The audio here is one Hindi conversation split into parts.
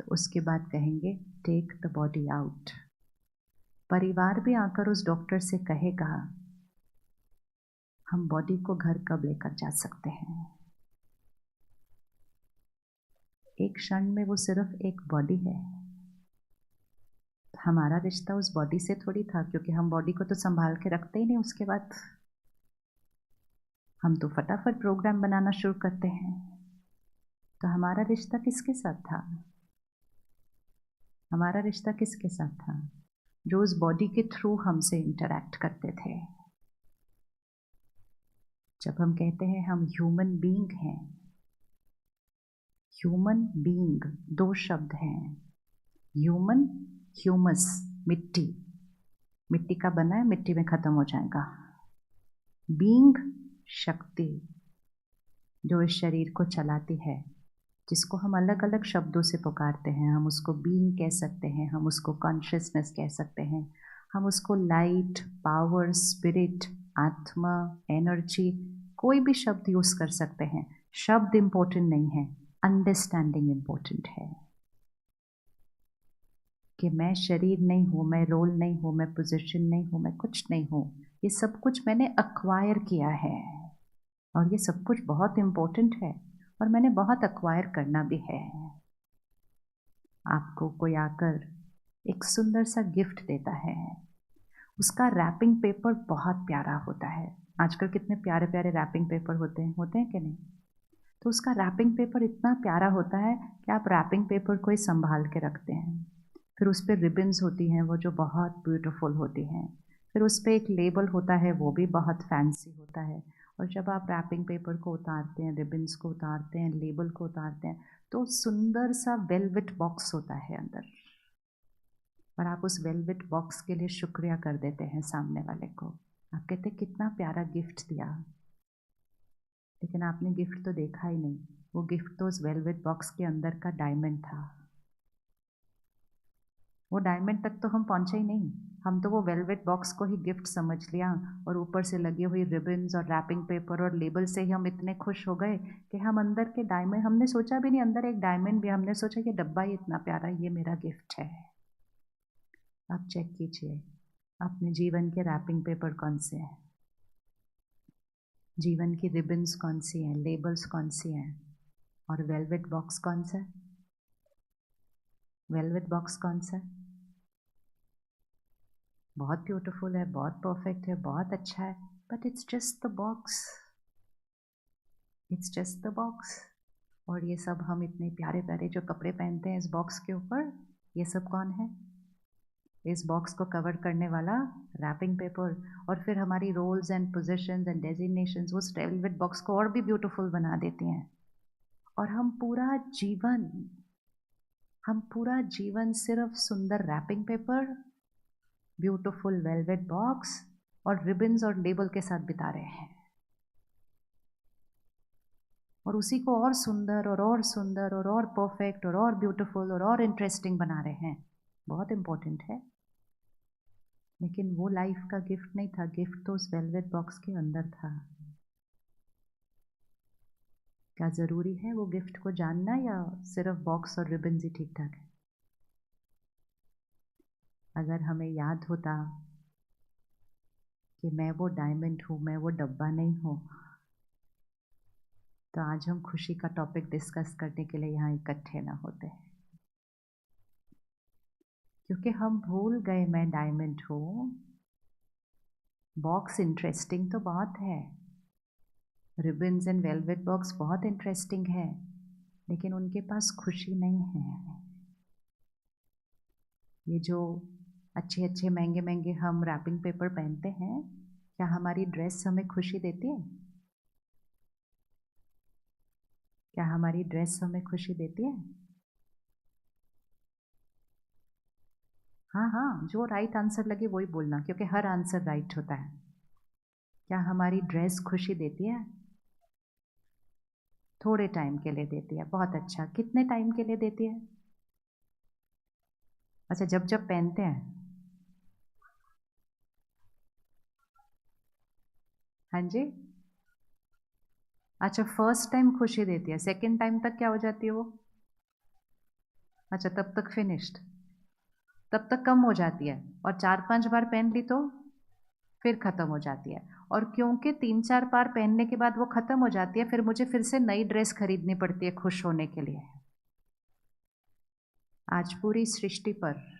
तो उसके बाद कहेंगे टेक द बॉडी आउट। परिवार भी आकर उस डॉक्टर से कहेगा हम बॉडी को घर कब लेकर जा सकते हैं। एक क्षण में वो सिर्फ एक बॉडी है। हमारा रिश्ता उस बॉडी से थोड़ी था, क्योंकि हम बॉडी को तो संभाल के रखते ही नहीं। उसके बाद हम तो फटाफट प्रोग्राम बनाना शुरू करते हैं। तो हमारा रिश्ता किसके साथ था? हमारा रिश्ता किसके साथ था? जो उस बॉडी के थ्रू हमसे इंटरैक्ट करते थे। जब हम कहते हैं हम ह्यूमन बीइंग हैं, ह्यूमन बीइंग दो शब्द हैं। ह्यूमन, ह्यूमस, मिट्टी, मिट्टी का बना है, मिट्टी में खत्म हो जाएगा। बीइंग, शक्ति जो इस शरीर को चलाती है, जिसको हम अलग अलग शब्दों से पुकारते हैं। हम उसको बीइंग कह सकते हैं, हम उसको कॉन्शियसनेस कह सकते हैं, हम उसको लाइट, पावर, स्पिरिट, आत्मा, एनर्जी, कोई भी शब्द यूज कर सकते हैं। शब्द इंपॉर्टेंट नहीं है, अंडरस्टैंडिंग इंपॉर्टेंट है। कि मैं शरीर नहीं हूँ, मैं रोल नहीं हूँ, मैं पोजीशन नहीं हूँ, मैं कुछ नहीं हूँ। ये सब कुछ मैंने अक्वायर किया है, और ये सब कुछ बहुत इम्पोर्टेंट है, और मैंने बहुत अक्वायर करना भी है। आपको कोई आकर एक सुंदर सा गिफ्ट देता है, उसका रैपिंग पेपर बहुत प्यारा होता है। आजकल कितने प्यारे प्यारे रैपिंग पेपर होते हैं कि नहीं? तो उसका रैपिंग पेपर इतना प्यारा होता है कि आप रैपिंग पेपर को ही संभाल के रखते हैं। फिर उस पर रिबन्स होती हैं, वो जो बहुत ब्यूटीफुल होती हैं। फिर उस पर एक लेबल होता है, वो भी बहुत फैंसी होता है। और जब आप रैपिंग पेपर को उतारते हैं, रिबन्स को उतारते हैं, लेबल को उतारते हैं, तो सुंदर सा वेलवेट बॉक्स होता है अंदर। और आप उस वेलवेट बॉक्स के लिए शुक्रिया कर देते हैं सामने वाले को। आप कहते हैं कितना प्यारा गिफ्ट दिया, लेकिन आपने गिफ्ट तो देखा ही नहीं। वो गिफ्ट तो उस वेलवेट बॉक्स के अंदर का डायमंड था। वो डायमंड तक तो हम पहुंचे ही नहीं। हम तो वो वेलवेट बॉक्स को ही गिफ्ट समझ लिया, और ऊपर से लगी हुई रिबन्स और रैपिंग पेपर और लेबल से ही हम इतने खुश हो गए कि हम अंदर के डायमंड, हमने सोचा भी नहीं अंदर एक डायमंड भी। हमने सोचा कि डब्बा ही इतना प्यारा, ये मेरा गिफ्ट है। आप चेक कीजिए अपने जीवन के रैपिंग पेपर कौन से हैं, जीवन की रिबन्स कौन सी हैं, लेबल्स कौन सी हैं, और वेलवेट बॉक्स कौन सा है? वेलवेट बॉक्स कौन सा है? बहुत ब्यूटीफुल है, बहुत परफेक्ट है, बहुत अच्छा है, but it's just the box. It's just the box. और ये सब हम इतने प्यारे प्यारे जो कपड़े पहनते हैं इस बॉक्स के ऊपर, ये सब कौन है? इस बॉक्स को कवर करने वाला रैपिंग पेपर। और फिर हमारी roles and positions and designations उस वेलवेट बॉक्स को और भी ब्यूटीफुल बना देती हैं। और हम पूरा जीवन सिर्फ सुंदर wrapping paper, beautiful velvet box और रिबन्स और लेबल के साथ बिता रहे हैं। और उसी को और सुंदर और सुंदर और परफेक्ट और ब्यूटीफुल और इंटरेस्टिंग बना रहे हैं। बहुत इंपॉर्टेंट है, लेकिन वो लाइफ का गिफ्ट नहीं था। गिफ्ट तो उस वेलवेट बॉक्स के अंदर था। क्या ज़रूरी है वो गिफ्ट को जानना, या सिर्फ बॉक्स और रिबन्स ही ठीक ठाक है? अगर हमें याद होता कि मैं वो डायमंड हूँ, मैं वो डब्बा नहीं हूँ, तो आज हम खुशी का टॉपिक डिस्कस करने के लिए यहाँ इकट्ठे ना होते। क्योंकि हम भूल गए मैं डायमंड हूँ। बॉक्स इंटरेस्टिंग तो बहुत है, रिबन्स एंड वेलवेट बॉक्स बहुत इंटरेस्टिंग है, लेकिन उनके पास खुशी नहीं है। ये जो अच्छे अच्छे महंगे महंगे हम रैपिंग पेपर पहनते हैं, क्या हमारी ड्रेस हमें खुशी देती है? क्या हमारी ड्रेस हमें खुशी देती है? हाँ हाँ, जो राइट आंसर लगे वही बोलना, क्योंकि हर आंसर राइट होता है। क्या हमारी ड्रेस खुशी देती है? थोड़े टाइम के लिए देती है, बहुत अच्छा। कितने टाइम के लिए देती है? अच्छा, जब जब पहनते हैं। हाँ जी। अच्छा, फर्स्ट टाइम खुशी देती है, सेकंड टाइम तक क्या हो जाती है वो? अच्छा, तब तक फिनिश्ड, तब तक कम हो जाती है और 4-5 बार पहन ली तो फिर ख़त्म हो जाती है। और क्योंकि 3-4 बार पहनने के बाद वो ख़त्म हो जाती है, फिर मुझे फिर से नई ड्रेस खरीदनी पड़ती है खुश होने के लिए। आज पूरी सृष्टि पर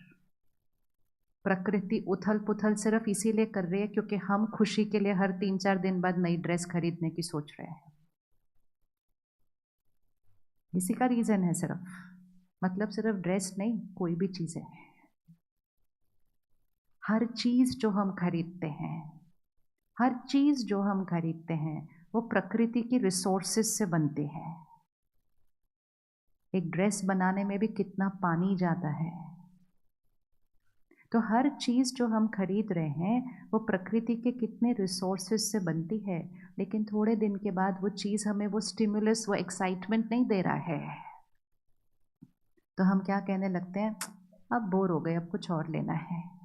प्रकृति उथल-पुथल सिर्फ इसीलिए कर रही है क्योंकि हम खुशी के लिए हर 3-4 दिन बाद नई ड्रेस खरीदने की सोच रहे हैं। इसी का रीज़न है सिर्फ, मतलब सिर्फ ड्रेस नहीं, कोई भी चीज़ है। हर चीज़ जो हम खरीदते हैं, हर चीज़ जो हम खरीदते हैं, वो प्रकृति की रिसोर्सेज से बनती है। एक ड्रेस बनाने में भी कितना पानी जाता है। तो हर चीज़ जो हम खरीद रहे हैं वो प्रकृति के कितने रिसोर्सेज से बनती है, लेकिन थोड़े दिन के बाद वो चीज़ हमें वो स्टिमुलस, वो एक्साइटमेंट नहीं दे रहा है, तो हम क्या कहने लगते हैं, अब बोर हो गए, अब कुछ और लेना है।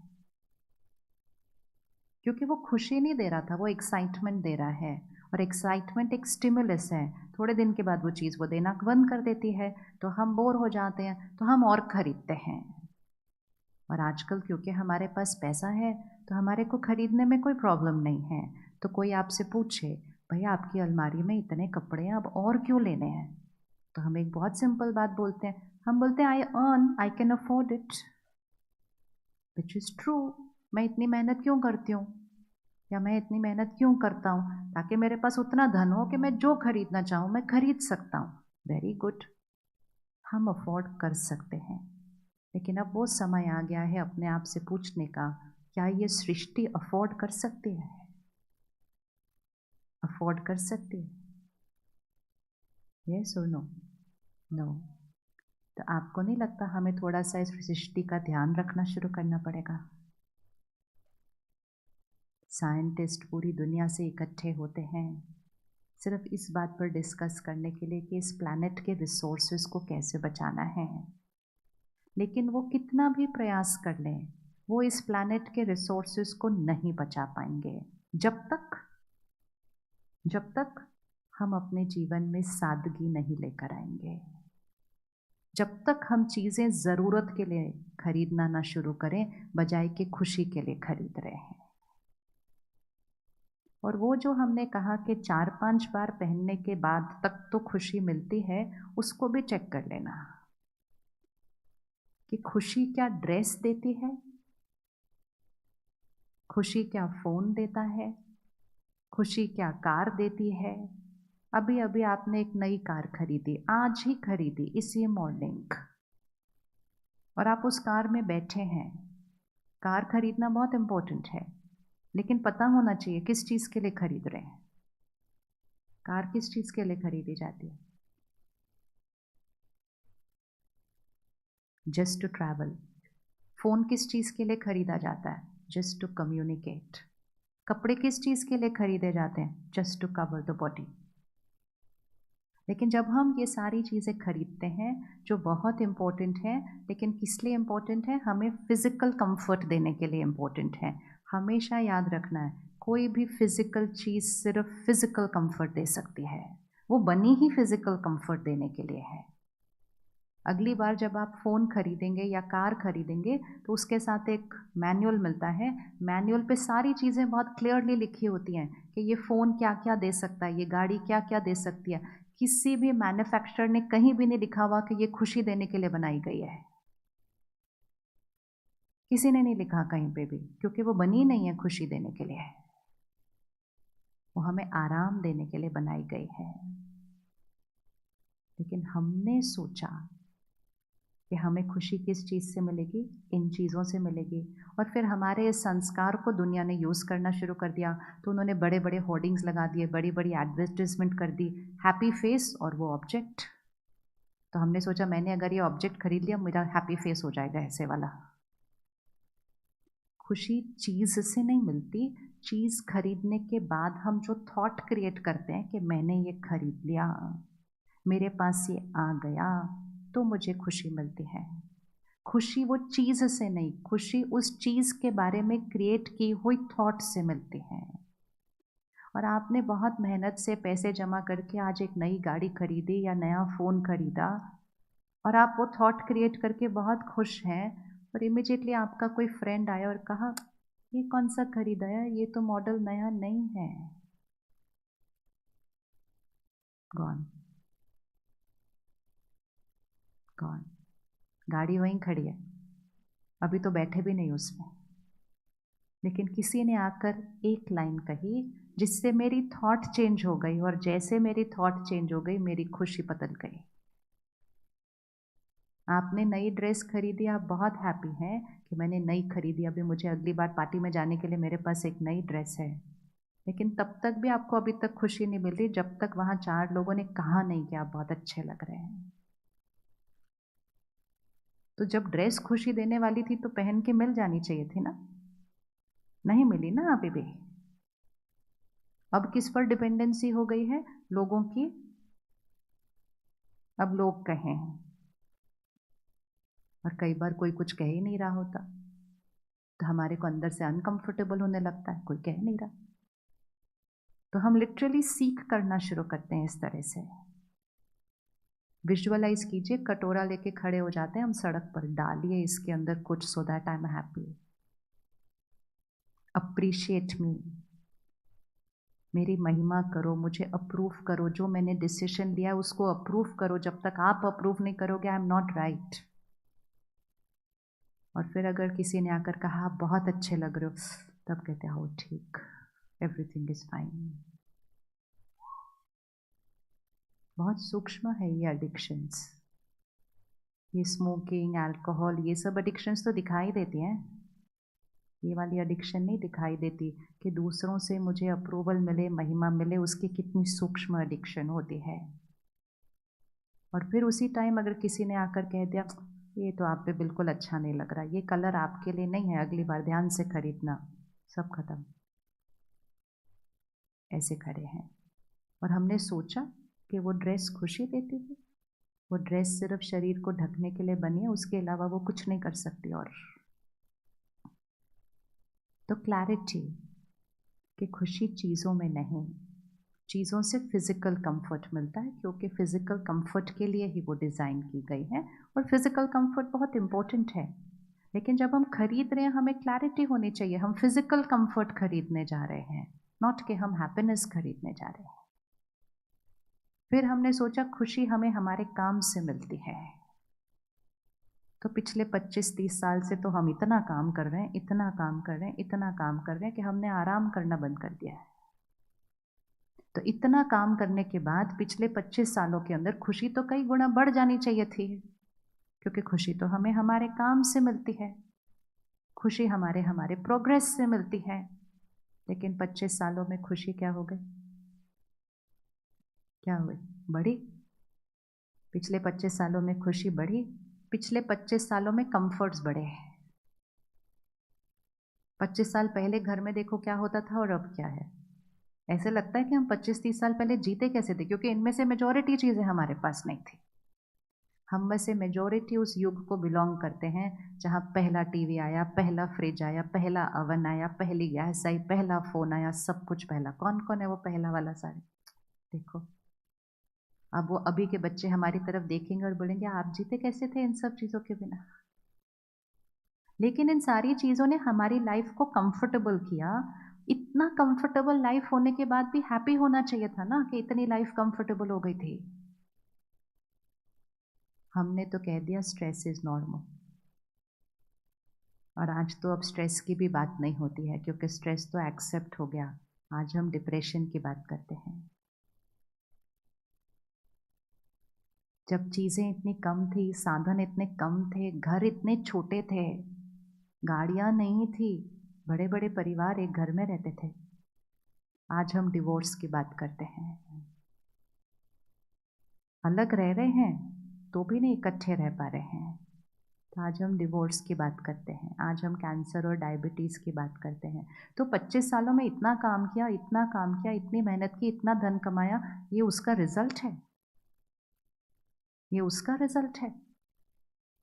क्योंकि वो खुशी नहीं दे रहा था, वो एक्साइटमेंट दे रहा है, और एक्साइटमेंट एक स्टिमुलस है। थोड़े दिन के बाद वो चीज़ वो देना बंद कर देती है, तो हम बोर हो जाते हैं, तो हम और खरीदते हैं। और आजकल क्योंकि हमारे पास पैसा है तो हमारे को खरीदने में कोई प्रॉब्लम नहीं है। तो कोई आपसे पूछे, भैया आपकी अलमारी में इतने कपड़े हैं, अब और क्यों लेने हैं? तो हम एक बहुत सिंपल बात बोलते हैं, हम बोलते हैं I earn, I can afford it, which is true. मैं इतनी मेहनत क्यों करती हूँ, या मैं इतनी मेहनत क्यों करता हूँ, ताकि मेरे पास उतना धन हो कि मैं जो खरीदना चाहूँ मैं खरीद सकता हूँ। वेरी गुड, हम अफोर्ड कर सकते हैं। लेकिन अब वो समय आ गया है अपने आप से पूछने का, क्या ये सृष्टि अफोर्ड कर सकती है? अफोर्ड कर सकती है? यस और नो? नो। तो आपको नहीं लगता हमें थोड़ा सा इस सृष्टि का ध्यान रखना शुरू करना पड़ेगा? साइंटिस्ट पूरी दुनिया से इकट्ठे होते हैं सिर्फ इस बात पर डिस्कस करने के लिए कि इस प्लैनेट के रिसोर्सेज को कैसे बचाना है। लेकिन वो कितना भी प्रयास कर लें, वो इस प्लैनेट के रिसोर्सेज को नहीं बचा पाएंगे जब तक हम अपने जीवन में सादगी नहीं लेकर आएंगे, जब तक हम चीज़ें ज़रूरत के लिए खरीदना ना शुरू करें बजाय कि खुशी के लिए खरीद रहे हैं। और वो जो हमने कहा कि 4-5 बार पहनने के बाद तक तो खुशी मिलती है, उसको भी चेक कर लेना कि खुशी क्या ड्रेस देती है, खुशी क्या फ़ोन देता है, खुशी क्या कार देती है। अभी अभी आपने एक नई कार खरीदी, आज ही खरीदी इसी मॉर्निंग, और आप उस कार में बैठे हैं। कार खरीदना बहुत इम्पोर्टेंट है, लेकिन पता होना चाहिए किस चीज़ के लिए खरीद रहे हैं। कार किस चीज़ के लिए खरीदी जाती है? Just to travel. फ़ोन किस चीज़ के लिए खरीदा जाता है? Just to communicate. कपड़े किस चीज़ के लिए खरीदे जाते हैं? Just to cover the body. लेकिन जब हम ये सारी चीज़ें खरीदते हैं जो बहुत इम्पोर्टेंट है, लेकिन किस लिए इम्पोर्टेंट है? हमें फिज़िकल कंफर्ट देने के लिए इम्पोर्टेंट है। हमेशा याद रखना है, कोई भी फिज़िकल चीज़ सिर्फ फिज़िकल कंफर्ट दे सकती है, वो बनी ही फिज़िकल कंफर्ट देने के लिए है। अगली बार जब आप फ़ोन खरीदेंगे या कार खरीदेंगे तो उसके साथ एक मैनुअल मिलता है। मैनुअल पे सारी चीज़ें बहुत क्लियरली लिखी होती हैं कि ये फ़ोन क्या-क्या दे सकता है, ये गाड़ी क्या-क्या दे सकती है। किसी भी मैन्युफैक्चरर ने कहीं भी नहीं लिखा हुआ कि ये खुशी देने के लिए बनाई गई है। किसी ने नहीं लिखा कहीं पे भी, क्योंकि वो बनी नहीं है खुशी देने के लिए। वो हमें आराम देने के लिए बनाई गई है। लेकिन हमने सोचा कि हमें खुशी किस चीज़ से मिलेगी, इन चीज़ों से मिलेगी। और फिर हमारे इस संस्कार को दुनिया ने यूज़ करना शुरू कर दिया, तो उन्होंने बड़े बड़े होर्डिंग्स लगा दिए, बड़ी बड़ी एडवर्टाइजमेंट कर दी, हैप्पी फेस और वो ऑब्जेक्ट। तो हमने सोचा मैंने अगर ये ऑब्जेक्ट खरीद लिया मेरा हैप्पी फेस हो जाएगा ऐसे वाला। खुशी चीज़ से नहीं मिलती, चीज़ खरीदने के बाद हम जो थॉट क्रिएट करते हैं कि मैंने ये खरीद लिया, मेरे पास ये आ गया, तो मुझे खुशी मिलती है। खुशी वो चीज़ से नहीं, खुशी उस चीज़ के बारे में क्रिएट की हुई थॉट से मिलती है। और आपने बहुत मेहनत से पैसे जमा करके आज एक नई गाड़ी खरीदी या नया फ़ोन खरीदा, और आप वो थॉट क्रिएट करके बहुत खुश हैं और इमिजिएटली आपका कोई फ्रेंड आया और कहा ये कौन सा खरीदा है, ये तो मॉडल नया नहीं है। Gone, gone. गाड़ी वहीं खड़ी है, अभी तो बैठे भी नहीं उसमें, लेकिन किसी ने आकर एक लाइन कही जिससे मेरी थॉट चेंज हो गई, और जैसे मेरी थॉट चेंज हो गई मेरी खुशी बदल गई। आपने नई ड्रेस खरीदी, आप बहुत हैप्पी हैं कि मैंने नई खरीदी, अभी मुझे अगली बार पार्टी में जाने के लिए मेरे पास एक नई ड्रेस है। लेकिन तब तक भी आपको अभी तक खुशी नहीं मिल रही जब तक वहाँ 4 लोगों ने कहा नहीं कि आप बहुत अच्छे लग रहे हैं। तो जब ड्रेस खुशी देने वाली थी तो पहन के मिल जानी चाहिए थी ना, नहीं मिली ना अभी भी। अब किस पर डिपेंडेंसी हो गई है? लोगों की। अब लोग कहें, और कई बार कोई कुछ कह ही नहीं रहा होता तो हमारे को अंदर से अनकंफर्टेबल होने लगता है, कोई कह नहीं रहा तो हम लिटरली सीख करना शुरू करते हैं। इस तरह से विजुअलाइज कीजिए, कटोरा लेके खड़े हो जाते हैं हम सड़क पर, डालिए इसके अंदर कुछ, so that I am happy. Appreciate मी, मेरी महिमा करो, मुझे अप्रूव करो, जो मैंने डिसीजन लिया उसको अप्रूव करो। जब तक आप अप्रूव नहीं करोगे आई एम नॉट राइट। और फिर अगर किसी ने आकर कहा आप बहुत अच्छे लग रहे हो, तब कहते हो ठीक, एवरीथिंग इज फाइन। बहुत सूक्ष्म है ये एडिक्शंस, ये स्मोकिंग, अल्कोहल, ये सब एडिक्शंस तो दिखाई देती हैं, ये वाली एडिक्शन नहीं दिखाई देती कि दूसरों से मुझे अप्रूवल मिले, महिमा मिले, उसकी कितनी सूक्ष्म एडिक्शन होती है। और फिर उसी टाइम अगर किसी ने आकर कह दिया ये तो आप पे बिल्कुल अच्छा नहीं लग रहा, ये कलर आपके लिए नहीं है, अगली बार ध्यान से खरीदना, सब खत्म। ऐसे खड़े हैं और हमने सोचा कि वो ड्रेस खुशी देती है, वो ड्रेस सिर्फ शरीर को ढकने के लिए बनी है, उसके अलावा वो कुछ नहीं कर सकती। और तो क्लैरिटी कि खुशी चीज़ों में नहीं, चीज़ों से फिज़िकल कंफर्ट मिलता है, क्योंकि फिज़िकल कंफर्ट के लिए ही वो डिज़ाइन की गई है और फिज़िकल कंफर्ट बहुत इम्पोर्टेंट है। लेकिन जब हम खरीद रहे हैं हमें क्लैरिटी होनी चाहिए, हम फिज़िकल कंफर्ट खरीदने जा रहे हैं, नॉट कि हम हैप्पीनेस खरीदने जा रहे हैं। फिर हमने सोचा खुशी हमें हमारे काम से मिलती है। तो पिछले 25-30 साल से तो हम इतना काम कर रहे हैं, इतना काम कर रहे हैं, इतना काम कर रहे हैं कि हमने आराम करना बंद कर दिया है। तो इतना काम करने के बाद पिछले 25 सालों के अंदर खुशी तो कई गुना बढ़ जानी चाहिए थी, क्योंकि खुशी तो हमें हमारे काम से मिलती है, खुशी हमारे हमारे प्रोग्रेस से मिलती है। लेकिन 25 सालों में खुशी क्या हो गई? क्या हुई? बढ़ी। पिछले 25 सालों में खुशी बढ़ी, पिछले 25 सालों में कंफर्ट्स बढ़े। 25 साल पहले घर में देखो क्या होता था और अब क्या है। ऐसे लगता है कि हम 25-30 साल पहले जीते कैसे थे, क्योंकि इनमें से मेजॉरिटी चीज़ें हमारे पास नहीं थी। हम में से मेजॉरिटी उस युग को बिलोंग करते हैं जहाँ पहला टीवी आया, पहला फ्रिज आया, पहला अवन आया, पहली गैस आई, पहला फ़ोन आया, सब कुछ पहला। कौन कौन है वो पहला वाला सारे? देखो, अब वो अभी के बच्चे हमारी तरफ देखेंगे और बोलेंगे आप जीते कैसे थे इन सब चीज़ों के बिना। लेकिन इन सारी चीज़ों ने हमारी लाइफ को कंफर्टेबल किया। इतना कंफर्टेबल लाइफ होने के बाद भी हैप्पी होना चाहिए था ना, कि इतनी लाइफ कंफर्टेबल हो गई थी। हमने तो कह दिया स्ट्रेस इज नॉर्मल, और आज तो अब स्ट्रेस की भी बात नहीं होती है, क्योंकि स्ट्रेस तो एक्सेप्ट हो गया। आज हम डिप्रेशन की बात करते हैं। जब चीज़ें इतनी कम थी, साधन इतने कम थे, घर इतने छोटे थे, गाड़ियाँ नहीं थी, बड़े बड़े परिवार एक घर में रहते थे। आज हम डिवोर्स की बात करते हैं, अलग रह रहे हैं तो भी नहीं इकट्ठे रह पा रहे हैं। तो आज हम डिवोर्स की बात करते हैं, आज हम कैंसर और डायबिटीज़ की बात करते हैं। तो 25 सालों में इतना काम किया, इतना काम किया, इतनी मेहनत की, इतना धन कमाया, ये उसका रिजल्ट है। ये उसका रिजल्ट है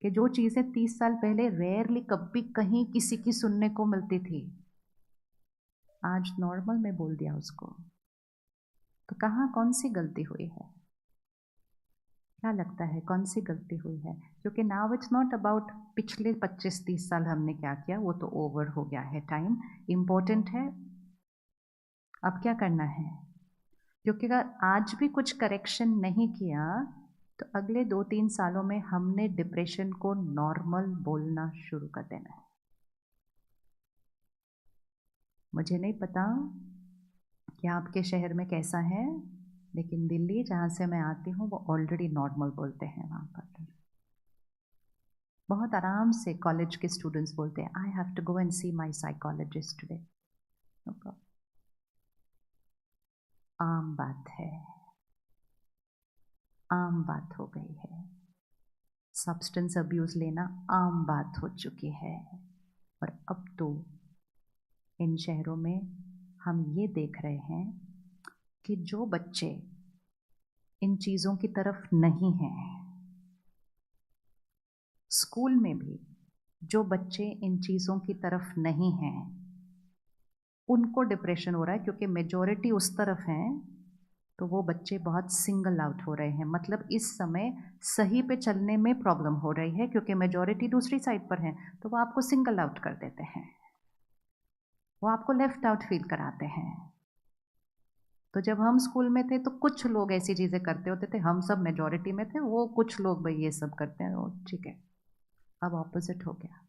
कि जो चीज़ें 30 साल पहले रेयरली कभी कहीं किसी की सुनने को मिलती थी, आज नॉर्मल में बोल दिया उसको। तो कहाँ कौन सी गलती हुई है? क्या लगता है कौन सी गलती हुई है? क्योंकि नाउ इट्स नॉट अबाउट पिछले 25-30 साल हमने क्या किया, वो तो ओवर हो गया है टाइम। इम्पोर्टेंट है अब क्या करना है, क्योंकि अगर आज भी कुछ करेक्शन नहीं किया तो अगले 2-3 सालों में हमने डिप्रेशन को नॉर्मल बोलना शुरू कर देना है। मुझे नहीं पता कि आपके शहर में कैसा है, लेकिन दिल्ली जहाँ से मैं आती हूँ वो ऑलरेडी नॉर्मल बोलते हैं वहाँ पर। बहुत आराम से कॉलेज के स्टूडेंट्स बोलते हैं I have to go and see my psychologist today. No problem, आम बात है, आम बात हो गई है। सब्सटेंस अब्यूज लेना आम बात हो चुकी है। और अब तो इन शहरों में हम ये देख रहे हैं कि जो बच्चे इन चीज़ों की तरफ नहीं हैं, स्कूल में भी जो बच्चे इन चीज़ों की तरफ नहीं हैं उनको डिप्रेशन हो रहा है, क्योंकि मेजॉरिटी उस तरफ हैं तो वो बच्चे बहुत सिंगल आउट हो रहे हैं। मतलब इस समय सही पे चलने में प्रॉब्लम हो रही है, क्योंकि मेजॉरिटी दूसरी साइड पर है तो वो आपको सिंगल आउट कर देते हैं, वो आपको लेफ्ट आउट फील कराते हैं। तो जब हम स्कूल में थे तो कुछ लोग ऐसी चीज़ें करते होते थे, हम सब मेजॉरिटी में थे, वो कुछ लोग भाई ये सब करते हैं, वो ठीक है। अब ऑपोजिट हो गया,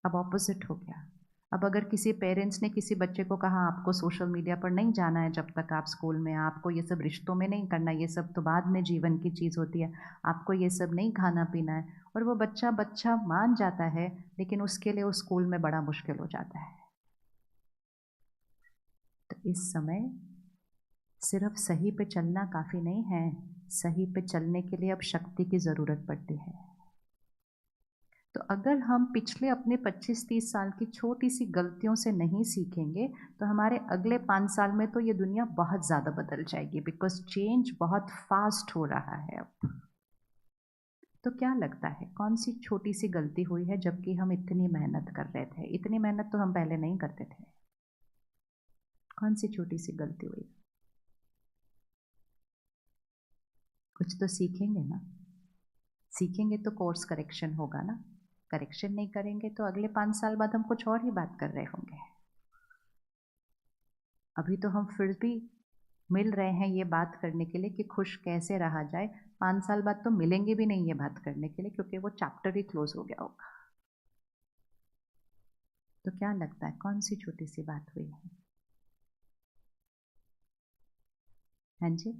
अब ऑपोजिट हो गया। अब अगर किसी पेरेंट्स ने किसी बच्चे को कहा आपको सोशल मीडिया पर नहीं जाना है जब तक आप स्कूल में, आपको ये सब रिश्तों में नहीं करना, ये सब तो बाद में जीवन की चीज़ होती है, आपको ये सब नहीं खाना पीना है, और वो बच्चा मान जाता है, लेकिन उसके लिए उस स्कूल में बड़ा मुश्किल हो जाता है। तो इस समय सिर्फ सही पे चलना काफ़ी नहीं है, सही पे चलने के लिए अब शक्ति की ज़रूरत पड़ती है। तो अगर हम पिछले अपने 25-30 साल की छोटी सी गलतियों से नहीं सीखेंगे तो हमारे अगले 5 साल में तो ये दुनिया बहुत ज़्यादा बदल जाएगी, बिकॉज चेंज बहुत फास्ट हो रहा है अब। तो क्या लगता है कौन सी छोटी सी गलती हुई है जबकि हम इतनी मेहनत कर रहे थे? इतनी मेहनत तो हम पहले नहीं करते थे। कौन सी छोटी सी गलती हुई? कुछ तो सीखेंगे ना, सीखेंगे तो कोर्स करेक्शन होगा ना। करेक्शन नहीं करेंगे तो अगले 5 साल बाद हम कुछ और ही बात कर रहे होंगे। अभी तो हम फिर भी मिल रहे हैं ये बात करने के लिए कि खुश कैसे रहा जाए। 5 साल बाद तो मिलेंगे भी नहीं ये बात करने के लिए, क्योंकि वो चैप्टर ही क्लोज हो गया होगा। तो क्या लगता है कौन सी छोटी सी बात हुई है? हाँ जी,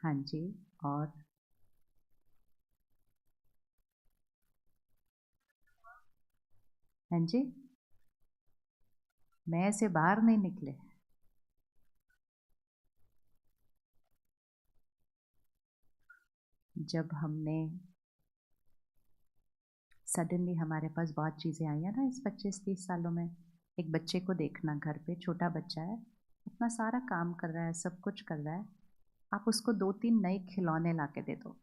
हाँ जी। और हाँ जी, मैं से बाहर नहीं निकले। जब हमने सडनली हमारे पास बहुत चीज़ें आई हैं ना इस 25-30 सालों में, एक बच्चे को देखना, घर पे छोटा बच्चा है, अपना सारा काम कर रहा है, सब कुछ कर रहा है, आप उसको 2-3 नए खिलौने ला के दे दो,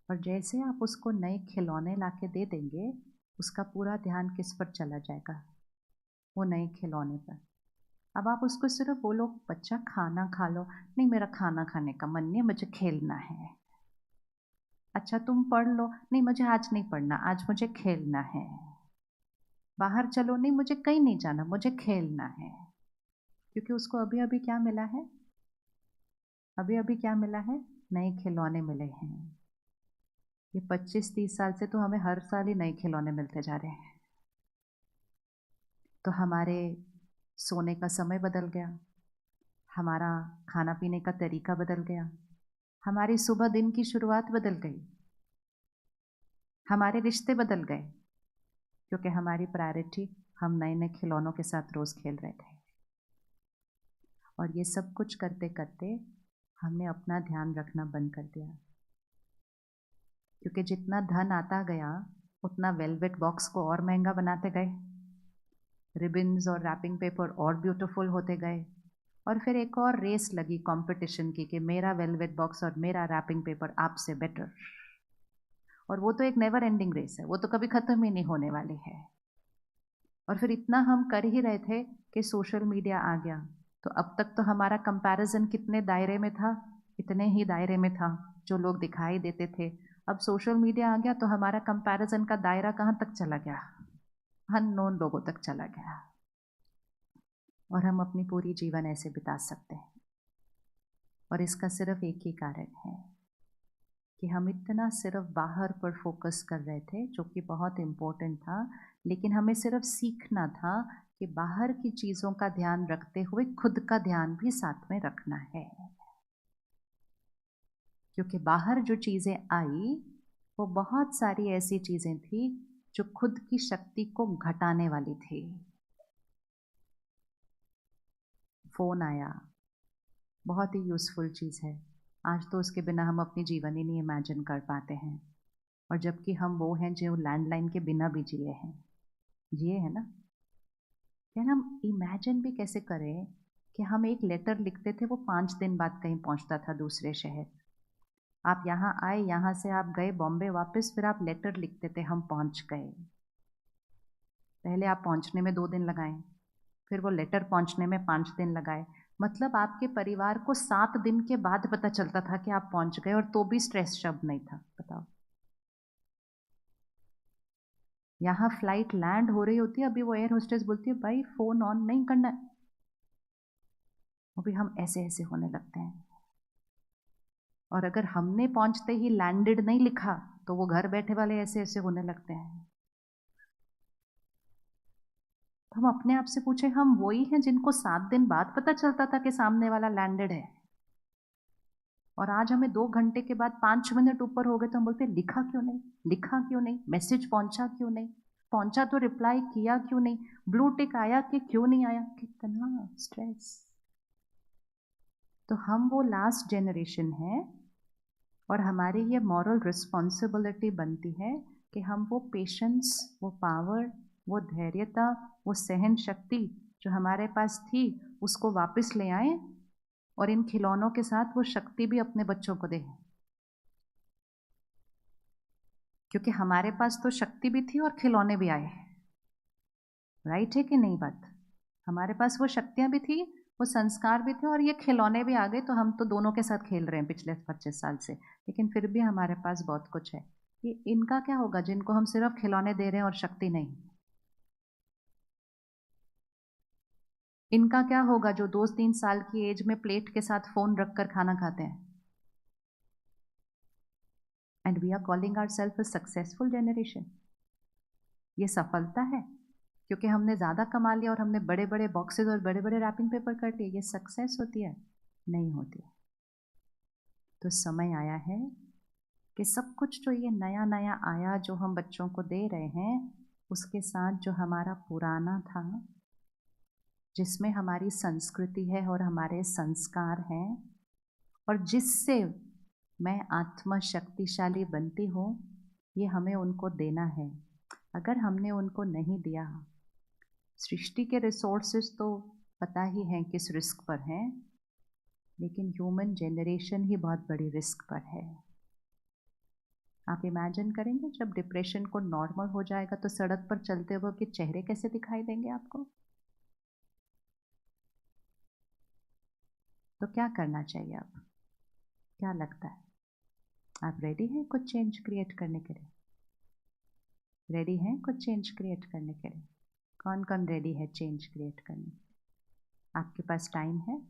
और जैसे आप उसको नए खिलौने ला के दे देंगे उसका पूरा ध्यान किस पर चला जाएगा? वो नए खिलौने पर। अब आप उसको सिर्फ बोलो बच्चा खाना खा लो, नहीं मेरा खाना खाने का मन नहीं है, मुझे खेलना है। अच्छा तुम पढ़ लो, नहीं मुझे आज नहीं पढ़ना, आज मुझे खेलना है। बाहर चलो, नहीं मुझे कहीं नहीं जाना, मुझे खेलना है। क्योंकि उसको अभी अभी क्या मिला है? अभी अभी क्या मिला है? नए खिलौने मिले हैं। ये 25-30 साल से तो हमें हर साल ही नए खिलौने मिलते जा रहे हैं। तो हमारे सोने का समय बदल गया, हमारा खाना पीने का तरीका बदल गया, हमारी सुबह दिन की शुरुआत बदल गई, हमारे रिश्ते बदल गए, क्योंकि हमारी प्रायोरिटी हम नए नए खिलौनों के साथ रोज़ खेल रहे थे। और ये सब कुछ करते करते हमने अपना ध्यान रखना बंद कर दिया, क्योंकि जितना धन आता गया उतना वेलवेट बॉक्स को और महंगा बनाते गए, रिबन्स और रैपिंग पेपर और ब्यूटीफुल होते गए, और फिर एक और रेस लगी कंपटीशन की कि मेरा वेलवेट बॉक्स और मेरा रैपिंग पेपर आपसे बेटर। और वो तो एक नेवर एंडिंग रेस है, वो तो कभी ख़त्म ही नहीं होने वाली है। और फिर इतना हम कर ही रहे थे कि सोशल मीडिया आ गया, तो अब तक तो हमारा कंपैरिजन कितने दायरे में था, इतने ही दायरे में था जो लोग दिखाई देते थे। अब सोशल मीडिया आ गया तो हमारा कंपैरिजन का दायरा कहाँ तक चला गया, अननोन लोगों तक चला गया। और हम अपनी पूरी जीवन ऐसे बिता सकते हैं। और इसका सिर्फ एक ही कारण है कि हम इतना सिर्फ बाहर पर फोकस कर रहे थे, जो कि बहुत इम्पोर्टेंट था, लेकिन हमें सिर्फ सीखना था कि बाहर की चीज़ों का ध्यान रखते हुए खुद का ध्यान भी साथ में रखना है। क्योंकि बाहर जो चीज़ें आई वो बहुत सारी ऐसी चीज़ें थी जो खुद की शक्ति को घटाने वाली थी। फ़ोन आया, बहुत ही यूज़फुल चीज़ है। आज तो उसके बिना हम अपनी जीवन ही नहीं इमेजिन कर पाते हैं। और जबकि हम वो हैं जो लैंडलाइन के बिना भी जिए हैं ना। यानी हम इमेजिन भी कैसे करें कि हम एक लेटर लिखते थे, वो 5 दिन बाद कहीं पहुंचता था दूसरे शहर। आप यहाँ आए, यहाँ से आप गए बॉम्बे वापस, फिर आप लेटर लिखते थे, हम पहुंच गए। पहले आप पहुंचने में 2 दिन लगाए, फिर वो लेटर पहुंचने में 5 दिन लगाए। मतलब आपके परिवार को 7 दिन के बाद पता चलता था कि आप पहुंच गए, और तो भी स्ट्रेस शब्द नहीं था। बताओ, यहाँ फ्लाइट लैंड हो रही होती है, अभी वो एयर होस्टेस बोलती है भाई फोन ऑन नहीं करना है, अभी हम ऐसे ऐसे होने लगते हैं। और अगर हमने पहुंचते ही लैंडेड नहीं लिखा तो वो घर बैठे वाले ऐसे ऐसे होने लगते हैं। तो हम अपने आप से पूछे, हम वही हैं जिनको 7 दिन बाद पता चलता था कि सामने वाला लैंडेड है, और आज हमें 2 घंटे के बाद 5 मिनट ऊपर हो गए तो हम बोलते लिखा क्यों नहीं, लिखा क्यों नहीं, मैसेज पहुंचा क्यों नहीं, पहुंचा तो रिप्लाई किया क्यों नहीं, ब्लू टिक आया कि क्यों नहीं आया। कितना स्ट्रेस। तो हम वो लास्ट जनरेशन है, और हमारी ये मॉरल रिस्पॉन्सिबिलिटी बनती है कि हम वो पेशेंस, वो पावर, वो धैर्यता, वो सहन शक्ति जो हमारे पास थी उसको वापस ले आए, और इन खिलौनों के साथ वो शक्ति भी अपने बच्चों को दें। क्योंकि हमारे पास तो शक्ति भी थी और खिलौने भी आए। राइट है कि नहीं बात? हमारे पास वो शक्तियां भी थी, वो संस्कार भी थे, और ये खिलौने भी आ गए, तो हम तो दोनों के साथ खेल रहे हैं पिछले 25 साल से। लेकिन फिर भी हमारे पास बहुत कुछ है। ये इनका क्या होगा जिनको हम सिर्फ खिलौने दे रहे हैं और शक्ति नहीं? इनका क्या होगा जो 2-3 साल की एज में प्लेट के साथ फोन रखकर खाना खाते हैं? And we are calling our self a successful generation. ये सफलता है क्योंकि हमने ज़्यादा कमा लिया और हमने बड़े बड़े बॉक्सेस और बड़े बड़े रैपिंग पेपर कर लिए। ये सक्सेस होती है? नहीं होती। तो समय आया है कि सब कुछ जो ये नया नया आया, जो हम बच्चों को दे रहे हैं, उसके साथ जो हमारा पुराना था, जिसमें हमारी संस्कृति है और हमारे संस्कार हैं, और जिससे मैं आत्मा शक्तिशाली बनती हूँ, ये हमें उनको देना है। अगर हमने उनको नहीं दिया, सृष्टि के रिसोर्सेज तो पता ही हैं किस रिस्क पर हैं, लेकिन ह्यूमन जनरेशन ही बहुत बड़ी रिस्क पर है। आप इमेजिन करेंगे जब डिप्रेशन को नॉर्मल हो जाएगा तो सड़क पर चलते हुए के चेहरे कैसे दिखाई देंगे आपको? तो क्या करना चाहिए अब? क्या लगता है? आप रेडी हैं कुछ चेंज क्रिएट करने के लिए? रेडी हैं कुछ चेंज क्रिएट करने के लिए? कौन कौन रेडी है चेंज क्रिएट करने? आपके पास टाइम है?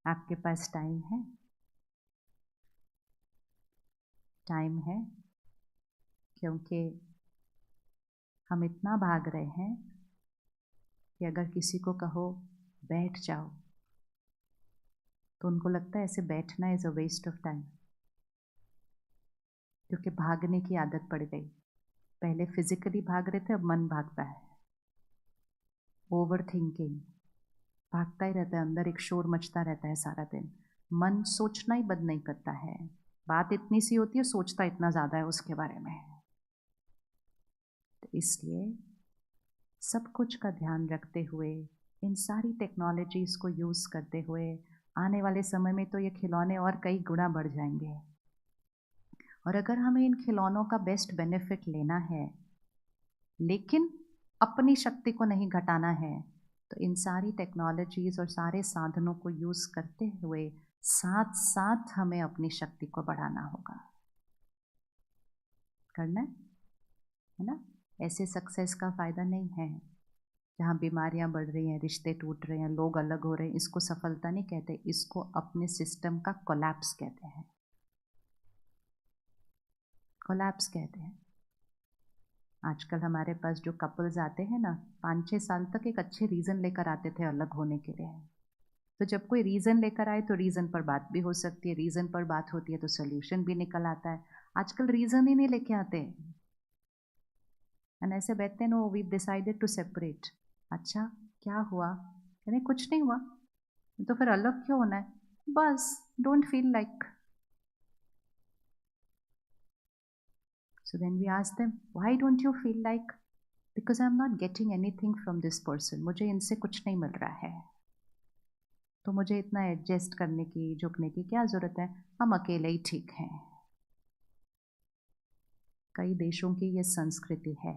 आपके पास टाइम है? टाइम है, क्योंकि हम इतना भाग रहे हैं कि अगर किसी को कहो बैठ जाओ तो उनको लगता है ऐसे बैठना is a waste of time, क्योंकि भागने की आदत पड़ गई। पहले फिजिकली भाग रहे थे, अब मन भागता है। ओवर थिंकिंग, भागता ही रहता है, अंदर एक शोर मचता रहता है सारा दिन। मन सोचना ही बंद नहीं करता है। बात इतनी सी होती है, सोचता इतना ज़्यादा है उसके बारे में। तो इसलिए सब कुछ का ध्यान रखते हुए, इन सारी टेक्नोलॉजीज़ को यूज़ करते हुए, आने वाले समय में तो ये खिलौने और कई गुना बढ़ जाएंगे। और अगर हमें इन खिलौनों का बेस्ट बेनिफिट लेना है, लेकिन अपनी शक्ति को नहीं घटाना है, तो इन सारी टेक्नोलॉजीज़ और सारे साधनों को यूज़ करते हुए साथ साथ हमें अपनी शक्ति को बढ़ाना होगा। करना है ना? ऐसे सक्सेस का फ़ायदा नहीं है जहाँ बीमारियां बढ़ रही हैं, रिश्ते टूट रहे हैं, लोग अलग हो रहे हैं। इसको सफलता नहीं कहते, इसको अपने सिस्टम का कोलैप्स कहते हैं। कोलैप्स कहते हैं। आजकल हमारे पास जो कपल्स आते हैं ना, 5-6 साल तक एक अच्छे रीज़न लेकर आते थे अलग होने के लिए। तो जब कोई रीज़न लेकर आए तो रीज़न पर बात भी हो सकती है, रीज़न पर बात होती है तो सोल्यूशन भी निकल आता है। आजकल रीज़न ही नहीं लेके आते एंड ऐसे बैठते हैं, no we decided to separate. अच्छा, क्या हुआ? कहने कुछ नहीं हुआ। तो फिर अलग क्यों होना है? बस don't feel like. So then we ask them, why don't you feel like? Because I'm not getting anything from this person. मुझे इनसे कुछ नहीं मिल रहा है, तो मुझे इतना एडजस्ट करने की, झुकने की क्या ज़रूरत है? हम अकेले ही ठीक हैं। कई देशों की ये संस्कृति है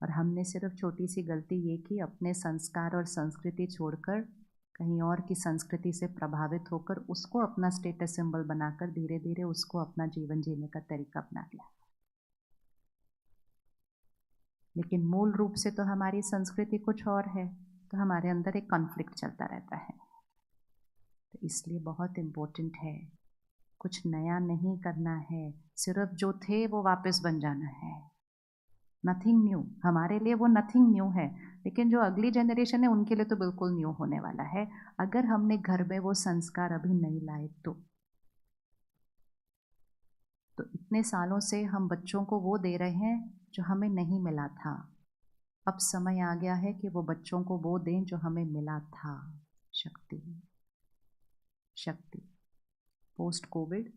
और हमने सिर्फ छोटी सी गलती ये की, अपने संस्कार और संस्कृति छोड़कर कहीं और की संस्कृति से प्रभावित होकर उसको अपना स्टेटस सिंबल बनाकर धीरे धीरे उसको अपना जीवन जीने का तरीका अपना लिया। लेकिन मूल रूप से तो हमारी संस्कृति कुछ और है, तो हमारे अंदर एक कॉन्फ्लिक्ट चलता रहता है। तो इसलिए बहुत इम्पोर्टेंट है, कुछ नया नहीं करना है, सिर्फ जो थे वो वापस बन जाना है। नथिंग न्यू, हमारे लिए वो नथिंग न्यू है, लेकिन जो अगली जनरेशन है उनके लिए तो बिल्कुल न्यू होने वाला है, अगर हमने घर में वो संस्कार अभी नहीं लाए तो। इतने सालों से हम बच्चों को वो दे रहे हैं जो हमें नहीं मिला था। अब समय आ गया है कि वो बच्चों को वो दें जो हमें मिला था, शक्ति। शक्ति। पोस्ट कोविड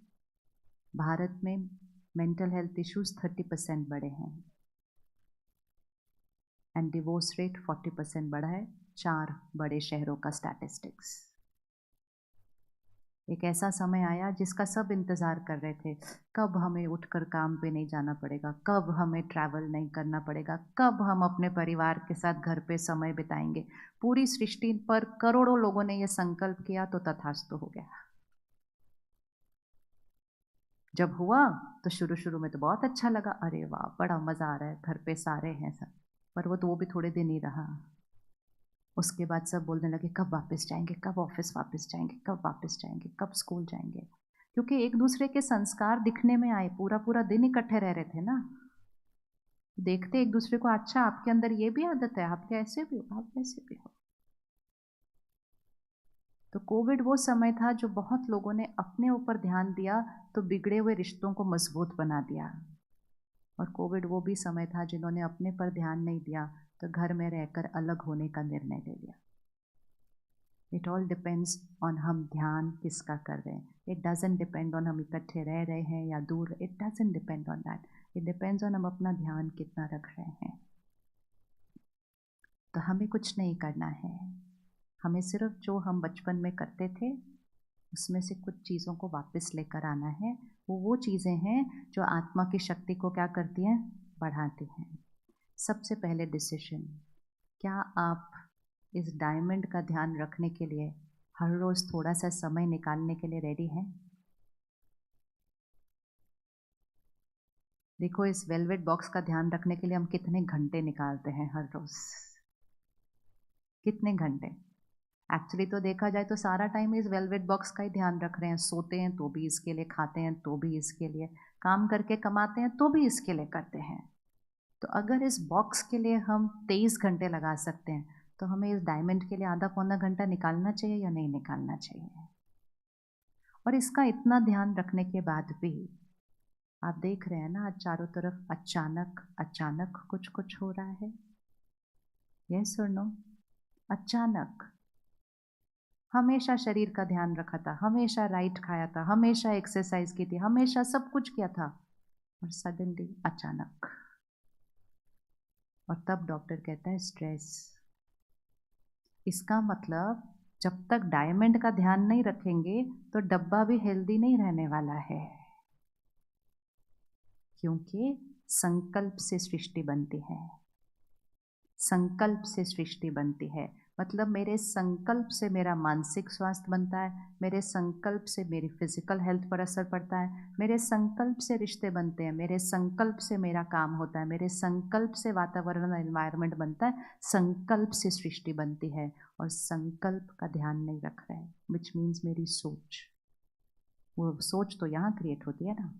भारत में मेंटल हेल्थ इश्यूज 30% बढ़े हैं एंड डिवोर्स रेट 40% बढ़ा है, 4 बड़े शहरों का स्टैटिस्टिक्स। एक ऐसा समय आया जिसका सब इंतज़ार कर रहे थे, कब हमें उठकर काम पे नहीं जाना पड़ेगा, कब हमें ट्रैवल नहीं करना पड़ेगा, कब हम अपने परिवार के साथ घर पे समय बिताएंगे। पूरी सृष्टि पर करोड़ों लोगों ने यह संकल्प किया तो तथास्तु हो गया। जब हुआ तो शुरू शुरू में तो बहुत अच्छा लगा, अरे वाह बड़ा मज़ा आ रहा है, घर पे सारे हैं सब, पर वो भी थोड़े दिन ही रहा। उसके बाद सब बोलने लगे कब वापस जाएंगे, कब ऑफिस वापस जाएंगे, कब वापस जाएंगे, कब स्कूल जाएंगे, क्योंकि एक दूसरे के संस्कार दिखने में आए। पूरा पूरा दिन इकट्ठे रह रहे थे ना, देखते एक दूसरे को, अच्छा आपके अंदर ये भी आदत है, आप कैसे भी हो, आप वैसे भी हो। तो कोविड वो समय था जो बहुत लोगों ने अपने ऊपर ध्यान दिया तो बिगड़े हुए रिश्तों को मजबूत बना दिया। और कोविड वो भी समय था जिन्होंने अपने पर ध्यान नहीं दिया तो घर में रहकर अलग होने का निर्णय ले लिया। इट ऑल डिपेंड्स ऑन हम ध्यान किसका कर रहे हैं। इट डजेंट डिपेंड ऑन हम इकट्ठे रह रहे हैं या दूर, it doesn't depend on that, it depends on हम अपना ध्यान कितना रख रहे हैं। तो हमें कुछ नहीं करना है, हमें सिर्फ जो हम बचपन में करते थे उसमें से कुछ चीज़ों को वापस लेकर आना है। वो चीज़ें हैं जो आत्मा की शक्ति को क्या करती हैं, बढ़ाती हैं। सबसे पहले डिसीजन, क्या आप इस डायमंड का ध्यान रखने के लिए हर रोज़ थोड़ा सा समय निकालने के लिए रेडी हैं? देखो इस वेलवेट बॉक्स का ध्यान रखने के लिए हम कितने घंटे निकालते हैं हर रोज़, कितने घंटे। एक्चुअली तो देखा जाए तो सारा टाइम इस वेलवेट बॉक्स का ही ध्यान रख रहे हैं, सोते हैं तो भी इसके लिए, खाते हैं तो भी इसके लिए, काम करके कमाते हैं तो भी इसके लिए करते हैं। तो अगर इस बॉक्स के लिए हम 23 घंटे लगा सकते हैं तो हमें इस डायमंड के लिए आधा पौना घंटा निकालना चाहिए या नहीं निकालना चाहिए? और इसका इतना ध्यान रखने के बाद भी आप देख रहे हैं ना, आज चारों तरफ अचानक अचानक कुछ कुछ हो रहा है। यस और नो? अचानक। हमेशा शरीर का ध्यान रखा था, हमेशा राइट खाया था, हमेशा एक्सरसाइज की थी, हमेशा सब कुछ किया था, और सडनली अचानक। और तब डॉक्टर कहता है स्ट्रेस। इसका मतलब जब तक डायमंड का ध्यान नहीं रखेंगे तो डब्बा भी हेल्दी नहीं रहने वाला है, क्योंकि संकल्प से सृष्टि बनती है। संकल्प से सृष्टि बनती है, मतलब मेरे संकल्प से मेरा मानसिक स्वास्थ्य बनता है, मेरे संकल्प से मेरी फिजिकल हेल्थ पर असर पड़ता है, मेरे संकल्प से रिश्ते बनते हैं, मेरे संकल्प से मेरा काम होता है, मेरे संकल्प से वातावरण एनवायरनमेंट बनता है, संकल्प से सृष्टि बनती है। और संकल्प का ध्यान नहीं रख रहा है, विच मीन्स मेरी सोच, वो सोच तो यहाँ क्रिएट होती है ना,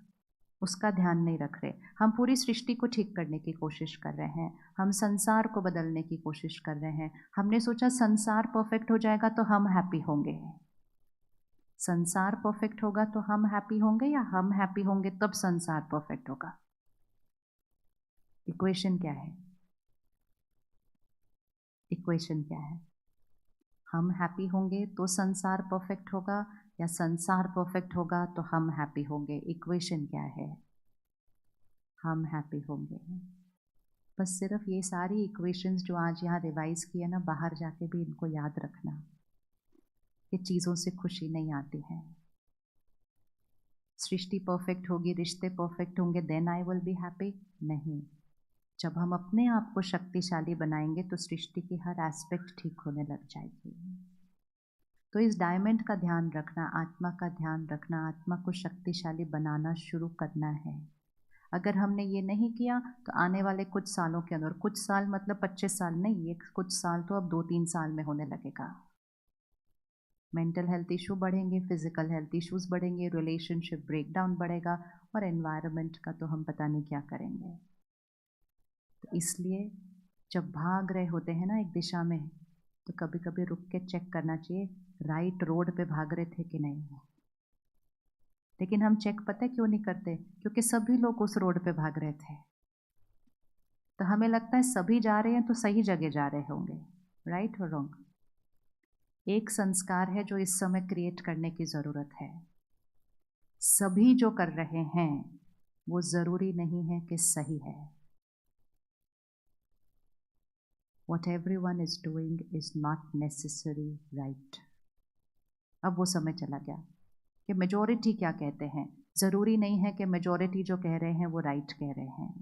उसका ध्यान नहीं रख रहे। हम पूरी सृष्टि को ठीक करने की कोशिश कर रहे हैं, हम संसार को बदलने की कोशिश कर रहे हैं। हमने सोचा संसार परफेक्ट हो जाएगा तो हम हैप्पी होंगे। संसार परफेक्ट होगा तो हम हैप्पी होंगे, या हम हैप्पी होंगे तब संसार परफेक्ट होगा? इक्वेशन क्या है? इक्वेशन क्या है? हम हैप्पी होंगे तो संसार परफेक्ट होगा, या संसार परफेक्ट होगा तो हम हैप्पी होंगे? इक्वेशन क्या है? हम हैप्पी होंगे। बस सिर्फ ये सारी इक्वेशंस जो आज यहाँ रिवाइज किए ना, बाहर जाके भी इनको याद रखना। ये चीज़ों से खुशी नहीं आती है। सृष्टि परफेक्ट होगी, रिश्ते परफेक्ट होंगे, then I will be happy? नहीं। जब हम अपने आप को शक्तिशाली बनाएंगे तो सृष्टि की हर एस्पेक्ट ठीक होने लग जाएगी। तो इस डायमंड का ध्यान रखना, आत्मा का ध्यान रखना, आत्मा को शक्तिशाली बनाना शुरू करना है। अगर हमने ये नहीं किया तो आने वाले कुछ सालों के अंदर, कुछ साल मतलब 25 साल नहीं, ये कुछ साल तो अब 2-3 साल में होने लगेगा, मेंटल हेल्थ इशू बढ़ेंगे, फिजिकल हेल्थ इश्यूज बढ़ेंगे, रिलेशनशिप ब्रेकडाउन बढ़ेगा, और एनवायरनमेंट का तो हम पता नहीं क्या करेंगे। तो इसलिए जब भाग रहे होते हैं ना एक दिशा में, तो कभी कभी रुक के चेक करना चाहिए राइट रोड पे भाग रहे थे कि नहीं। लेकिन हम चेक पता क्यों नहीं करते? क्योंकि सभी लोग उस रोड पे भाग रहे थे, तो हमें लगता है सभी जा रहे हैं तो सही जगह जा रहे होंगे। राइट और रॉन्ग? एक संस्कार है जो इस समय क्रिएट करने की ज़रूरत है। सभी जो कर रहे हैं वो ज़रूरी नहीं है कि सही है। What everyone is doing is not necessary right. अब वो समय चला गया कि मेजॉरिटी क्या कहते हैं, ज़रूरी नहीं है कि मेजॉरिटी जो कह रहे हैं वो राइट कह रहे हैं।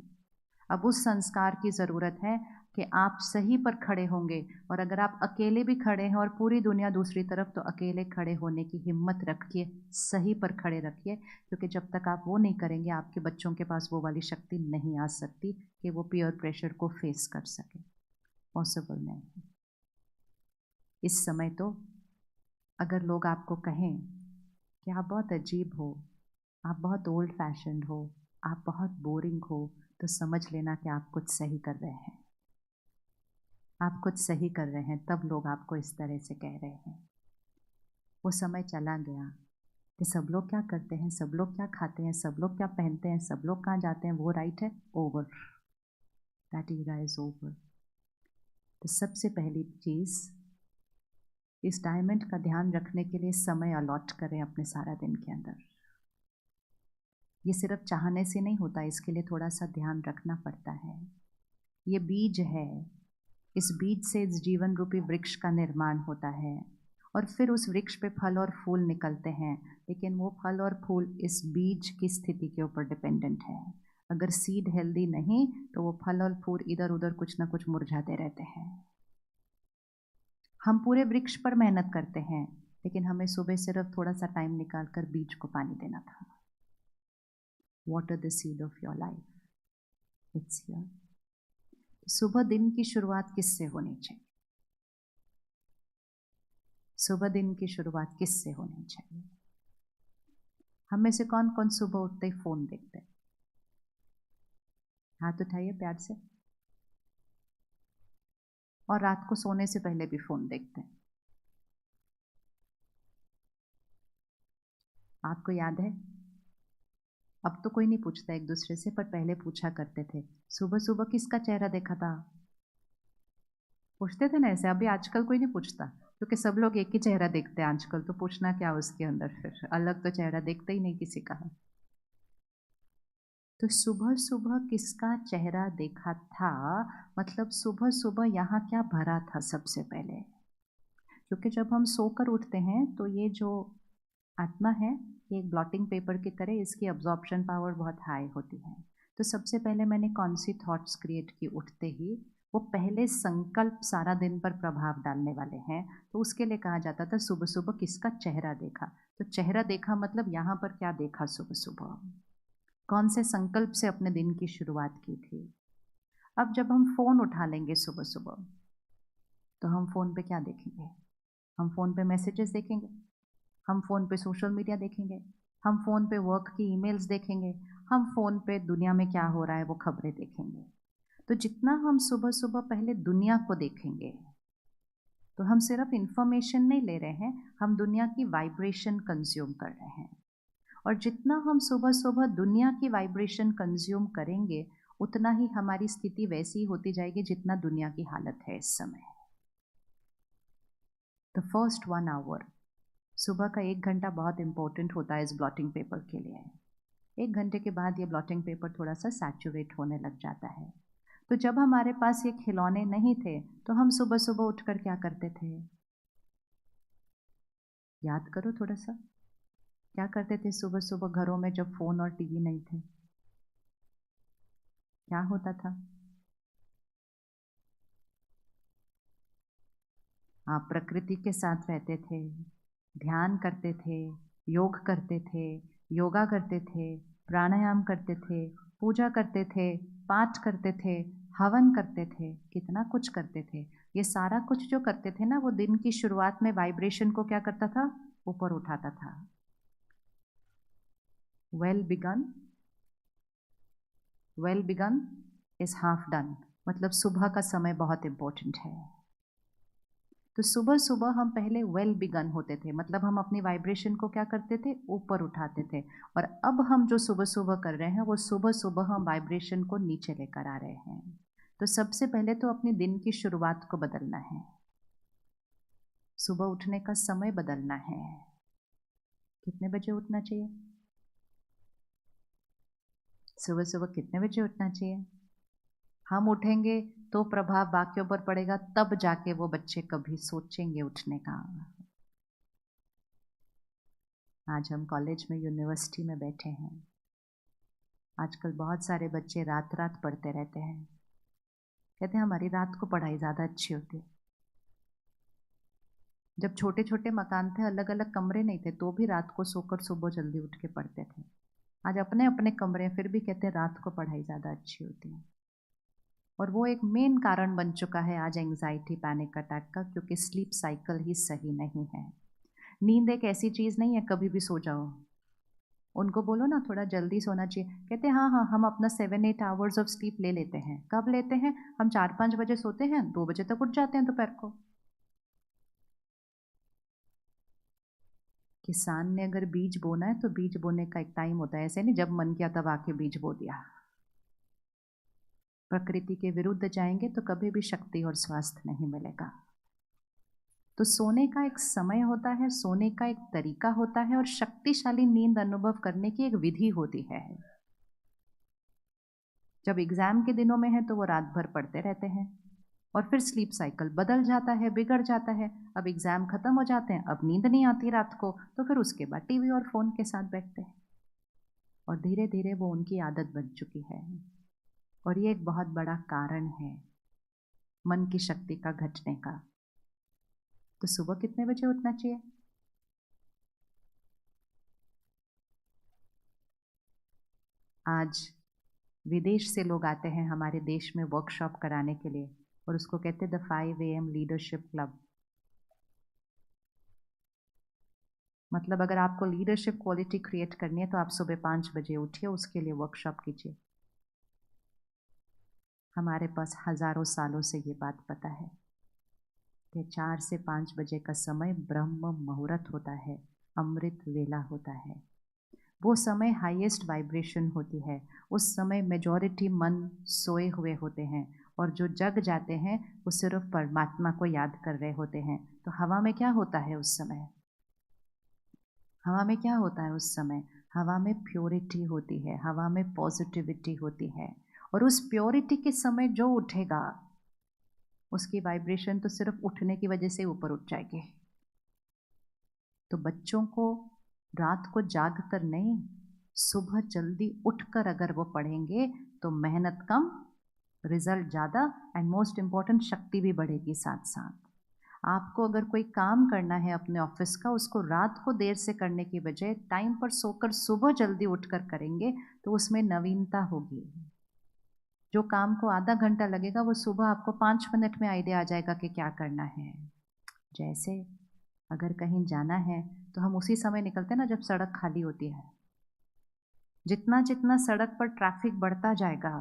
अब उस संस्कार की ज़रूरत है कि आप सही पर खड़े होंगे, और अगर आप अकेले भी खड़े हैं और पूरी दुनिया दूसरी तरफ, तो अकेले खड़े होने की हिम्मत रखिए, सही पर खड़े रखिए, क्योंकि जब तक आप वो नहीं करेंगे आपके बच्चों के पास वो वाली शक्ति नहीं आ सकती कि वो पीयर प्रेशर को फेस कर सके। पॉसिबल नहीं है। इस समय तो अगर लोग आपको कहें कि आप बहुत अजीब हो, आप बहुत ओल्ड फैशन्ड हो, आप बहुत बोरिंग हो, तो समझ लेना कि आप कुछ सही कर रहे हैं। आप कुछ सही कर रहे हैं, तब लोग आपको इस तरह से कह रहे हैं। वो समय चला गया कि सब लोग क्या करते हैं, सब लोग क्या खाते हैं, सब लोग क्या पहनते हैं, सब लोग कहाँ जाते हैं, वो राइट है। Over, that era is over. तो सबसे पहली चीज़, इस डायमंड का ध्यान रखने के लिए समय अलॉट करें अपने सारा दिन के अंदर। ये सिर्फ चाहने से नहीं होता, इसके लिए थोड़ा सा ध्यान रखना पड़ता है। ये बीज है, इस बीज से इस जीवन रूपी वृक्ष का निर्माण होता है, और फिर उस वृक्ष पे फल और फूल निकलते हैं। लेकिन वो फल और फूल इस बीज की स्थिति के ऊपर डिपेंडेंट है। अगर सीड हेल्दी नहीं तो वो फल और फूल इधर उधर कुछ ना कुछ मुरझाते रहते हैं। हम पूरे वृक्ष पर मेहनत करते हैं, लेकिन हमें सुबह सिर्फ थोड़ा सा टाइम निकाल कर बीज को पानी देना था। Water the seed of your life, it's here. सुबह दिन की शुरुआत किससे होनी चाहिए? सुबह दिन की शुरुआत किससे होनी चाहिए? हम में से कौन कौन सुबह उठते ही फोन देखते हैं? हाथ उठाइए प्यार से। और रात को सोने से पहले भी फोन देखते हैं? आपको याद है, अब तो कोई नहीं पूछता एक दूसरे से, पर पहले पूछा करते थे, सुबह सुबह किसका चेहरा देखा था? पूछते थे ना ऐसे। अभी आजकल कोई नहीं पूछता, क्योंकि सब लोग एक ही चेहरा देखते हैं आजकल, तो पूछना क्या उसके अंदर, फिर अलग तो चेहरा देखते ही नहीं किसी का। तो सुबह सुबह किसका चेहरा देखा था, मतलब सुबह सुबह यहाँ क्या भरा था सबसे पहले? क्योंकि जब हम सोकर उठते हैं तो ये जो आत्मा है, ये एक ब्लॉटिंग पेपर की तरह, इसकी अब्जॉर्प्शन पावर बहुत हाई होती है। तो सबसे पहले मैंने कौन सी थॉट्स क्रिएट की उठते ही? वो पहले संकल्प सारा दिन पर प्रभाव डालने वाले हैं। तो उसके लिए कहा जाता था सुबह सुबह किसका चेहरा देखा। तो चेहरा देखा मतलब यहाँ पर क्या देखा सुबह सुबह, कौन से संकल्प से अपने दिन की शुरुआत की थी। अब जब हम फ़ोन उठा लेंगे सुबह सुबह, तो हम फ़ोन पे क्या देखेंगे? हम फ़ोन पे मैसेजेस देखेंगे, हम फ़ोन पे सोशल मीडिया देखेंगे, हम फ़ोन पे वर्क की ईमेल्स देखेंगे, हम फ़ोन पे दुनिया में क्या हो रहा है वो खबरें देखेंगे। तो जितना हम सुबह सुबह पहले दुनिया को देखेंगे, तो हम सिर्फ इंफॉर्मेशन नहीं ले रहे हैं, हम दुनिया की वाइब्रेशन कंज्यूम कर रहे हैं। और जितना हम सुबह सुबह दुनिया की वाइब्रेशन कंज्यूम करेंगे, उतना ही हमारी स्थिति वैसी होती जाएगी जितना दुनिया की हालत है इस समय। द फर्स्ट 1 आवर, सुबह का 1 घंटा बहुत इंपॉर्टेंट होता है इस ब्लॉटिंग पेपर के लिए। 1 घंटे के बाद ये ब्लॉटिंग पेपर थोड़ा सा सैचुरेट होने लग जाता है। तो जब हमारे पास ये खिलौने नहीं थे, तो हम सुबह सुबह उठकर क्या करते थे? याद करो थोड़ा सा, क्या करते थे सुबह सुबह घरों में जब फ़ोन और टीवी नहीं थे? क्या होता था? आप प्रकृति के साथ रहते थे, ध्यान करते थे, योग करते थे, योगा करते थे, प्राणायाम करते थे, पूजा करते थे, पाठ करते थे, हवन करते थे, कितना कुछ करते थे। ये सारा कुछ जो करते थे ना, वो दिन की शुरुआत में वाइब्रेशन को क्या करता था? ऊपर उठाता था। Well begin, well begun is half done, मतलब सुबह का समय बहुत इंपॉर्टेंट है। तो सुबह सुबह हम पहले वेल बिगन होते थे, मतलब हम अपनी वाइब्रेशन को क्या करते थे? ऊपर उठाते थे। और अब हम जो सुबह सुबह कर रहे हैं, वो सुबह सुबह हम वाइब्रेशन को नीचे लेकर आ रहे हैं। तो सबसे पहले तो अपने दिन की शुरुआत को बदलना है, सुबह उठने का समय बदलना है। कितने बजे उठना चाहिए? सुबह सुबह कितने बजे उठना चाहिए? हम उठेंगे तो प्रभाव बाकियों पर पड़ेगा, तब जाके वो बच्चे कभी सोचेंगे उठने का। आज हम कॉलेज में, यूनिवर्सिटी में बैठे हैं, आजकल बहुत सारे बच्चे रात रात पढ़ते रहते हैं। कहते हैं हमारी रात को पढ़ाई ज़्यादा अच्छी होती है। जब छोटे छोटे मकान थे, अलग अलग कमरे नहीं थे, तो भी रात को सोकर सुबह जल्दी उठ के पढ़ते थे। आज अपने अपने कमरे, फिर भी कहते हैं रात को पढ़ाई ज़्यादा अच्छी होती है। और वो एक मेन कारण बन चुका है आज एंग्जाइटी, पैनिक अटैक का, क्योंकि स्लीप साइकिल ही सही नहीं है। नींद एक ऐसी चीज़ नहीं है कभी भी सो जाओ। उनको बोलो ना थोड़ा जल्दी सोना चाहिए, कहते हैं हाँ हाँ हम अपना 7-8 आवर्स ऑफ स्लीप ले लेते हैं। कब लेते हैं? हम 4-5 बजे सोते हैं, 2 बजे तक उठ जाते हैं दोपहर को। किसान ने अगर बीज बोना है, तो बीज बोने का एक टाइम होता है, ऐसे नहीं जब मन किया तब आके बीज बो दिया। प्रकृति के विरुद्ध जाएंगे तो कभी भी शक्ति और स्वास्थ्य नहीं मिलेगा। तो सोने का एक समय होता है, सोने का एक तरीका होता है, और शक्तिशाली नींद अनुभव करने की एक विधि होती है। जब एग्जाम के दिनों में है तो वो रात भर पढ़ते रहते हैं, और फिर स्लीप साइकिल बदल जाता है, बिगड़ जाता है। अब एग्जाम खत्म हो जाते हैं, अब नींद नहीं आती रात को, तो फिर उसके बाद टीवी और फोन के साथ बैठते हैं, और धीरे धीरे वो उनकी आदत बन चुकी है। और ये एक बहुत बड़ा कारण है मन की शक्ति का घटने का। तो सुबह कितने बजे उठना चाहिए? आज विदेश से लोग आते हैं हमारे देश में वर्कशॉप कराने के लिए, और उसको कहते हैं द 5 AM लीडरशिप क्लब। मतलब अगर आपको लीडरशिप क्वालिटी क्रिएट करनी है, तो आप सुबह 5 बजे उठिए, उसके लिए वर्कशॉप कीजिए। हमारे पास हजारों सालों से ये बात पता है कि 4 से 5 बजे का समय ब्रह्म मुहूर्त होता है, अमृत वेला होता है। वो समय हाईएस्ट वाइब्रेशन होती है। उस समय मेजॉरिटी मन सोए हुए होते हैं, और जो जग जाते हैं वो सिर्फ परमात्मा को याद कर रहे होते हैं। तो हवा में क्या होता है उस समय? हवा में क्या होता है उस समय? हवा में प्योरिटी होती है, हवा में पॉजिटिविटी होती है। और उस प्योरिटी के समय जो उठेगा, उसकी वाइब्रेशन तो सिर्फ उठने की वजह से ऊपर उठ जाएगी। तो बच्चों को रात को जाग कर नहीं, सुबह जल्दी उठकर अगर वो पढ़ेंगे, तो मेहनत कम, रिजल्ट ज़्यादा एंड मोस्ट इम्पॉर्टेंट शक्ति भी बढ़ेगी साथ साथ। आपको अगर कोई काम करना है अपने ऑफिस का, उसको रात को देर से करने की बजाय टाइम पर सोकर सुबह जल्दी उठकर करेंगे तो उसमें नवीनता होगी। जो काम को आधा घंटा लगेगा वो सुबह आपको 5 मिनट में आइडिया आ जाएगा कि क्या करना है। जैसे अगर कहीं जाना है तो हम उसी समय निकलते हैं ना जब सड़क खाली होती है। जितना जितना सड़क पर ट्रैफिक बढ़ता जाएगा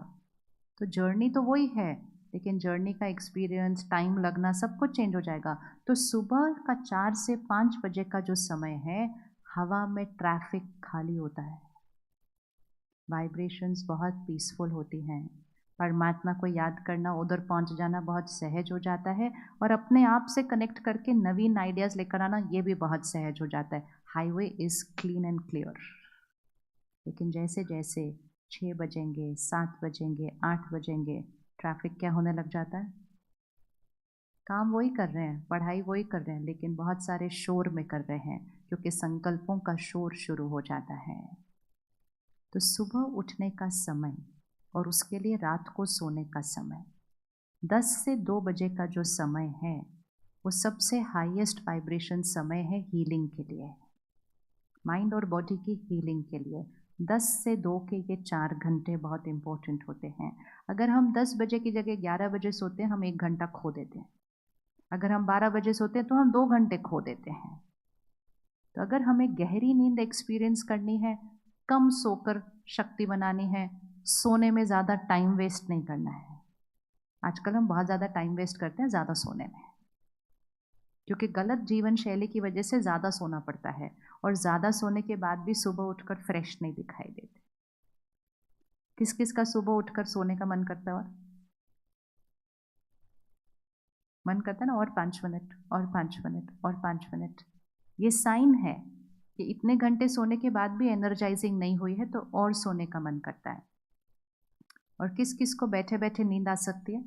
तो जर्नी तो वही है, लेकिन जर्नी का एक्सपीरियंस, टाइम लगना, सब कुछ चेंज हो जाएगा। तो सुबह का 4 से 5 बजे का जो समय है, हवा में ट्रैफिक खाली होता है, वाइब्रेशंस बहुत पीसफुल होती हैं, परमात्मा को याद करना, उधर पहुंच जाना बहुत सहज हो जाता है, और अपने आप से कनेक्ट करके नवीन आइडियाज़ लेकर आना ये भी बहुत सहज हो जाता है। Highway is clean and clear. लेकिन जैसे जैसे 6 बजेंगे, 7 बजेंगे, 8 बजेंगे, ट्रैफिक क्या होने लग जाता है? काम वही कर रहे हैं, पढ़ाई वही कर रहे हैं, लेकिन बहुत सारे शोर में कर रहे हैं, क्योंकि संकल्पों का शोर शुरू हो जाता है। तो सुबह उठने का समय और उसके लिए रात को सोने का समय, 10 से 2 बजे का जो समय है, वो सबसे हाईएस्ट वाइब्रेशन समय है हीलिंग के लिए, माइंड और बॉडी की हीलिंग के लिए। 10 से 2 के ये 4 घंटे बहुत इंपॉर्टेंट होते हैं। अगर हम 10 बजे की जगह 11 बजे सोते हैं, हम 1 घंटा खो देते हैं। अगर हम 12 बजे सोते हैं तो हम 2 घंटे खो देते हैं। तो अगर हमें गहरी नींद एक्सपीरियंस करनी है, कम सोकर शक्ति बनानी है, सोने में ज़्यादा टाइम वेस्ट नहीं करना है। आजकल हम बहुत ज़्यादा टाइम वेस्ट करते हैं ज़्यादा सोने में, क्योंकि गलत जीवन शैली की वजह से ज़्यादा सोना पड़ता है, और ज़्यादा सोने के बाद भी सुबह उठकर फ्रेश नहीं दिखाई देते। किस किस का सुबह उठकर सोने का मन करता है? और मन करता है ना, और 5 मिनट और 5 मिनट और 5 मिनट। ये साइन है कि इतने घंटे सोने के बाद भी एनर्जाइजिंग नहीं हुई है, तो और सोने का मन करता है। और किस किस को बैठे बैठे नींद आ सकती है?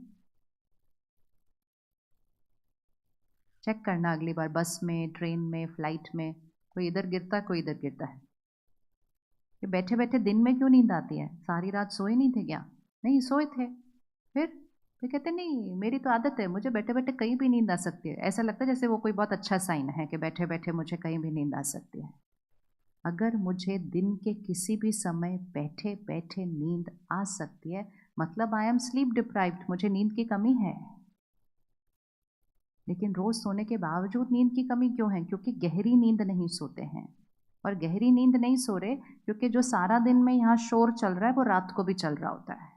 चेक करना अगली बार, बस में, ट्रेन में, फ्लाइट में, कोई इधर गिरता है कोई इधर गिरता है। कि बैठे बैठे दिन में क्यों नींद आती है? सारी रात सोए नहीं थे क्या? नहीं सोए थे। फिर कहते नहीं, मेरी तो आदत है, मुझे बैठे बैठे कहीं भी नींद आ सकती है। ऐसा लगता है जैसे वो कोई बहुत अच्छा साइन है कि बैठे बैठे मुझे कहीं भी नींद आ सकती है। अगर मुझे दिन के किसी भी समय बैठे बैठे नींद आ सकती है, मतलब आई एम स्लीप डिप्राइव्ड, मुझे नींद की कमी है। लेकिन रोज सोने के बावजूद नींद की कमी क्यों है? क्योंकि गहरी नींद नहीं सोते हैं। और गहरी नींद नहीं सो रहे क्योंकि जो सारा दिन में यहाँ शोर चल रहा है वो रात को भी चल रहा होता है।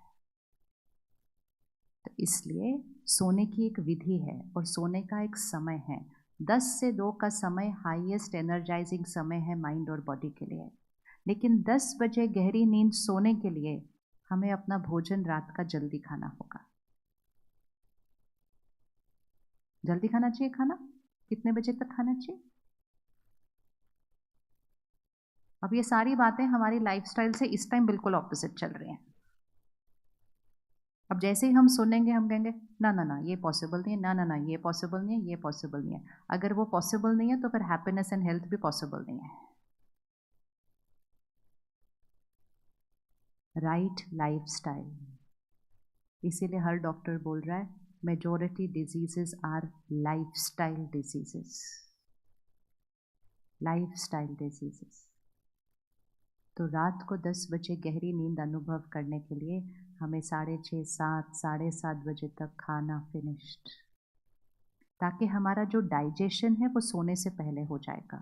तो इसलिए सोने की एक विधि है और सोने का एक समय है। 10 से 2 का समय हाईएस्ट एनर्जाइजिंग समय है माइंड और बॉडी के लिए। लेकिन 10 बजे गहरी नींद सोने के लिए हमें अपना भोजन रात का जल्दी खाना होगा। जल्दी खाना चाहिए। खाना कितने बजे तक खाना चाहिए? अब ये सारी बातें हमारी लाइफस्टाइल से इस टाइम बिल्कुल ऑपोजिट चल रही हैं। अब जैसे ही हम सुनेंगे हम कहेंगे ना ना ना ये पॉसिबल नहीं है, ना ना ना ये पॉसिबल नहीं है, ये पॉसिबल नहीं है। अगर वो पॉसिबल नहीं है तो फिर हैप्पीनेस एंड हेल्थ भी पॉसिबल नहीं है। राइट लाइफस्टाइल, इसीलिए हर डॉक्टर बोल रहा है majority diseases are lifestyle diseases, lifestyle diseases. तो रात को 10 बजे गहरी नींद अनुभव करने के लिए हमें 6:30, 7, 7:30 बजे तक खाना फिनिश्ड, ताकि हमारा जो डाइजेशन है वो सोने से पहले हो जाएगा।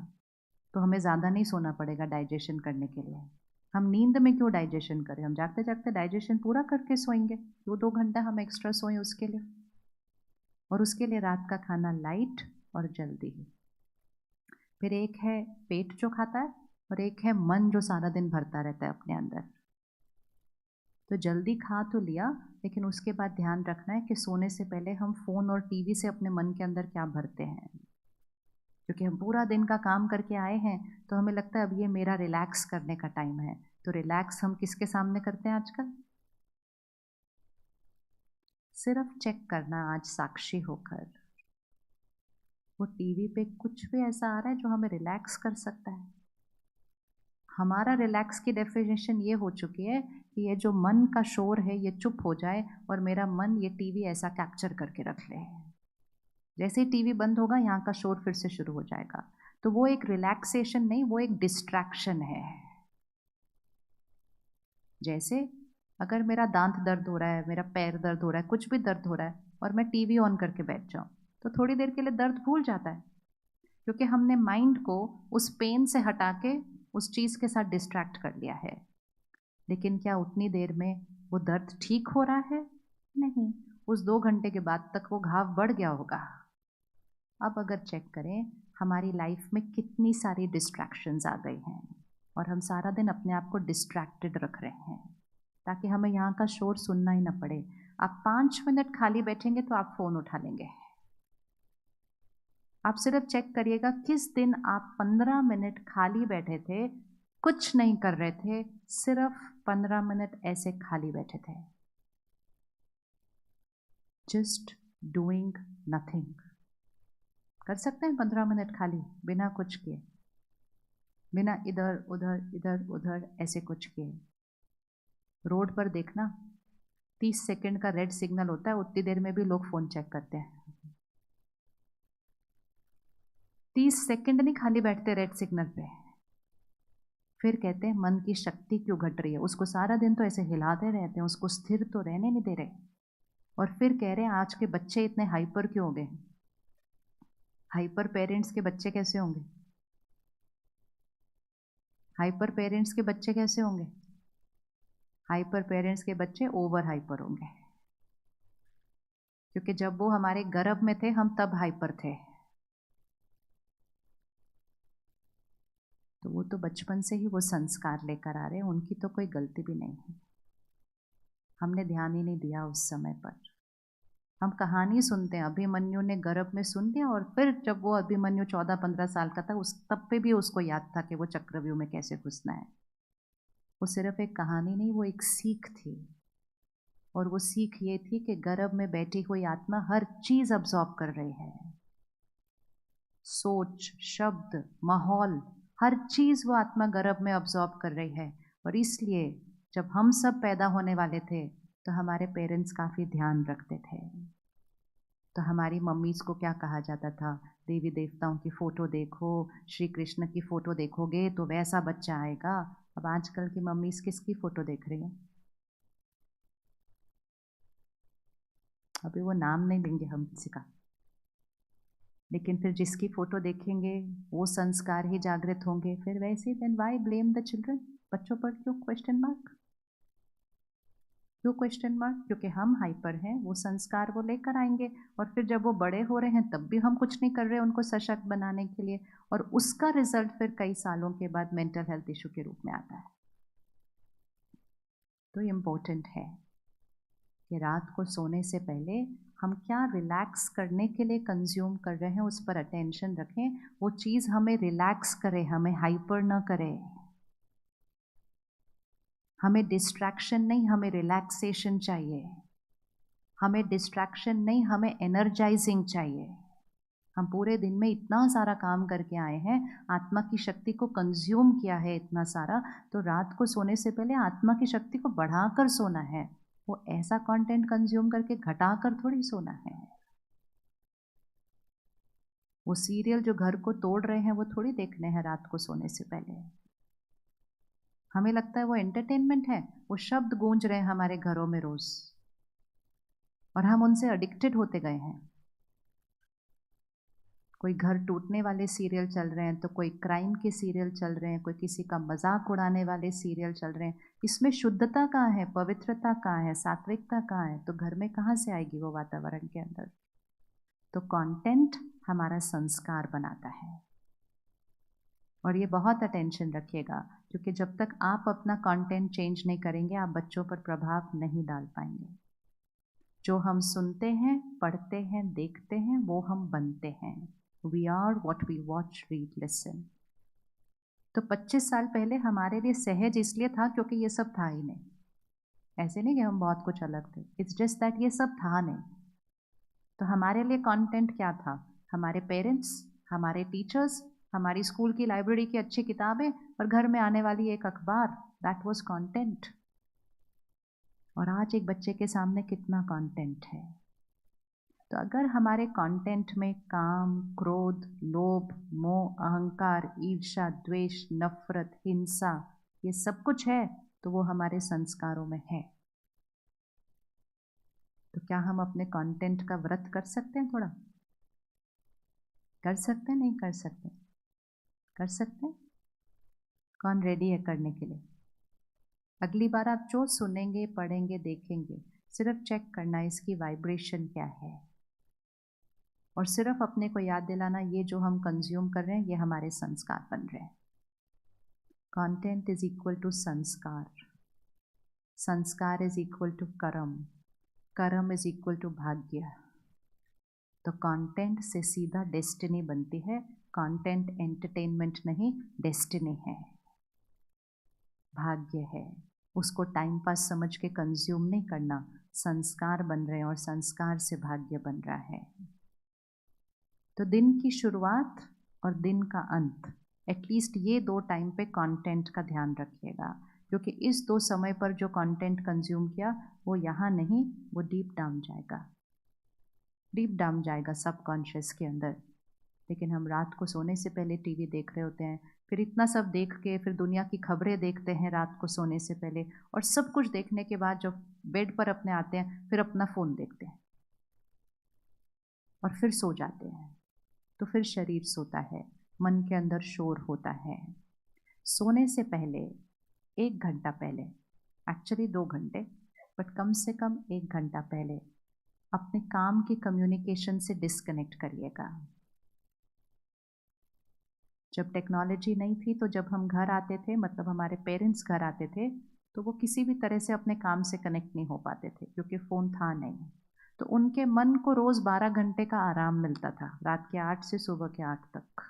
तो हमें ज़्यादा नहीं सोना पड़ेगा डाइजेशन करने के लिए। हम नींद में क्यों डाइजेशन करें? हम जागते जागते डाइजेशन पूरा करके सोएंगे, 2-2 घंटा हम एक्स्ट्रा सोएं उसके लिए। और उसके लिए रात का खाना लाइट और जल्दी ही। फिर एक है पेट जो खाता है और एक है मन जो सारा दिन भरता रहता है अपने अंदर। तो जल्दी खा तो लिया, लेकिन उसके बाद ध्यान रखना है कि सोने से पहले हम फ़ोन और टीवी से अपने मन के अंदर क्या भरते हैं। क्योंकि हम पूरा दिन का काम करके आए हैं तो हमें लगता है अब ये मेरा रिलैक्स करने का टाइम है। तो रिलैक्स हम किसके सामने करते हैं आजकल? सिर्फ चेक करना आज साक्षी होकर, वो टीवी पे कुछ भी ऐसा आ रहा है जो हमें रिलैक्स कर सकता है? हमारा रिलैक्स की डेफिनेशन ये हो चुकी है कि ये जो मन का शोर है ये चुप हो जाए और मेरा मन ये टीवी ऐसा कैप्चर करके रख ले। जैसे ही टीवी बंद होगा यहाँ का शोर फिर से शुरू हो जाएगा। तो वो एक रिलैक्सेशन नहीं, वो एक डिस्ट्रैक्शन है। जैसे अगर मेरा दांत दर्द हो रहा है, मेरा पैर दर्द हो रहा है, कुछ भी दर्द हो रहा है और मैं टीवी ऑन करके बैठ जाऊँ तो थोड़ी देर के लिए दर्द भूल जाता है, क्योंकि हमने माइंड को उस पेन से हटा के उस चीज़ के साथ डिस्ट्रैक्ट कर लिया है। लेकिन क्या उतनी देर में वो दर्द ठीक हो रहा है? नहीं, उस 2 घंटे के बाद तक वो घाव बढ़ गया होगा। अब अगर चेक करें हमारी लाइफ में कितनी सारी डिस्ट्रैक्शंस आ गई हैं और हम सारा दिन अपने आप को डिस्ट्रैक्टेड रख रहे हैं ताकि हमें यहाँ का शोर सुनना ही ना पड़े। आप 5 मिनट खाली बैठेंगे तो आप फ़ोन उठा लेंगे। आप सिर्फ चेक करिएगा किस दिन आप 15 मिनट खाली बैठे थे, कुछ नहीं कर रहे थे, सिर्फ 15 मिनट ऐसे खाली बैठे थे, जस्ट डूइंग नथिंग। कर सकते हैं 15 मिनट खाली बिना कुछ किए, बिना इधर उधर ऐसे कुछ किए। रोड पर देखना 30 सेकंड का रेड सिग्नल होता है, उतनी देर में भी लोग फ़ोन चेक करते हैं। 30 सेकंड नहीं खाली बैठते रेड सिग्नल पे। फिर कहते हैं मन की शक्ति क्यों घट रही है, उसको सारा दिन तो ऐसे हिलाते रहते हैं, उसको स्थिर तो रहने नहीं दे रहे। और फिर कह रहे हैं आज के बच्चे इतने हाइपर क्यों हो गए। हाइपर पेरेंट्स के बच्चे कैसे होंगे? हाइपर पेरेंट्स के बच्चे कैसे होंगे? हाइपर पेरेंट्स के बच्चे ओवर हाइपर होंगे, क्योंकि जब वो हमारे गर्भ में थे हम तब हाइपर थे। तो वो तो बचपन से ही वो संस्कार लेकर आ रहे हैं, उनकी तो कोई गलती भी नहीं है। हमने ध्यान ही नहीं दिया उस समय पर। हम कहानी सुनते हैं, अभिमन्यु ने गर्भ में सुन लिया और फिर जब वो अभिमन्यु 14-15 साल का था उस तब पे भी उसको याद था कि वो चक्रव्यूह में कैसे घुसना है। वो सिर्फ एक कहानी नहीं, वो एक सीख थी। और वो सीख ये थी कि गर्भ में बैठी हुई आत्मा हर चीज अब्सॉर्ब कर रही है, सोच, शब्द, माहौल, हर चीज वो आत्मा गर्भ में अब्सॉर्ब कर रही है। और इसलिए जब हम सब पैदा होने वाले थे तो हमारे पेरेंट्स काफी ध्यान रखते थे। तो हमारी मम्मीज को क्या कहा जाता था, देवी देवताओं की फोटो देखो, श्री कृष्ण की फोटो देखोगे तो वैसा बच्चा आएगा। अब आजकल की मम्मीज किसकी फोटो देख रही हैं? अभी वो नाम नहीं लेंगे हम किसी का, लेकिन फिर जिसकी फोटो देखेंगे वो संस्कार ही जागृत होंगे। फिर वैसे then why blame the children? बच्चों पर क्यों क्वेश्चन मार्क? क्यों क्वेश्चन मार्क? क्योंकि हम हाइपर हैं, वो संस्कार वो लेकर आएंगे और फिर जब वो बड़े हो रहे हैं तब भी हम कुछ नहीं कर रहे उनको सशक्त बनाने के लिए, और उसका रिजल्ट फिर कई सालों के बाद मेंटल हेल्थ इशू के रूप में आता है। तो इम्पोर्टेंट है कि रात को सोने से पहले हम क्या रिलैक्स करने के लिए कंज्यूम कर रहे हैं उस पर अटेंशन रखें। वो चीज़ हमें रिलैक्स करे, हमें हाइपर ना करे। हमें डिस्ट्रैक्शन नहीं, हमें रिलैक्सेशन चाहिए। हमें डिस्ट्रैक्शन नहीं, हमें एनर्जाइजिंग चाहिए। हम पूरे दिन में इतना सारा काम करके आए हैं, आत्मा की शक्ति को कंज्यूम किया है इतना सारा, तो रात को सोने से पहले आत्मा की शक्ति को बढ़ाकर सोना है। वो ऐसा कंटेंट कंज्यूम करके घटाकर थोड़ी सोना है। वो सीरियल जो घर को तोड़ रहे हैं वो थोड़ी देखने हैं रात को सोने से पहले। हमें लगता है वो एंटरटेनमेंट है, वो शब्द गूंज रहे हैं हमारे घरों में रोज और हम उनसे एडिक्टेड होते गए हैं। कोई घर टूटने वाले सीरियल चल रहे हैं तो कोई क्राइम के सीरियल चल रहे हैं, कोई किसी का मजाक उड़ाने वाले सीरियल चल रहे हैं। इसमें शुद्धता कहाँ है, पवित्रता कहाँ है, सात्विकता कहाँ है? तो घर में कहाँ से आएगी वो वातावरण के अंदर? तो कंटेंट हमारा संस्कार बनाता है। और ये बहुत अटेंशन रखिएगा, क्योंकि जब तक आप अपना कंटेंट चेंज नहीं करेंगे आप बच्चों पर प्रभाव नहीं डाल पाएंगे। जो हम सुनते हैं, पढ़ते हैं, देखते हैं, वो हम बनते हैं। We are what we watch, read, listen. तो 25 साल पहले हमारे लिए सहज इसलिए था क्योंकि ये सब था ही नहीं। ऐसे नहीं कि हम बहुत कुछ अलग थे, इट्स जस्ट दैट ये सब था नहीं। तो हमारे लिए कंटेंट क्या था? हमारे पेरेंट्स, हमारे टीचर्स, हमारी स्कूल की लाइब्रेरी की अच्छी किताबें और घर में आने वाली एक अखबार, दैट वाज कंटेंट। और आज एक बच्चे के सामने कितना कंटेंट है। तो अगर हमारे कंटेंट में काम, क्रोध, लोभ, मोह, अहंकार, ईर्ष्या, द्वेष, नफरत, हिंसा, ये सब कुछ है, तो वो हमारे संस्कारों में है। तो क्या हम अपने कंटेंट का व्रत कर सकते हैं? थोड़ा कर सकते हैं, नहीं कर सकते? कर सकते हैं। कौन रेडी है करने के लिए? अगली बार आप जो सुनेंगे, पढ़ेंगे, देखेंगे, सिर्फ चेक करना इसकी वाइब्रेशन क्या है, और सिर्फ अपने को याद दिलाना ये जो हम कंज्यूम कर रहे हैं ये हमारे संस्कार बन रहे हैं। कंटेंट इज इक्वल टू संस्कार, संस्कार इज इक्वल टू कर्म, कर्म इज इक्वल टू भाग्य। तो कंटेंट से सीधा डेस्टिनी बनती है। कंटेंट एंटरटेनमेंट नहीं, डेस्टिनी है, भाग्य है। उसको टाइम पास समझ के कंज्यूम नहीं करना, संस्कार बन रहे हैं और संस्कार से भाग्य बन रहा है। तो दिन की शुरुआत और दिन का अंत, एटलीस्ट ये 2 टाइम पे कंटेंट का ध्यान रखिएगा, क्योंकि इस 2 समय पर जो कंटेंट कंज्यूम किया वो यहाँ नहीं, वो डीप डाउन जाएगा, डीप डाउन जाएगा सबकॉन्शियस के अंदर। लेकिन हम रात को सोने से पहले टीवी देख रहे होते हैं, फिर इतना सब देख के फिर दुनिया की खबरें देखते हैं रात को सोने से पहले, और सब कुछ देखने के बाद जब बेड पर अपने आते हैं फिर अपना फ़ोन देखते हैं और फिर सो जाते हैं। तो फिर शरीर सोता है, मन के अंदर शोर होता है। सोने से पहले 1 घंटा पहले, एक्चुअली 2 घंटे, बट कम से कम 1 घंटा पहले अपने काम की कम्युनिकेशन से डिस्कनेक्ट करिएगा। जब टेक्नोलॉजी नहीं थी तो जब हम घर आते थे, मतलब हमारे पेरेंट्स घर आते थे, तो वो किसी भी तरह से अपने काम से कनेक्ट नहीं हो पाते थे क्योंकि फ़ोन था नहीं। तो उनके मन को रोज़ 12 घंटे का आराम मिलता था, रात के 8 से सुबह के 8 तक।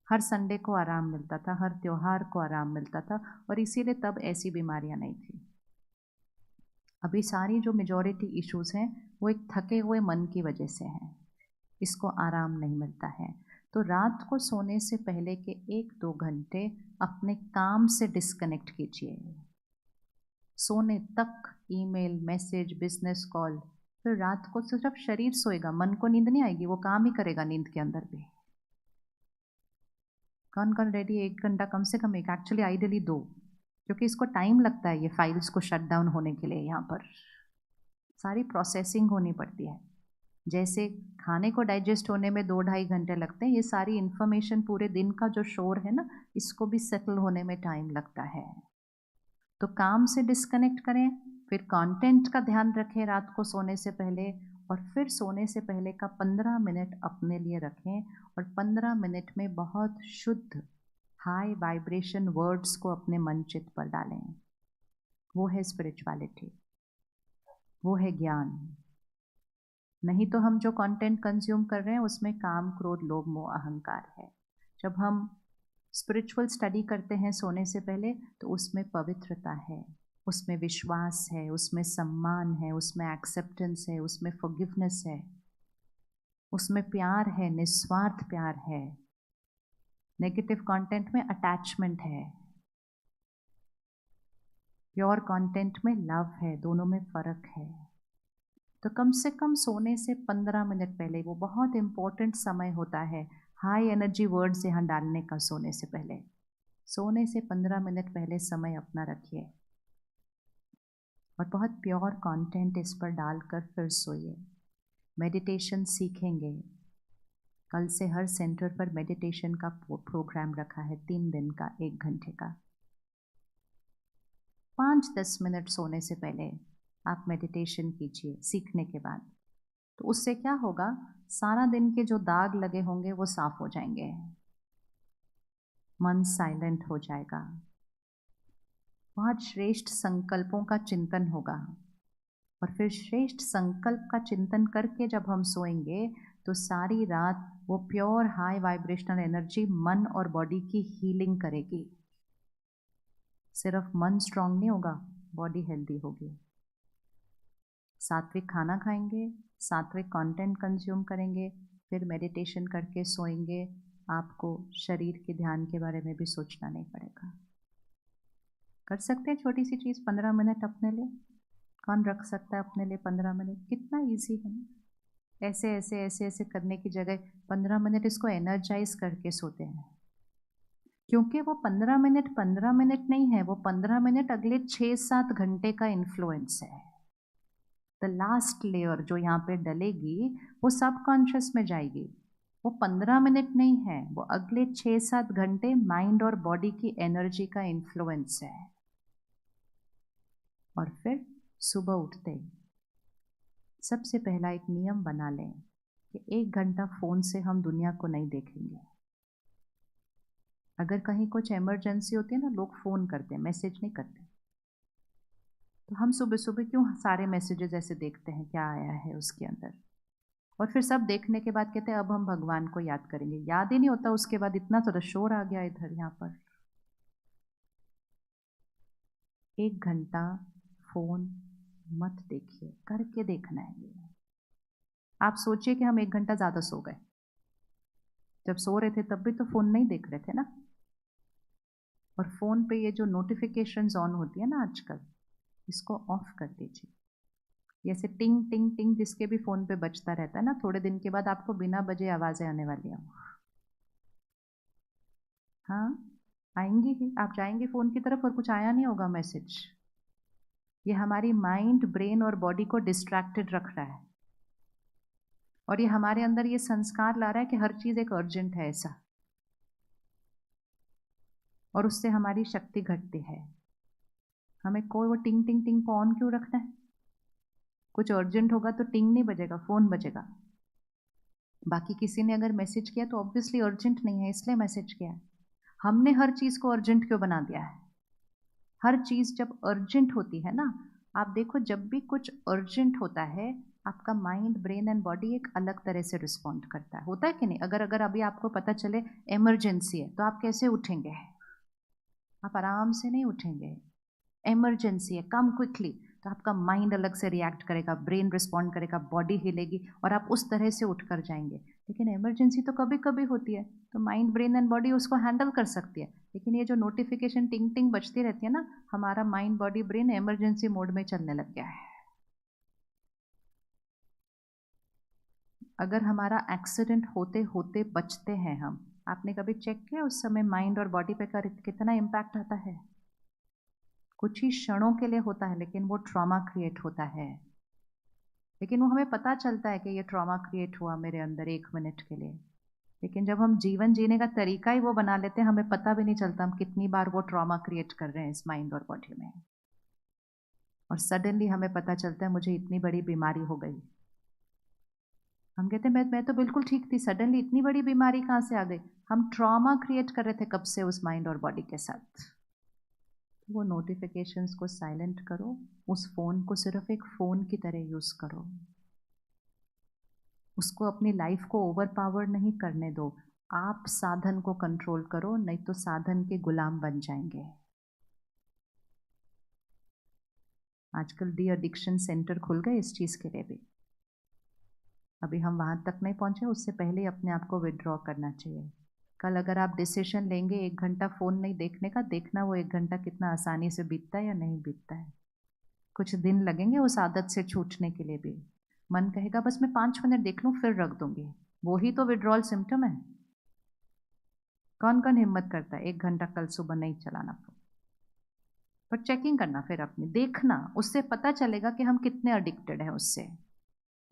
हर संडे को आराम मिलता था, हर त्योहार को आराम मिलता था, और इसीलिए तब ऐसी बीमारियां नहीं थी। अभी सारी जो मेजॉरिटी इश्यूज़ हैं वो एक थके हुए मन की वजह से हैं, इसको आराम नहीं मिलता है। तो रात को सोने से पहले के 1-2 घंटे अपने काम से डिस्कनेक्ट कीजिए। सोने तक ईमेल, मैसेज, बिजनेस कॉल, फिर रात को सिर्फ शरीर सोएगा, मन को नींद नहीं आएगी, वो काम ही करेगा नींद के अंदर भी। कौन कौन रेडी? 1 घंटा कम से कम, एक एक्चुअली आइडियली 2, क्योंकि इसको टाइम लगता है ये फाइल्स को शट डाउन होने के लिए। यहाँ पर सारी प्रोसेसिंग होनी पड़ती है। जैसे खाने को डाइजेस्ट होने में 2-2.5 घंटे लगते हैं, ये सारी इन्फॉर्मेशन, पूरे दिन का जो शोर है ना, इसको भी सेटल होने में टाइम लगता है। तो काम से डिस्कनेक्ट करें, फिर कंटेंट का ध्यान रखें रात को सोने से पहले, और फिर सोने से पहले का 15 मिनट अपने लिए रखें, और 15 मिनट में बहुत शुद्ध हाई वाइब्रेशन वर्ड्स को अपने मन चित्त पर डालें। वो है स्पिरिचुअलिटी, वो है ज्ञान। नहीं तो हम जो कंटेंट कंज्यूम कर रहे हैं उसमें काम, क्रोध, लोभ, मोह, अहंकार है। जब हम स्पिरिचुअल स्टडी करते हैं सोने से पहले, तो उसमें पवित्रता है, उसमें विश्वास है, उसमें सम्मान है, उसमें एक्सेप्टेंस है, उसमें फॉरगिवनेस है, उसमें प्यार है, निस्वार्थ प्यार है। नेगेटिव कंटेंट में अटैचमेंट है, प्योर कंटेंट में लव है, दोनों में फ़र्क है। तो कम से कम सोने से 15 मिनट पहले, वो बहुत इम्पोर्टेंट समय होता है हाई एनर्जी वर्ड्स यहाँ डालने का। सोने से 15 मिनट पहले समय अपना रखिए और बहुत प्योर कंटेंट इस पर डालकर फिर सोइए। मेडिटेशन सीखेंगे, कल से हर सेंटर पर मेडिटेशन का प्रोग्राम रखा है, 3 दिन का, 1 घंटे का। 5-10 मिनट सोने से पहले आप मेडिटेशन कीजिए सीखने के बाद। तो उससे क्या होगा, सारा दिन के जो दाग लगे होंगे वो साफ हो जाएंगे, मन साइलेंट हो जाएगा, बहुत श्रेष्ठ संकल्पों का चिंतन होगा। और फिर श्रेष्ठ संकल्प का चिंतन करके जब हम सोएंगे तो सारी रात वो प्योर हाई वाइब्रेशनल एनर्जी मन और बॉडी की हीलिंग करेगी। सिर्फ मन स्ट्रांग नहीं होगा, बॉडी हेल्दी होगी। सात्विक खाना खाएंगे, सात्विक कंटेंट कंज्यूम करेंगे, फिर मेडिटेशन करके सोएंगे, आपको शरीर के ध्यान के बारे में भी सोचना नहीं पड़ेगा। कर सकते हैं छोटी सी चीज़ 15 मिनट अपने लिए। कौन रख सकता है अपने लिए 15 मिनट? कितना ईजी है ना। ऐसे ऐसे ऐसे ऐसे करने की जगह 15 मिनट इसको एनर्जाइज करके सोते हैं, क्योंकि वो 15 मिनट नहीं है, वो 15 मिनट अगले 6-7 घंटे का इन्फ्लुएंस है। द लास्ट लेयर जो यहाँ पे डलेगी वो सबकॉन्शियस में जाएगी। वो 15 मिनट नहीं है, वो अगले 6-7 घंटे माइंड और बॉडी की एनर्जी का इन्फ्लुएंस है। और फिर सुबह उठते सबसे पहला एक नियम बना लें कि 1 घंटा फ़ोन से हम दुनिया को नहीं देखेंगे। अगर कहीं कुछ इमरजेंसी होती है ना, लोग फ़ोन करते हैं, मैसेज नहीं करते। तो हम सुबह सुबह क्यों सारे मैसेजेस ऐसे देखते हैं, क्या आया है उसके अंदर? और फिर सब देखने के बाद कहते हैं अब हम भगवान को याद करेंगे। याद ही नहीं होता उसके बाद, इतना ज़्यादा शोर आ गया इधर यहाँ पर। 1 घंटा फ़ोन मत देखिए, करके देखना है ये। आप सोचिए कि हम 1 घंटा ज़्यादा सो गए। जब सो रहे थे तब भी तो फ़ोन नहीं देख रहे थे ना। और फ़ोन पे ये जो नोटिफिकेशंस ऑन होती है ना आजकल, इसको ऑफ कर दीजिए। जैसे टिंग टिंग टिंग जिसके भी फ़ोन पे बजता रहता है ना, थोड़े दिन के बाद आपको बिना बजे आवाज़ें आने वाली हैं। हाँ, आएंगी ही। आप जाएंगे फ़ोन की तरफ और कुछ आया नहीं होगा मैसेज। ये हमारी माइंड, ब्रेन और बॉडी को डिस्ट्रैक्टेड रख रहा है। और ये हमारे अंदर ये संस्कार ला रहा है कि हर चीज़ एक अर्जेंट है ऐसा। और उससे हमारी शक्ति घटती है। हमें कोई वो टिंग टिंग टिंग को ऑन क्यों रखना है? कुछ अर्जेंट होगा तो टिंग नहीं बजेगा, फ़ोन बजेगा। बाकी किसी ने अगर मैसेज किया तो ऑब्वियसली अर्जेंट नहीं है, इसलिए मैसेज किया है। हमने हर चीज़ को अर्जेंट क्यों बना दिया है? हर चीज़ जब अर्जेंट होती है ना, आप देखो जब भी कुछ अर्जेंट होता है, आपका माइंड, ब्रेन एंड बॉडी एक अलग तरह से रिस्पॉन्ड करता है। होता है कि नहीं? अगर अभी आपको पता चले इमरजेंसी है तो आप कैसे उठेंगे? आप आराम से नहीं उठेंगे। इमरजेंसी है, कम क्विकली, तो आपका माइंड अलग से रिएक्ट करेगा, ब्रेन रिस्पॉन्ड करेगा, बॉडी हिलेगी और आप उस तरह से उठ कर जाएंगे। लेकिन इमरजेंसी तो कभी कभी होती है, तो माइंड, ब्रेन एंड बॉडी उसको हैंडल कर सकती है। लेकिन ये जो नोटिफिकेशन टिंग टिंग बजती रहती है ना, हमारा mind, body, brain emergency mode में चलने लग गया है। अगर हमारा एक्सीडेंट होते होते बचते हैं हम, आपने कभी चेक किया उस समय माइंड और बॉडी पे कितना इम्पैक्ट आता है? कुछ ही क्षणों के लिए होता है, लेकिन वो ट्रॉमा क्रिएट होता है। लेकिन वो हमें पता चलता है कि ये ट्रॉमा क्रिएट हुआ मेरे अंदर 1 मिनट के लिए। लेकिन जब हम जीवन जीने का तरीका ही वो बना लेते हैं, हमें पता भी नहीं चलता हम कितनी बार वो ट्रॉमा क्रिएट कर रहे हैं इस माइंड और बॉडी में। और सडनली हमें पता चलता है मुझे इतनी बड़ी बीमारी हो गई। हम कहते हैं मैं तो बिल्कुल ठीक थी, सडनली इतनी बड़ी बीमारी कहाँ से आ गई? हम ट्रॉमा क्रिएट कर रहे थे कब से उस माइंड और बॉडी के साथ। वो नोटिफिकेशंस को साइलेंट करो, उस फ़ोन को सिर्फ एक फ़ोन की तरह यूज़ करो। उसको अपनी लाइफ को ओवर पावर नहीं करने दो। आप साधन को कंट्रोल करो, नहीं तो साधन के गुलाम बन जाएंगे। आजकल डी एडिक्शन सेंटर खुल गए इस चीज़ के लिए भी। अभी हम वहाँ तक नहीं पहुँचे, उससे पहले ही अपने आप को विड्रॉ करना चाहिए। कल अगर आप डिसीजन लेंगे 1 घंटा फ़ोन नहीं देखने का, देखना वो 1 घंटा कितना आसानी से बीतता है या नहीं बीतता है। कुछ दिन लगेंगे उस आदत से छूटने के लिए भी। मन कहेगा बस मैं 5 मिनट देख लूँ फिर रख दूंगी। वो ही तो विड्रॉल सिम्टम है। कौन कौन हिम्मत करता है 1 घंटा कल सुबह नहीं चलाना फोन? पर चेकिंग करना फिर अपनी, देखना, उससे पता चलेगा कि हम कितने एडिक्टेड हैं उससे।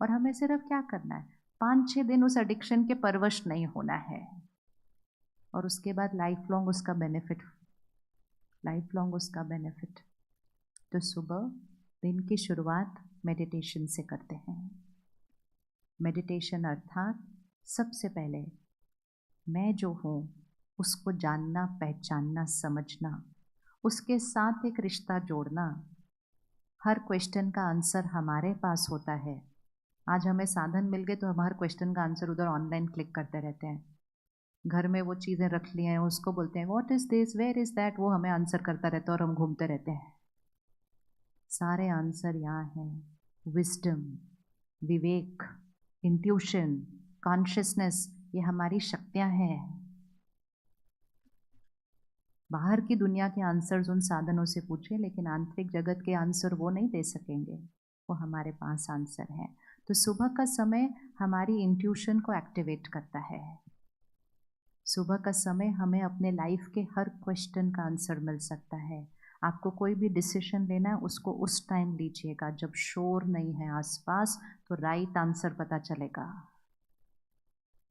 और हमें सिर्फ क्या करना है, 5-6 दिन उस एडिक्शन के परवश नहीं होना है। और उसके बाद लाइफ लॉन्ग उसका बेनिफिट, लाइफ लॉन्ग उसका बेनिफिट। तो सुबह दिन की शुरुआत मेडिटेशन से करते हैं। मेडिटेशन अर्थात सबसे पहले मैं जो हूँ उसको जानना, पहचानना, समझना, उसके साथ एक रिश्ता जोड़ना। हर क्वेश्चन का आंसर हमारे पास होता है। आज हमें साधन मिल गए तो हम हर क्वेश्चन का आंसर उधर ऑनलाइन क्लिक करते रहते हैं। घर में वो चीज़ें रख ली हैं, उसको बोलते हैं what is this, where is that, वो हमें आंसर करता रहता है और हम घूमते रहते हैं। सारे आंसर यहाँ हैं। विजडम, विवेक, इंट्यूशन, कॉन्शियसनेस, ये हमारी शक्तियाँ हैं। बाहर की दुनिया के आंसर्स उन साधनों से पूछे, लेकिन आंतरिक जगत के आंसर वो नहीं दे सकेंगे, वो हमारे पास आंसर है। तो सुबह का समय हमारी इंट्यूशन को एक्टिवेट करता है। सुबह का समय हमें अपने लाइफ के हर क्वेश्चन का आंसर मिल सकता है। आपको कोई भी डिसीजन लेना है, उसको उस टाइम लीजिएगा जब शोर नहीं है आसपास, तो राइट आंसर पता चलेगा।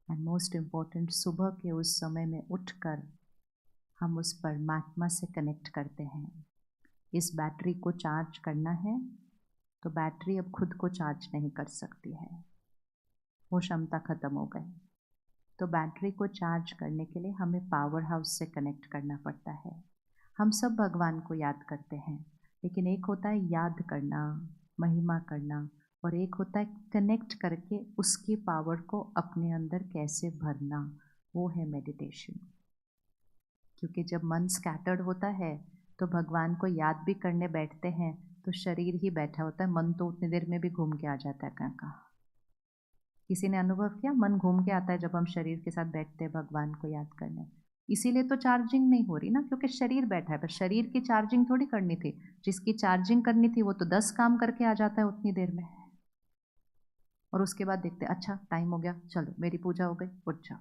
एंड मोस्ट इम्पोर्टेंट, सुबह के उस समय में उठकर हम उस परमात्मा से कनेक्ट करते हैं। इस बैटरी को चार्ज करना है तो बैटरी अब खुद को चार्ज नहीं कर सकती है, वो क्षमता खत्म हो गई। तो बैटरी को चार्ज करने के लिए हमें पावर हाउस से कनेक्ट करना पड़ता है। हम सब भगवान को याद करते हैं, लेकिन एक होता है याद करना, महिमा करना, और एक होता है कनेक्ट करके उसकी पावर को अपने अंदर कैसे भरना, वो है मेडिटेशन। क्योंकि जब मन स्कैटर्ड होता है तो भगवान को याद भी करने बैठते हैं तो शरीर ही बैठा होता है, मन तो उतनी देर में भी घूम के आ जाता है कहाँ कहाँ। किसी ने अनुभव किया, मन घूम के आता है जब हम शरीर के साथ बैठते हैं भगवान को याद करने। इसीलिए तो चार्जिंग नहीं हो रही ना, क्योंकि शरीर बैठा है, पर शरीर की चार्जिंग थोड़ी करनी थी। जिसकी चार्जिंग करनी थी वो तो 10 काम करके आ जाता है उतनी देर में, और उसके बाद देखते अच्छा टाइम हो गया, चलो मेरी पूजा हो गई, उठ जाओ।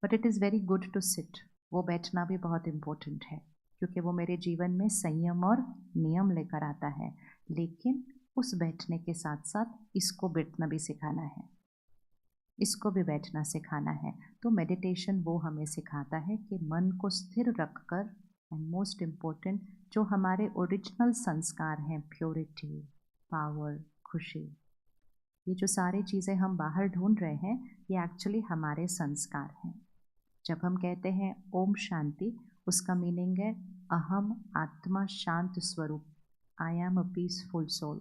But it is very good to sit, वो बैठना भी बहुत इम्पोर्टेंट है, क्योंकि वो मेरे जीवन में संयम और नियम लेकर आता है। लेकिन उस बैठने के साथ साथ इसको बैठना भी सिखाना है, इसको भी बैठना सिखाना है। तो मेडिटेशन वो हमें सिखाता है कि मन को स्थिर रखकर, एंड मोस्ट इम्पोर्टेंट जो हमारे ओरिजिनल संस्कार हैं, प्योरिटी, पावर, खुशी, ये जो सारी चीज़ें हम बाहर ढूंढ रहे हैं, ये एक्चुअली हमारे संस्कार हैं। जब हम कहते हैं ओम शांति, उसका मीनिंग है अहम आत्मा शांत स्वरूप, I am a peaceful soul.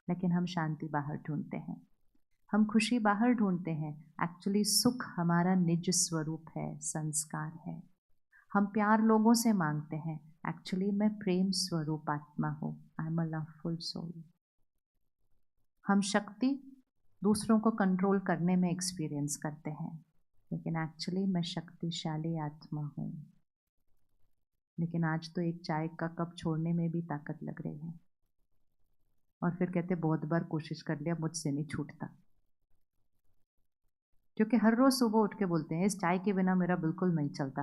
लेकिन हम शांति बाहर ढूंढते हैं, हम खुशी बाहर ढूंढते हैं। एक्चुअली सुख हमारा निज स्वरूप है, संस्कार है। हम प्यार लोगों से मांगते हैं, एक्चुअली मैं प्रेम स्वरूप आत्मा हूँ, I am a loveful soul. हम शक्ति दूसरों को कंट्रोल करने में एक्सपीरियंस करते हैं, लेकिन एक्चुअली मैं शक्तिशाली आत्मा हूँ। लेकिन आज तो एक चाय का कप छोड़ने में भी ताकत लग रही है, और फिर कहते बहुत बार कोशिश कर लिया, मुझसे नहीं छूटता। क्योंकि हर रोज़ सुबह उठ के बोलते हैं इस चाय के बिना मेरा बिल्कुल नहीं चलता।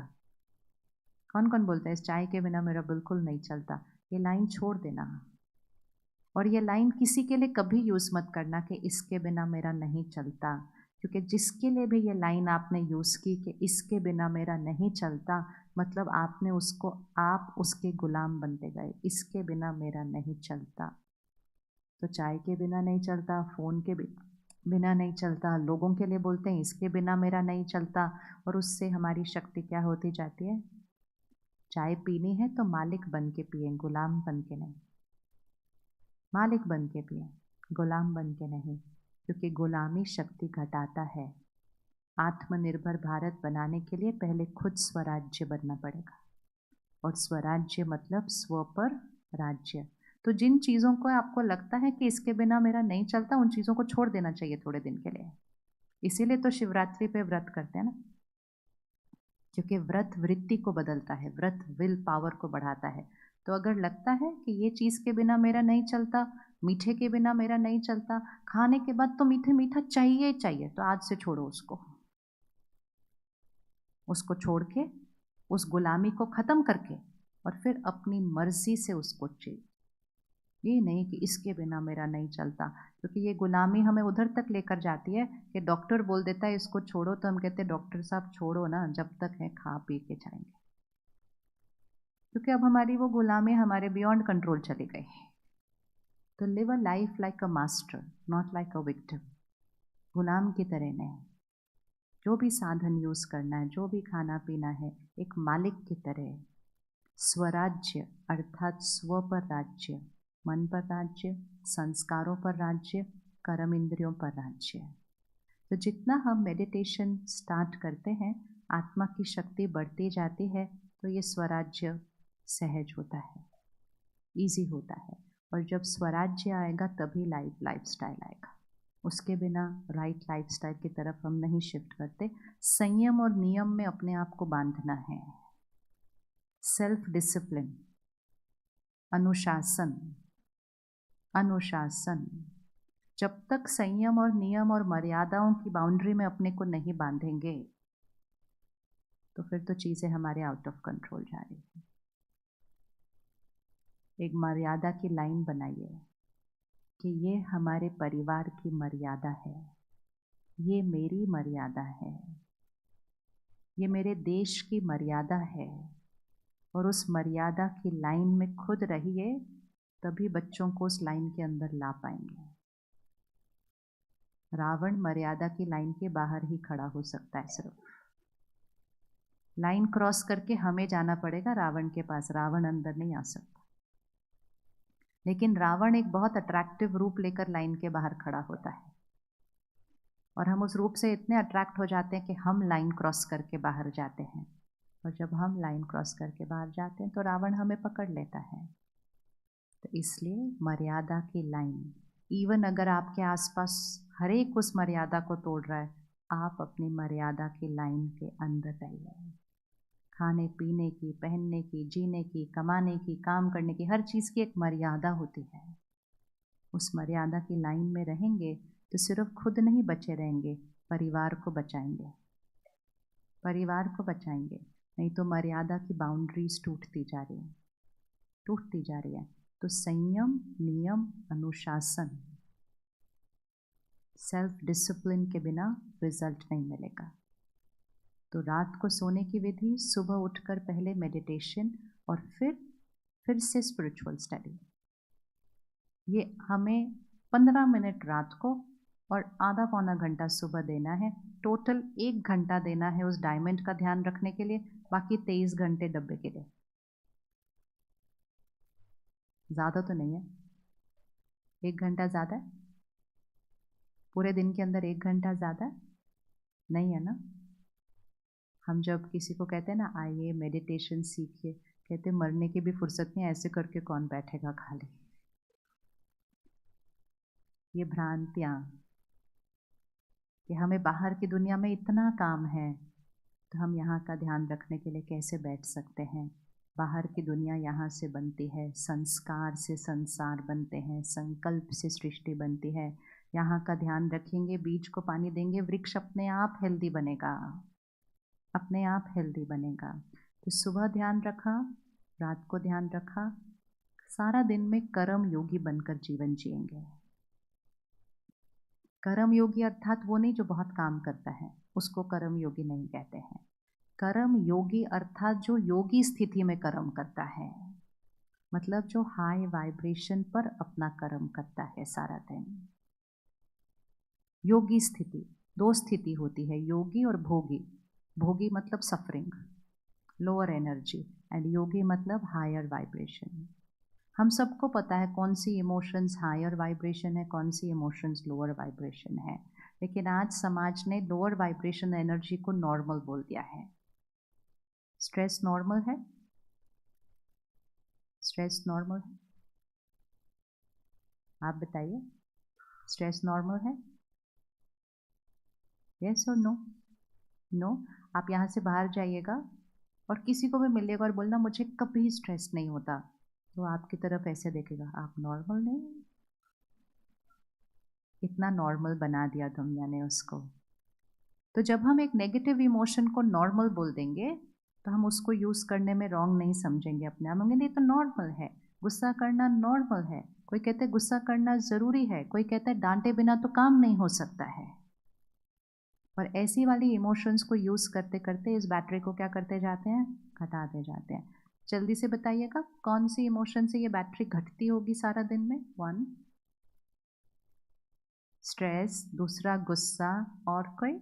कौन कौन बोलता है इस चाय के बिना मेरा बिल्कुल नहीं चलता? ये लाइन छोड़ देना, और ये लाइन किसी के लिए कभी यूज़ मत करना कि इसके बिना मेरा नहीं चलता। क्योंकि जिसके लिए भी ये लाइन आपने यूज़ की कि इसके बिना मेरा नहीं चलता, मतलब आपने उसको, आप उसके गुलाम बनते गए। इसके बिना मेरा नहीं चलता, तो चाय के बिना नहीं चलता, फ़ोन के बिना नहीं चलता, लोगों के लिए बोलते हैं इसके बिना मेरा नहीं चलता, और उससे हमारी शक्ति क्या होती जाती है? चाय पीनी है तो मालिक बन के पिए, गुलाम बन के नहीं। मालिक बन के पिए, गुलाम बन के नहीं, क्योंकि गुलामी शक्ति घटाता है। आत्मनिर्भर भारत बनाने के लिए पहले खुद स्वराज्य बनना पड़ेगा, और स्वराज्य मतलब स्व पर राज्य। तो जिन चीज़ों को आपको लगता है कि इसके बिना मेरा नहीं चलता, उन चीज़ों को छोड़ देना चाहिए थोड़े दिन के लिए। इसीलिए तो शिवरात्रि पे व्रत करते हैं ना, क्योंकि व्रत वृत्ति को बदलता है, व्रत विल पावर को बढ़ाता है। तो अगर लगता है कि ये चीज़ के बिना मेरा नहीं चलता, मीठे के बिना मेरा नहीं चलता, खाने के बाद तो मीठे मीठा चाहिए चाहिए, तो आज से छोड़ो उसको। उसको छोड़ के, उस गुलामी को ख़त्म करके, और फिर अपनी मर्जी से उसको चाहिए। ये नहीं कि इसके बिना मेरा नहीं चलता, क्योंकि ये गुलामी हमें उधर तक लेकर जाती है कि डॉक्टर बोल देता है इसको छोड़ो, तो हम कहते हैं डॉक्टर साहब छोड़ो ना, जब तक है खा पी के जाएंगे। क्योंकि अब हमारी वो गुलामी हमारे बियॉन्ड कंट्रोल चली गई। तो live a life like a master, not like a victim. गुलाम की तरह नहीं, जो भी साधन यूज़ करना है, जो भी खाना पीना है, एक मालिक की तरह। स्वराज्य अर्थात स्व पर राज्य, मन पर राज्य, संस्कारों पर राज्य, कर्म इंद्रियों पर राज्य। तो जितना हम मेडिटेशन स्टार्ट करते हैं, आत्मा की शक्ति बढ़ती जाती है, तो ये स्वराज्य सहज होता है, इजी होता है। और जब स्वराज्य आएगा तभी लाइफस्टाइल आएगा। उसके बिना राइट लाइफस्टाइल की तरफ हम नहीं शिफ्ट करते। संयम और नियम में अपने आप को बांधना है। सेल्फ डिसिप्लिन, अनुशासन, अनुशासन। जब तक संयम और नियम और मर्यादाओं की बाउंड्री में अपने को नहीं बांधेंगे तो फिर तो चीज़ें हमारे आउट ऑफ कंट्रोल जा रही हैं। एक मर्यादा की लाइन बनाइए कि ये हमारे परिवार की मर्यादा है, ये मेरी मर्यादा है, ये मेरे देश की मर्यादा है, और उस मर्यादा की लाइन में खुद रहिए, तभी बच्चों को उस लाइन के अंदर ला पाएंगे। रावण मर्यादा की लाइन के बाहर ही खड़ा हो सकता है, सिर्फ लाइन क्रॉस करके हमें जाना पड़ेगा रावण के पास, रावण अंदर नहीं आ सकता। लेकिन रावण एक बहुत अट्रैक्टिव रूप लेकर लाइन के बाहर खड़ा होता है, और हम उस रूप से इतने अट्रैक्ट हो जाते हैं कि हम लाइन क्रॉस करके बाहर जाते हैं, और जब हम लाइन क्रॉस करके बाहर जाते हैं तो रावण हमें पकड़ लेता है। तो इसलिए मर्यादा की लाइन, इवन अगर आपके आसपास हर एक उस मर्यादा को तोड़ रहा है, आप अपनी मर्यादा की लाइन के अंदर रहिए। खाने पीने की, पहनने की, जीने की, कमाने की, काम करने की, हर चीज़ की एक मर्यादा होती है। उस मर्यादा की लाइन में रहेंगे तो सिर्फ खुद नहीं बचे रहेंगे, परिवार को बचाएंगे, परिवार को बचाएंगे। नहीं तो मर्यादा की बाउंड्रीज टूटती जा रही है, टूटती जा रही है। तो संयम, नियम, अनुशासन, सेल्फ डिसिप्लिन के बिना रिजल्ट नहीं मिलेगा। तो रात को सोने की विधि, सुबह उठकर पहले मेडिटेशन और फिर से स्पिरिचुअल स्टडी। ये हमें 15 मिनट रात को और आधा पौना घंटा सुबह देना है। टोटल 1 घंटा देना है उस डायमंड का ध्यान रखने के लिए, बाकी 23 घंटे डब्बे के लिए। ज़्यादा तो नहीं है, 1 घंटा ज़्यादा है? पूरे दिन के अंदर 1 घंटा ज़्यादा नहीं है ना? हम जब किसी को कहते हैं ना आइए मेडिटेशन सीखिए, कहते मरने की भी फुर्सत नहीं, ऐसे करके कौन बैठेगा खाली। ये भ्रांतियाँ कि हमें बाहर की दुनिया में इतना काम है तो हम यहाँ का ध्यान रखने के लिए कैसे बैठ सकते हैं। बाहर की दुनिया यहाँ से बनती है, संस्कार से संसार बनते हैं, संकल्प से सृष्टि बनती है। यहाँ का ध्यान रखेंगे, बीज को पानी देंगे, वृक्ष अपने आप हेल्दी बनेगा, अपने आप हेल्दी बनेगा। तो सुबह ध्यान रखा, रात को ध्यान रखा, सारा दिन में कर्म योगी बनकर जीवन जिएंगे। कर्म योगी अर्थात वो नहीं जो बहुत काम करता है, उसको कर्म योगी नहीं कहते हैं। कर्म योगी अर्थात जो योगी स्थिति में कर्म करता है, मतलब जो हाई वाइब्रेशन पर अपना कर्म करता है सारा दिन। योगी स्थिति, 2 स्थिति होती है, योगी और भोगी। भोगी मतलब सफरिंग, लोअर एनर्जी, एंड योगी मतलब हायर वाइब्रेशन। हम सबको पता है कौन सी इमोशंस हायर वाइब्रेशन है, कौन सी इमोशंस लोअर वाइब्रेशन है, लेकिन आज समाज ने लोअर वाइब्रेशन एनर्जी को नॉर्मल बोल दिया है। स्ट्रेस नॉर्मल है? स्ट्रेस नॉर्मल है? आप बताइए, स्ट्रेस नॉर्मल है? यस और नो? नो। आप यहाँ से बाहर जाइएगा और किसी को भी मिलिएगा और बोलना मुझे कभी स्ट्रेस नहीं होता, तो आपकी तरफ ऐसे देखेगा, आप नॉर्मल नहीं। इतना नॉर्मल बना दिया दुनिया ने उसको। तो जब हम एक नेगेटिव इमोशन को नॉर्मल बोल देंगे तो हम उसको यूज़ करने में रॉन्ग नहीं समझेंगे अपने आप। हम नहीं तो नॉर्मल है, गुस्सा करना नॉर्मल है। कोई कहते हैं गुस्सा करना ज़रूरी है, कोई कहता है डांटे बिना तो काम नहीं हो सकता है। और ऐसी वाली इमोशंस को यूज़ करते करते इस बैटरी को क्या करते जाते हैं, घटाते जाते हैं। जल्दी से बताइएगा कौन सी इमोशन से ये बैटरी घटती होगी सारा दिन में? 1 स्ट्रेस, दूसरा गुस्सा, और कोई?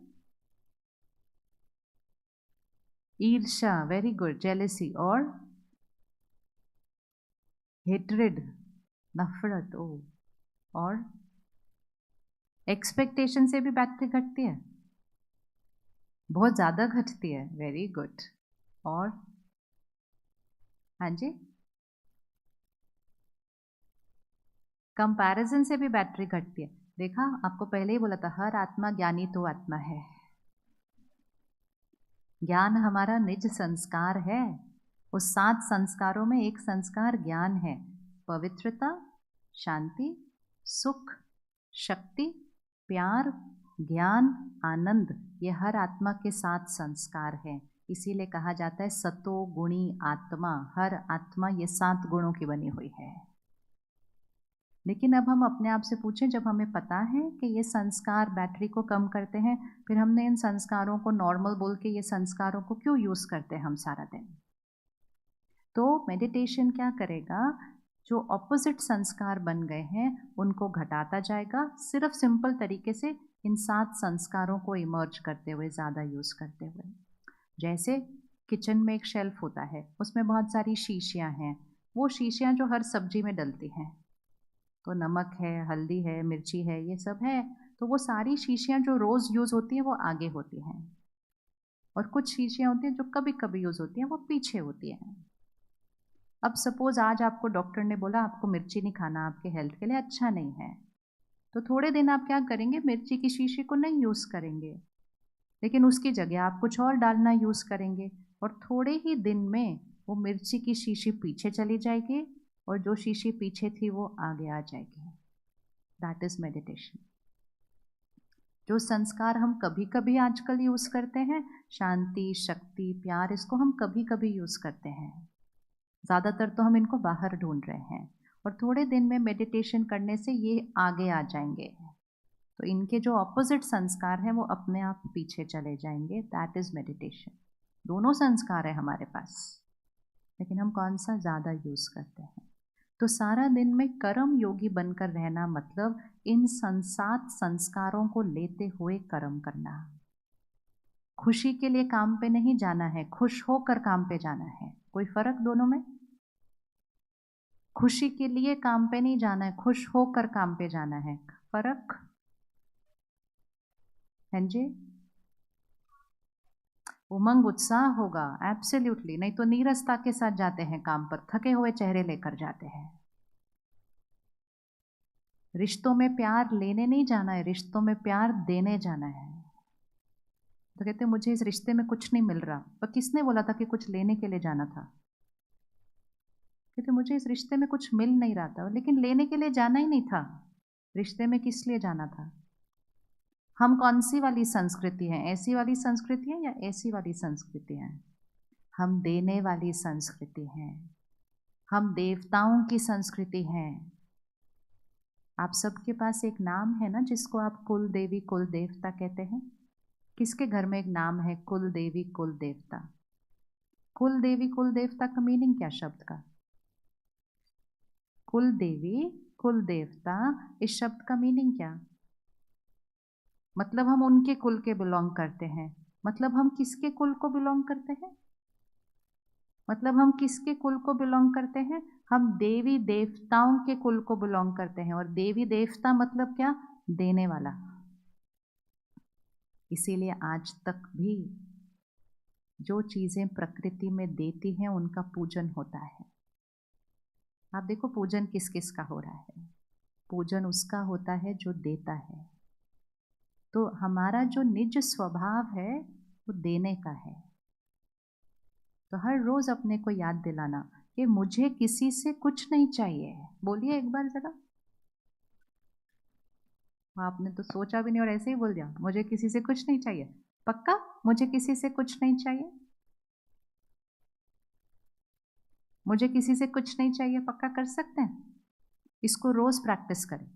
ईर्ष्या, वेरी गुड, जेलेसी, और हेट्रेड, नफरत। ओ, और एक्सपेक्टेशन से भी बैटरी घटती है, बहुत ज़्यादा घटती है, वेरी गुड। और हाँ जी, कंपैरिजन से भी बैटरी घटती है। देखा, आपको पहले ही बोला था हर आत्मा ज्ञानी तो आत्मा है। ज्ञान हमारा निज संस्कार है, उस 7 संस्कारों में एक संस्कार ज्ञान है। पवित्रता, शांति, सुख, शक्ति, प्यार, ज्ञान, आनंद, ये हर आत्मा के 7 संस्कार हैं। इसीलिए कहा जाता है सतो गुणी आत्मा। हर आत्मा ये 7 गुणों की बनी हुई है। लेकिन अब हम अपने आप से पूछें, जब हमें पता है कि ये संस्कार बैटरी को कम करते हैं, फिर हमने इन संस्कारों को नॉर्मल बोल के ये संस्कारों को क्यों यूज़ करते हैं हम सारा दिन? तो मेडिटेशन क्या करेगा, जो ऑपोजिट संस्कार बन गए हैं उनको घटाता जाएगा, सिर्फ सिंपल तरीके से इन 7 संस्कारों को इमर्ज करते हुए, ज़्यादा यूज़ करते हुए। जैसे किचन में एक शेल्फ होता है, उसमें बहुत सारी शीशियाँ हैं। वो शीशियाँ जो हर सब्जी में डलती हैं, तो नमक है, हल्दी है, मिर्ची है, ये सब है। तो वो सारी शीशियाँ जो रोज़ यूज़ होती हैं वो आगे होती हैं, और कुछ शीशियाँ होती हैं जो कभी कभी यूज़ होती हैं वो पीछे होती हैं। अब सपोज़ आज आपको डॉक्टर ने बोला आपको मिर्ची नहीं खाना, आपके हेल्थ के लिए अच्छा नहीं है, तो थोड़े दिन आप क्या करेंगे, मिर्ची की शीशी को नहीं यूज़ करेंगे, लेकिन उसकी जगह आप कुछ और डालना यूज़ करेंगे, और थोड़े ही दिन में वो मिर्ची की शीशी पीछे चली जाएगी और जो शीशी पीछे थी वो आगे आ जाएगी। That is meditation. जो संस्कार हम कभी कभी आजकल यूज़ करते हैं, शांति, शक्ति, प्यार, इसको हम कभी कभी यूज़ करते हैं, ज़्यादातर तो हम इनको बाहर ढूंढ रहे हैं, और थोड़े दिन में मेडिटेशन करने से ये आगे आ जाएंगे, तो इनके जो ऑपोजिट संस्कार हैं वो अपने आप पीछे चले जाएंगे। That is meditation. दोनों संस्कार है हमारे पास, लेकिन हम कौन सा ज़्यादा यूज़ करते हैं। तो सारा दिन में कर्म योगी बनकर रहना मतलब इन 7 संस्कारों को लेते हुए कर्म करना। खुशी के लिए काम पे नहीं जाना है, खुश होकर काम पे जाना है। कोई फर्क दोनों में? खुशी के लिए काम पे नहीं जाना है, खुश होकर काम पे जाना है। फर्क है जी? उमंग उत्साह होगा, एब्सोल्युटली, नहीं तो नीरसता के साथ जाते हैं काम पर, थके हुए चेहरे लेकर जाते हैं। रिश्तों में प्यार लेने नहीं जाना है, रिश्तों में प्यार देने जाना है। तो कहते हैं मुझे इस रिश्ते में कुछ नहीं मिल रहा, पर किसने बोला था कि कुछ लेने के लिए जाना था? कहते मुझे इस रिश्ते में कुछ मिल नहीं रहा था, लेकिन लेने के लिए जाना ही नहीं था, रिश्ते में किस लिए जाना था? हम कौन सी वाली संस्कृति हैं, ऐसी वाली संस्कृति है या ऐसी वाली संस्कृति है? हम देने वाली संस्कृति हैं, हम देवताओं की संस्कृति हैं। आप सबके पास एक नाम है ना जिसको आप कुल देवी कुल देवता कहते हैं? किसके घर में एक नाम है कुल देवी कुल देवता? कुल देवी कुल देवता का मीनिंग क्या शब्द का? कुल देवी कुल देवता, इस शब्द का मीनिंग क्या? मतलब हम उनके कुल के बिलोंग करते हैं। मतलब हम किसके कुल को बिलोंग करते हैं? मतलब हम किसके कुल को बिलोंग करते हैं? हम देवी देवताओं के कुल को बिलोंग करते हैं, और देवी देवता मतलब क्या? देने वाला। इसीलिए आज तक भी जो चीज़ें प्रकृति में देती हैं उनका पूजन होता है। आप देखो पूजन किस किस का हो रहा है? पूजन उसका होता है जो देता है। तो हमारा जो निज स्वभाव है वो देने का है। तो हर रोज अपने को याद दिलाना कि मुझे किसी से कुछ नहीं चाहिए। बोलिए एक बार जरा। आपने तो सोचा भी नहीं और ऐसे ही बोल दिया, मुझे किसी से कुछ नहीं चाहिए। पक्का मुझे किसी से कुछ नहीं चाहिए? मुझे किसी से कुछ नहीं चाहिए, पक्का कर सकते हैं? इसको रोज प्रैक्टिस करें,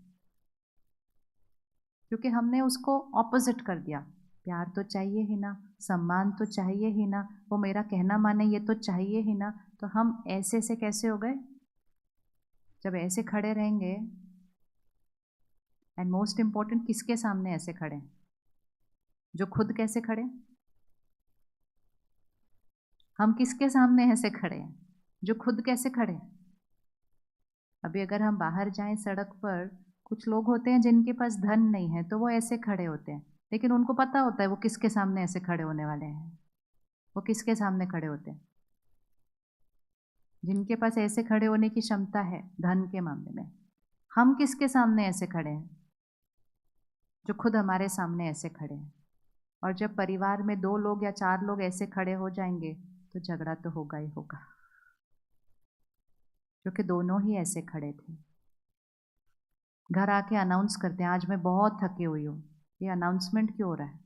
क्योंकि हमने उसको ऑपोजिट कर दिया। प्यार तो चाहिए ही ना, सम्मान तो चाहिए ही ना, वो मेरा कहना माने ये तो चाहिए ही ना। तो हम ऐसे से कैसे हो गए? जब ऐसे खड़े रहेंगे, एंड मोस्ट इंपॉर्टेंट किसके सामने ऐसे खड़े? जो खुद कैसे खड़े? हम किसके सामने ऐसे खड़े हैं? जो खुद कैसे खड़े? अभी अगर हम बाहर जाएं सड़क पर, कुछ लोग होते हैं जिनके पास धन नहीं है तो वो ऐसे खड़े होते हैं, लेकिन उनको पता होता है वो किसके सामने ऐसे खड़े होने वाले हैं। वो किसके सामने खड़े होते हैं? जिनके पास ऐसे खड़े होने की क्षमता है धन के मामले में। हम किसके सामने ऐसे खड़े हैं? जो खुद हमारे सामने ऐसे खड़े हैं। और जब परिवार में 2 लोग या 4 लोग ऐसे खड़े हो जाएंगे तो झगड़ा तो होगा ही होगा। क्योंकि दोनों ही ऐसे खड़े थे। घर आके अनाउंस करते हैं आज मैं बहुत थकी हुई हूँ। ये अनाउंसमेंट क्यों हो रहा है?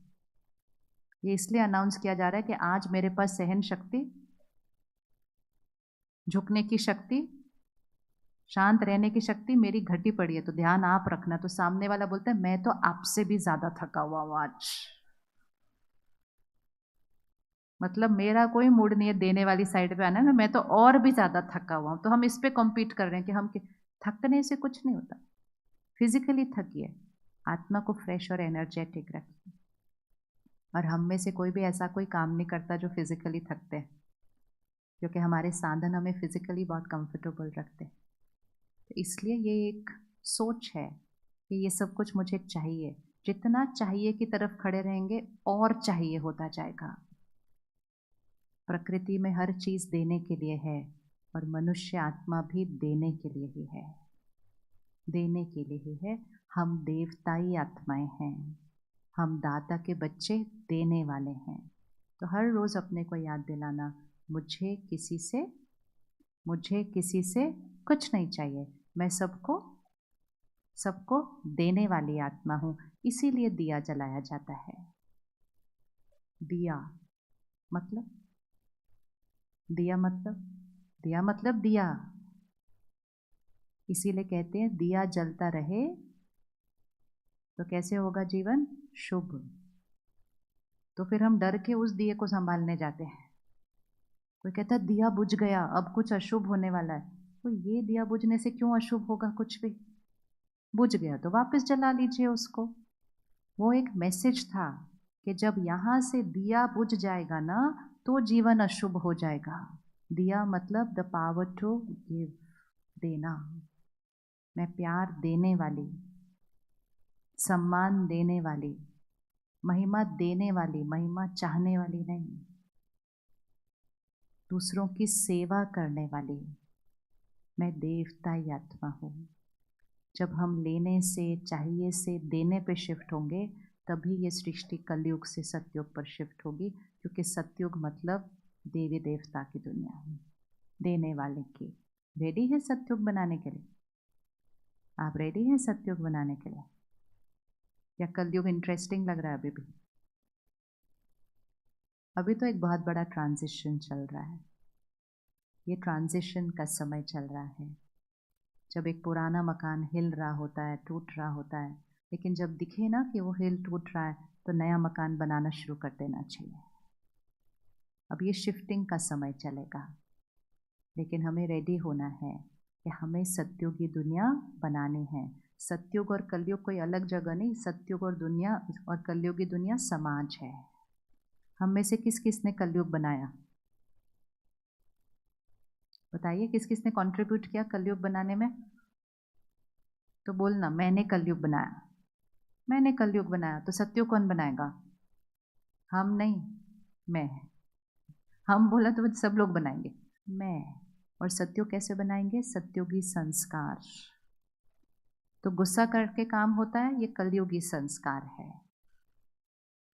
ये इसलिए अनाउंस किया जा रहा है कि आज मेरे पास सहन शक्ति, झुकने की शक्ति, शांत रहने की शक्ति मेरी घटी पड़ी है, तो ध्यान आप रखना। तो सामने वाला बोलता है मैं तो आपसे भी ज्यादा थका हुआ हूं आज, मतलब मेरा कोई मूड नहीं है देने वाली साइड पे आना है, मैं तो और भी ज्यादा थका हुआ हूं। तो हम इस पे कॉम्पीट कर रहे हैं कि हम थकने से कुछ नहीं होता। फिजिकली थकिए, आत्मा को फ्रेश और एनर्जेटिक रखिए। और हम में से कोई भी ऐसा कोई काम नहीं करता जो फिजिकली थकते हैं, क्योंकि हमारे साधन हमें फिजिकली बहुत कंफर्टेबल रखते हैं। तो इसलिए ये एक सोच है कि ये सब कुछ मुझे चाहिए। जितना चाहिए की तरफ खड़े रहेंगे और चाहिए होता जाएगा। प्रकृति में हर चीज देने के लिए है और मनुष्य आत्मा भी देने के लिए ही है, देने के लिए ही है। हम देवताई आत्माएं हैं, हम दाता के बच्चे देने वाले हैं। तो हर रोज अपने को याद दिलाना, मुझे किसी से कुछ नहीं चाहिए, मैं सबको सबको देने वाली आत्मा हूं। इसीलिए दिया जलाया जाता है। दिया मतलब दिया मतलब दिया मतलब दिया। इसीलिए कहते हैं दिया जलता रहे तो कैसे होगा जीवन शुभ। तो फिर हम डर के उस दिए को संभालने जाते हैं। कोई कहता है दिया बुझ गया, अब कुछ अशुभ होने वाला है। तो ये दिया बुझने से क्यों अशुभ होगा? कुछ भी बुझ गया तो वापस जला लीजिए उसको। वो एक मैसेज था कि जब यहां से दिया बुझ जाएगा ना तो जीवन अशुभ हो जाएगा। दिया मतलब द पावर टू गिव, देना। मैं प्यार देने वाली, सम्मान देने वाली, महिमा देने वाली, महिमा चाहने वाली नहीं, दूसरों की सेवा करने वाली। मैं देवताई आत्मा हूं। जब हम लेने से, चाहिए से देने पे शिफ्ट होंगे तभी ये सृष्टि कलयुग से सतयुग पर शिफ्ट होगी। क्योंकि सतयुग मतलब देवी देवता की दुनिया है, देने वाले की। रेडी है सतयुग बनाने के लिए? आप रेडी हैं सतयुग बनाने के लिए? या कलयुग इंटरेस्टिंग लग रहा है अभी भी? अभी तो एक बहुत बड़ा ट्रांजिशन चल रहा है। ये ट्रांजिशन का समय चल रहा है। जब एक पुराना मकान हिल रहा होता है, टूट रहा होता है, लेकिन जब दिखे ना कि वो हिल टूट रहा है तो नया मकान बनाना शुरू कर देना चाहिए। अब ये शिफ्टिंग का समय चलेगा, लेकिन हमें रेडी होना है कि हमें सतयुग की दुनिया बनानी है। सतयुग और कलयुग कोई अलग जगह नहीं, सतयुग और दुनिया और कलयुग की दुनिया समाज है। हम में से किस किस ने कलयुग बनाया? बताइए किस किस ने कंट्रीब्यूट किया कलयुग बनाने में? तो बोलना मैंने कलयुग बनाया, मैंने कलयुग बनाया। तो सतयुग कौन बनाएगा? हम नहीं, मैं। हम बोला तो सब लोग बनाएंगे, मैं। और सतयुग कैसे बनाएंगे? सतयुगी संस्कार। तो गुस्सा करके काम होता है, ये कलयुगी संस्कार है।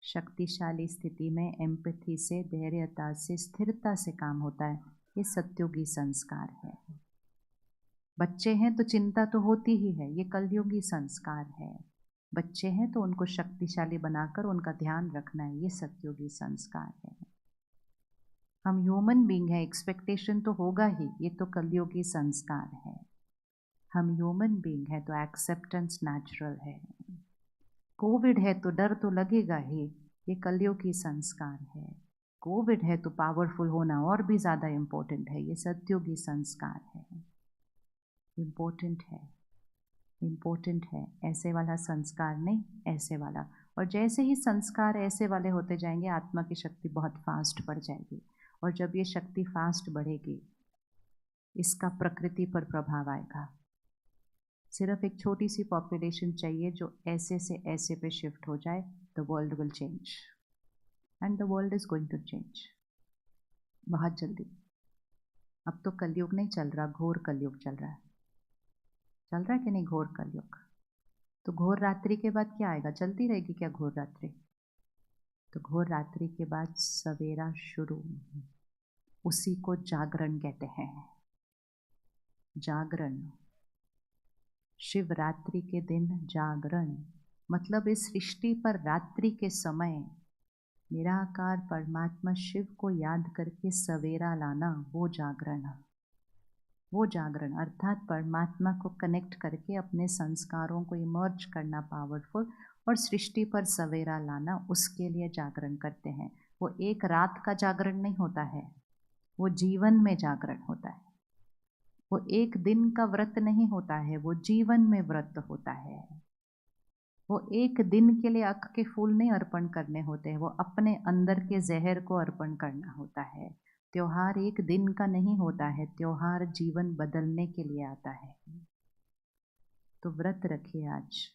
शक्तिशाली स्थिति में एम्पैथी से, धैर्यता से, स्थिरता से काम होता है, ये सतयुगी संस्कार है। बच्चे हैं तो चिंता तो होती ही है, ये कलयुगी संस्कार है। बच्चे हैं तो उनको शक्तिशाली बनाकर उनका ध्यान रखना है, ये सतयुगी संस्कार है। हम ह्यूमन बीइंग है, एक्सपेक्टेशन तो होगा ही, ये तो कलयुगी संस्कार है। हम ह्यूमन बीइंग है तो एक्सेप्टेंस नेचुरल है। कोविड है तो डर तो लगेगा ही, ये कलयुगी संस्कार है। कोविड है तो पावरफुल होना और भी ज़्यादा इम्पोर्टेंट है, ये सतयुगी संस्कार है। इम्पोर्टेंट है, इम्पोर्टेंट है, ऐसे वाला संस्कार नहीं, ऐसे वाला। और जैसे ही संस्कार ऐसे वाले होते जाएंगे आत्मा की शक्ति बहुत फास्ट बढ़ जाएगी। और जब ये शक्ति फास्ट बढ़ेगी इसका प्रकृति पर प्रभाव आएगा। सिर्फ एक छोटी सी पॉपुलेशन चाहिए जो ऐसे से ऐसे पे शिफ्ट हो जाए, the world will change and the world is going to change बहुत जल्दी। अब तो कलयुग नहीं चल रहा, घोर कलयुग चल रहा है। चल रहा है कि नहीं घोर कलयुग? तो घोर रात्रि के बाद क्या आएगा? चलती रहेगी क्या घोर रात्रि? तो घोर रात्रि के बाद सवेरा शुरू, उसी को जागरण कहते हैं। जागरण, शिवरात्रि के दिन जागरण, मतलब इस सृष्टि पर रात्रि के समय निराकार परमात्मा शिव को याद करके सवेरा लाना, वो जागरण। वो जागरण अर्थात परमात्मा को कनेक्ट करके अपने संस्कारों को इमर्ज करना पावरफुल, और सृष्टि पर सवेरा लाना, उसके लिए जागरण करते हैं। वो एक रात का जागरण नहीं होता है, वो जीवन में जागरण होता है। वो एक दिन का व्रत नहीं होता है, वो जीवन में व्रत होता है। वो एक दिन के लिए अख के फूल नहीं अर्पण करने होते हैं, वो अपने अंदर के जहर को अर्पण करना होता है। त्योहार एक दिन का नहीं होता है, त्योहार जीवन बदलने के लिए आता है। तो व्रत रखिए आज,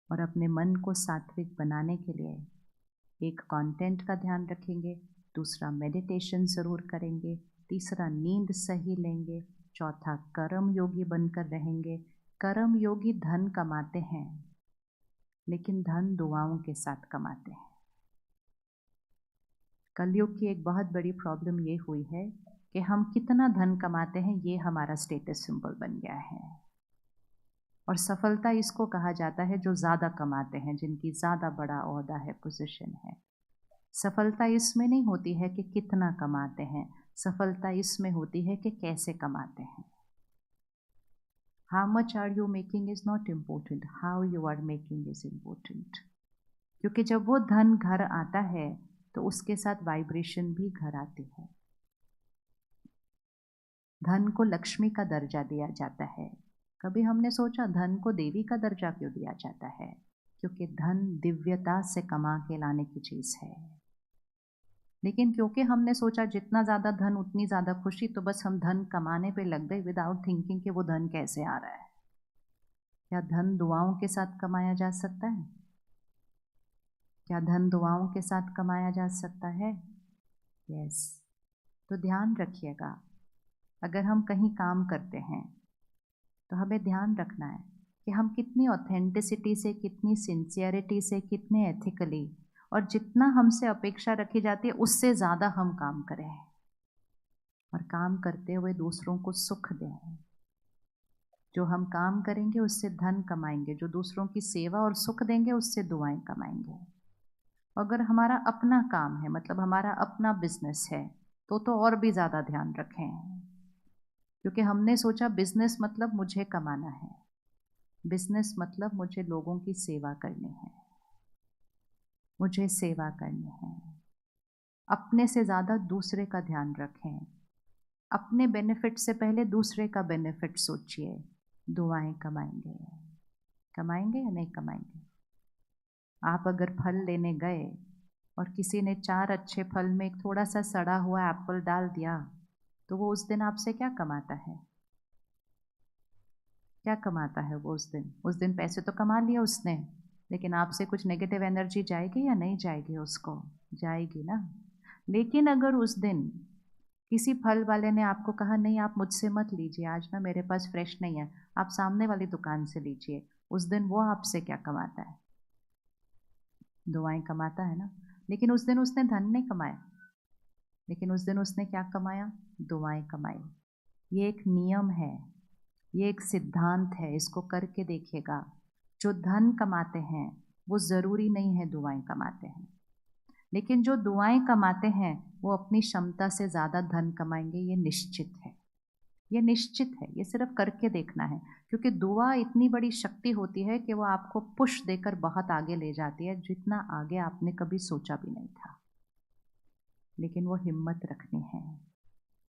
और अपने मन को सात्विक बनाने के लिए एक कंटेंट का ध्यान रखेंगे, दूसरा मेडिटेशन ज़रूर करेंगे, तीसरा नींद सही लेंगे, चौथा कर्म योगी बनकर रहेंगे। कर्म योगी धन कमाते हैं, लेकिन धन दुआओं के साथ कमाते हैं। कलयुग की एक बहुत बड़ी प्रॉब्लम ये हुई है कि हम कितना धन कमाते हैं ये हमारा स्टेटस सिंबल बन गया है। और सफलता इसको कहा जाता है जो ज़्यादा कमाते हैं, जिनकी ज़्यादा बड़ा ओहदा है, पोजीशन है। सफलता इसमें नहीं होती है कि कितना कमाते हैं, सफलता इसमें होती है कि कैसे कमाते हैं। How much are you making is not important, how you are making is important। क्योंकि जब वो धन घर आता है तो उसके साथ वाइब्रेशन भी घर आती है। धन को लक्ष्मी का दर्जा दिया जाता है। कभी हमने सोचा धन को देवी का दर्जा क्यों दिया जाता है? क्योंकि धन दिव्यता से कमा के लाने की चीज़ है। लेकिन क्योंकि हमने सोचा जितना ज़्यादा धन उतनी ज़्यादा खुशी, तो बस हम धन कमाने पे लग गए विदाउट थिंकिंग कि वो धन कैसे आ रहा है। क्या धन दुआओं के साथ कमाया जा सकता है? क्या धन दुआओं के साथ कमाया जा सकता है? यस। तो ध्यान रखिएगा, अगर हम कहीं काम करते हैं तो हमें ध्यान रखना है कि हम कितनी ऑथेंटिसिटी से, कितनी सिंसियरिटी से, कितने एथिकली, और जितना हमसे अपेक्षा रखी जाती है उससे ज़्यादा हम काम करें, और काम करते हुए दूसरों को सुख दें। जो हम काम करेंगे उससे धन कमाएंगे, जो दूसरों की सेवा और सुख देंगे उससे दुआएं कमाएंगे। अगर हमारा अपना काम है, मतलब हमारा अपना बिजनेस है, तो और भी ज़्यादा ध्यान रखें, क्योंकि हमने सोचा बिजनेस मतलब मुझे कमाना है, बिजनेस मतलब मुझे लोगों की सेवा करनी है, मुझे सेवा करनी है। अपने से ज़्यादा दूसरे का ध्यान रखें, अपने बेनिफिट से पहले दूसरे का बेनिफिट सोचिए। दुआएं कमाएंगे, कमाएंगे या नहीं कमाएंगे? आप अगर फल लेने गए और किसी ने 4 अच्छे फल में एक थोड़ा सा सड़ा हुआ एप्पल डाल दिया, तो वो उस दिन आपसे क्या कमाता है? क्या कमाता है वो उस दिन? उस दिन पैसे तो कमा लिया उसने, लेकिन आपसे कुछ नेगेटिव एनर्जी जाएगी या नहीं जाएगी? उसको जाएगी ना। लेकिन अगर उस दिन किसी फल वाले ने आपको कहा नहीं आप मुझसे मत लीजिए, आज ना मेरे पास फ्रेश नहीं है, आप सामने वाली दुकान से लीजिए, उस दिन वो आपसे क्या कमाता है? दुआएं कमाता है ना। लेकिन उस दिन उसने धन नहीं कमाया, लेकिन उस दिन उसने क्या कमाया? दुआएं कमाई। ये एक नियम है, ये एक सिद्धांत है, इसको करके देखिएगा। जो धन कमाते हैं वो ज़रूरी नहीं है दुआएं कमाते हैं, लेकिन जो दुआएं कमाते हैं वो अपनी क्षमता से ज़्यादा धन कमाएंगे, ये निश्चित है। ये निश्चित है, ये सिर्फ करके देखना है, क्योंकि दुआ इतनी बड़ी शक्ति होती है कि वो आपको पुश देकर बहुत आगे ले जाती है, जितना आगे आपने कभी सोचा भी नहीं था। लेकिन वो हिम्मत रखनी है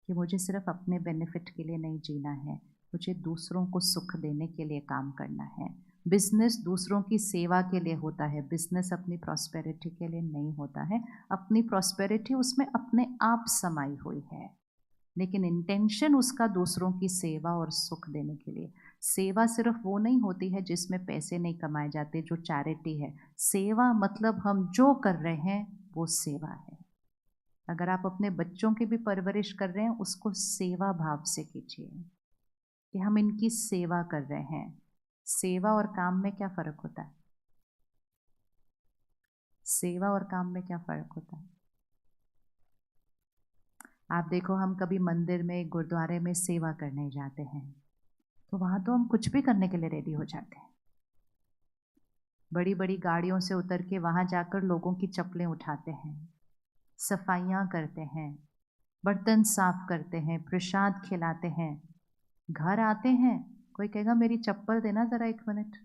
कि मुझे सिर्फ अपने बेनिफिट के लिए नहीं जीना है, मुझे दूसरों को सुख देने के लिए काम करना है। बिजनेस दूसरों की सेवा के लिए होता है, बिजनेस अपनी प्रॉस्पेरिटी के लिए नहीं होता है। अपनी प्रॉस्पेरिटी उसमें अपने आप समाई हुई है, लेकिन इंटेंशन उसका दूसरों की सेवा और सुख देने के लिए। सेवा सिर्फ वो नहीं होती है जिसमें पैसे नहीं कमाए जाते, जो चैरिटी है। सेवा मतलब हम जो कर रहे हैं वो सेवा है। अगर आप अपने बच्चों की भी परवरिश कर रहे हैं, उसको सेवा भाव से कीजिए कि हम इनकी सेवा कर रहे हैं। सेवा और काम में क्या फ़र्क होता है? सेवा और काम में क्या फ़र्क होता है? आप देखो, हम कभी मंदिर में, गुरुद्वारे में सेवा करने जाते हैं, तो वहाँ तो हम कुछ भी करने के लिए रेडी हो जाते हैं। बड़ी बड़ी गाड़ियों से उतर के वहाँ जाकर लोगों की चप्पलें उठाते हैं, सफाइयाँ करते हैं, बर्तन साफ करते हैं, प्रसाद खिलाते हैं। घर आते हैं, कोई कहेगा मेरी चप्पल देना ज़रा 1 मिनट।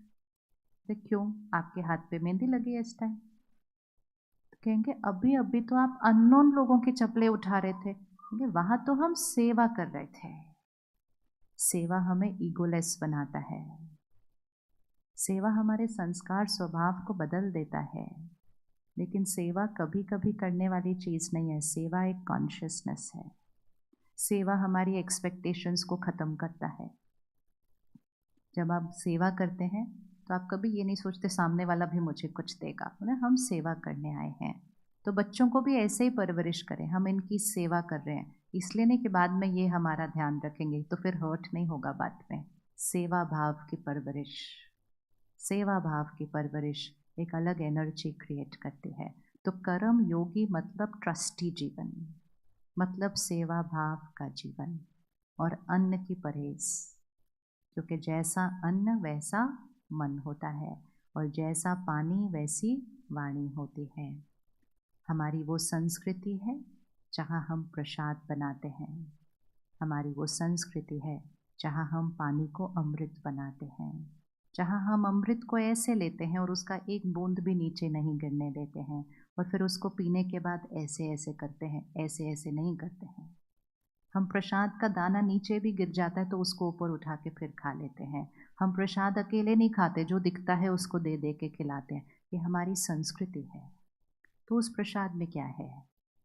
तो क्यों? आपके हाथ पे मेहंदी लगी है इस टाइम। तो कहेंगे अभी अभी तो आप अननोन लोगों की चप्पलें उठा रहे थे। कहेंगे वहाँ तो हम सेवा कर रहे थे। सेवा हमें ईगोलेस बनाता है। सेवा हमारे संस्कार स्वभाव को बदल देता है। लेकिन सेवा कभी कभी करने वाली चीज़ नहीं है। सेवा एक कॉन्शियसनेस है। सेवा हमारी एक्सपेक्टेशंस को ख़त्म करता है। जब आप सेवा करते हैं तो आप कभी ये नहीं सोचते सामने वाला भी मुझे कुछ देगा, ना, हम सेवा करने आए हैं। तो बच्चों को भी ऐसे ही परवरिश करें, हम इनकी सेवा कर रहे हैं, इसलिए नहीं कि बाद में ये हमारा ध्यान रखेंगे, तो फिर हर्ट नहीं होगा बाद में। सेवा भाव की परवरिश, सेवा भाव की परवरिश एक अलग एनर्जी क्रिएट करती है। तो कर्म योगी मतलब ट्रस्टी जीवन, मतलब सेवा भाव का जीवन और अन्न की परहेज, क्योंकि जैसा अन्न वैसा मन होता है और जैसा पानी वैसी वाणी होती है। हमारी वो संस्कृति है जहाँ हम प्रसाद बनाते हैं। हमारी वो संस्कृति है जहाँ हम पानी को अमृत बनाते हैं, जहाँ हम अमृत को ऐसे लेते हैं और उसका एक बूंद भी नीचे नहीं गिरने देते हैं, और फिर उसको पीने के बाद ऐसे ऐसे करते हैं, ऐसे ऐसे नहीं करते हैं। हम प्रसाद का दाना नीचे भी गिर जाता है तो उसको ऊपर उठा के फिर खा लेते हैं। हम प्रसाद अकेले नहीं खाते, जो दिखता है उसको दे दे के खिलाते हैं। ये हमारी संस्कृति है। तो उस प्रसाद में क्या है,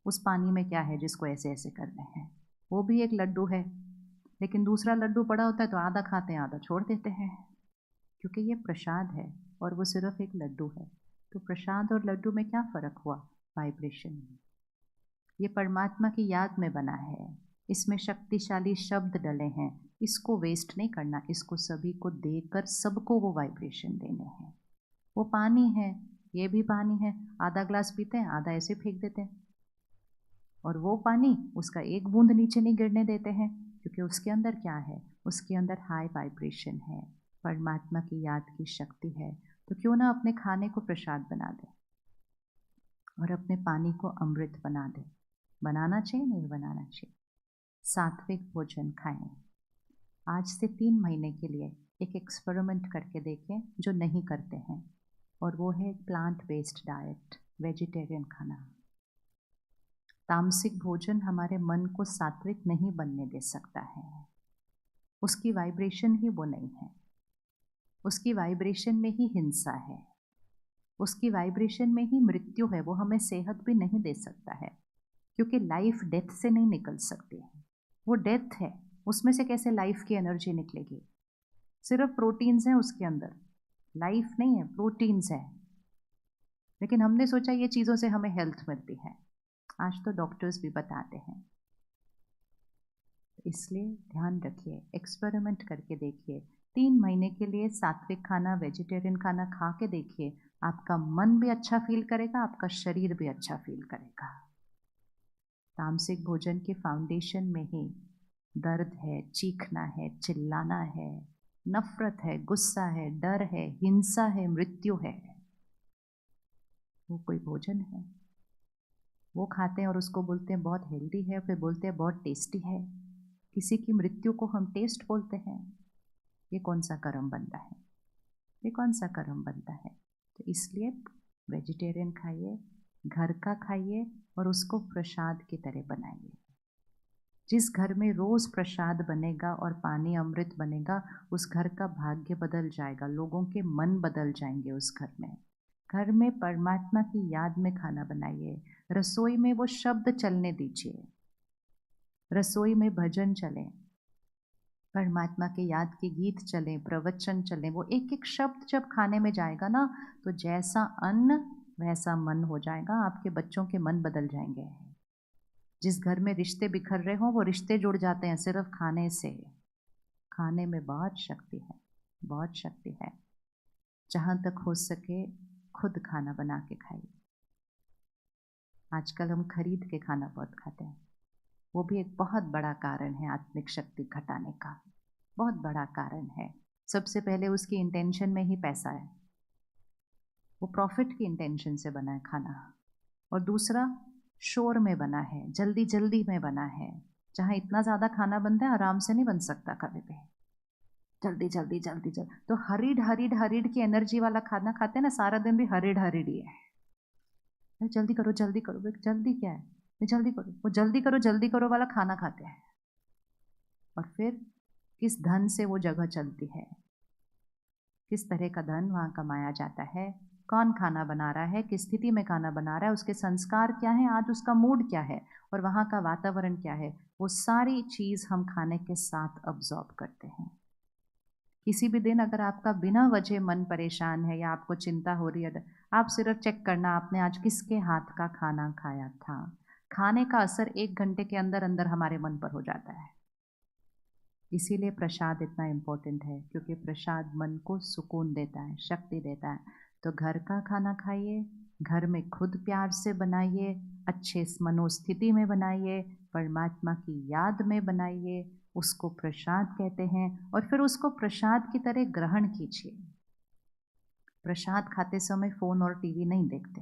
उस पानी में क्या है जिसको ऐसे ऐसे करते हैं? वो भी एक लड्डू है, लेकिन दूसरा लड्डू पड़ा होता है तो आधा खाते हैं, आधा छोड़ देते हैं, क्योंकि ये प्रसाद है और वो सिर्फ एक लड्डू है। तो प्रसाद और लड्डू में क्या फ़र्क हुआ? वाइब्रेशन। ये परमात्मा की याद में बना है, इसमें शक्तिशाली शब्द डले हैं। इसको वेस्ट नहीं करना, इसको सभी को देकर सबको वो वाइब्रेशन देने हैं। वो पानी है, ये भी पानी है, आधा ग्लास पीते हैं, आधा ऐसे फेंक देते हैं, और वो पानी उसका एक बूंद नीचे नहीं गिरने देते हैं, क्योंकि उसके अंदर क्या है? उसके अंदर हाई वाइब्रेशन है, परमात्मा की याद की शक्ति है। तो क्यों ना अपने खाने को प्रसाद बना दे और अपने पानी को अमृत बना दे। बनाना चाहिए, नहीं बनाना चाहिए? सात्विक भोजन खाएं। आज से 3 महीने के लिए एक एक्सपेरिमेंट करके देखें जो नहीं करते हैं, और वो है प्लांट बेस्ड डाइट, वेजिटेरियन खाना। तामसिक भोजन हमारे मन को सात्विक नहीं बनने दे सकता है। उसकी वाइब्रेशन ही वो नहीं है। उसकी वाइब्रेशन में ही हिंसा है, उसकी वाइब्रेशन में ही मृत्यु है। वो हमें सेहत भी नहीं दे सकता है, क्योंकि लाइफ डेथ से नहीं निकल सकती है। वो डेथ है, उसमें से कैसे लाइफ की एनर्जी निकलेगी? सिर्फ प्रोटीन्स हैं उसके अंदर, लाइफ नहीं है, प्रोटीन्स है। लेकिन हमने सोचा ये चीज़ों से हमें हेल्थ मिलती है। आज तो डॉक्टर्स भी बताते हैं। इसलिए ध्यान रखिए, एक्सपेरिमेंट करके देखिए। 3 महीने के लिए सात्विक खाना, वेजिटेरियन खाना खा के देखिए। आपका मन भी अच्छा फील करेगा, आपका शरीर भी अच्छा फील करेगा। तामसिक भोजन के फाउंडेशन में ही दर्द है, चीखना है, चिल्लाना है, नफरत है, गुस्सा है, डर है, हिंसा है, मृत्यु है। वो कोई भोजन है? वो खाते हैं और उसको बोलते हैं बहुत हेल्दी है, फिर बोलते हैं बहुत टेस्टी है। किसी की मृत्यु को हम टेस्ट बोलते हैं। ये कौन सा कर्म बनता है? ये कौन सा कर्म बनता है? तो इसलिए वेजिटेरियन खाइए, घर का खाइए और उसको प्रसाद की तरह बनाइए। जिस घर में रोज प्रसाद बनेगा और पानी अमृत बनेगा, उस घर का भाग्य बदल जाएगा, लोगों के मन बदल जाएंगे उस घर में। घर में परमात्मा की याद में खाना बनाइए। रसोई में वो शब्द चलने दीजिए, रसोई में भजन चले, परमात्मा के याद के गीत चलें, प्रवचन चलें। वो एक एक शब्द जब खाने में जाएगा ना, तो जैसा अन्न वैसा मन हो जाएगा। आपके बच्चों के मन बदल जाएंगे। जिस घर में रिश्ते बिखर रहे हों, वो रिश्ते जुड़ जाते हैं सिर्फ खाने से। खाने में बहुत शक्ति है, बहुत शक्ति है। जहाँ तक हो सके खुद खाना बना के खाइए। आजकल हम खरीद के खाना बहुत खाते हैं। वो भी एक बहुत बड़ा कारण है आत्मिक शक्ति घटाने का, बहुत बड़ा कारण है। सबसे पहले उसकी इंटेंशन में ही पैसा है, वो प्रॉफिट की इंटेंशन से बना है खाना। और दूसरा, शोर में बना है, जल्दी जल्दी में बना है। जहाँ इतना ज़्यादा खाना बनता है आराम से नहीं बन सकता कभी भी, जल्दी जल्दी जल्दी जल्दी। तो हरिड हरिड हरिड की एनर्जी वाला खाना खाते हैं ना, सारा दिन भी हरिड हरिड ही है। जल्दी करो जल्दी करो, भाई जल्दी क्या है, जल्दी करो, वो जल्दी करो वाला खाना खाते हैं। और फिर किस धन से वो जगह चलती है, किस तरह का धन वहाँ कमाया जाता है, कौन खाना बना रहा है, किस स्थिति में खाना बना रहा है, उसके संस्कार क्या है, आज उसका मूड क्या है, और वहाँ का वातावरण क्या है, वो सारी चीज़ हम खाने के साथ अब्जॉर्ब करते हैं। किसी भी दिन अगर आपका बिना वजह मन परेशान है या आपको चिंता हो रही है, आप सिर्फ चेक करना आपने आज किसके हाथ का खाना खाया था। खाने का असर 1 घंटे के अंदर अंदर हमारे मन पर हो जाता है। इसीलिए प्रसाद इतना इम्पोर्टेंट है, क्योंकि प्रसाद मन को सुकून देता है, शक्ति देता है। तो घर का खाना खाइए, घर में खुद प्यार से बनाइए, अच्छे मनोस्थिति में बनाइए, परमात्मा की याद में बनाइए, उसको प्रसाद कहते हैं। और फिर उसको प्रसाद की तरह ग्रहण कीजिए। प्रसाद खाते समय फ़ोन और टीवी नहीं देखते,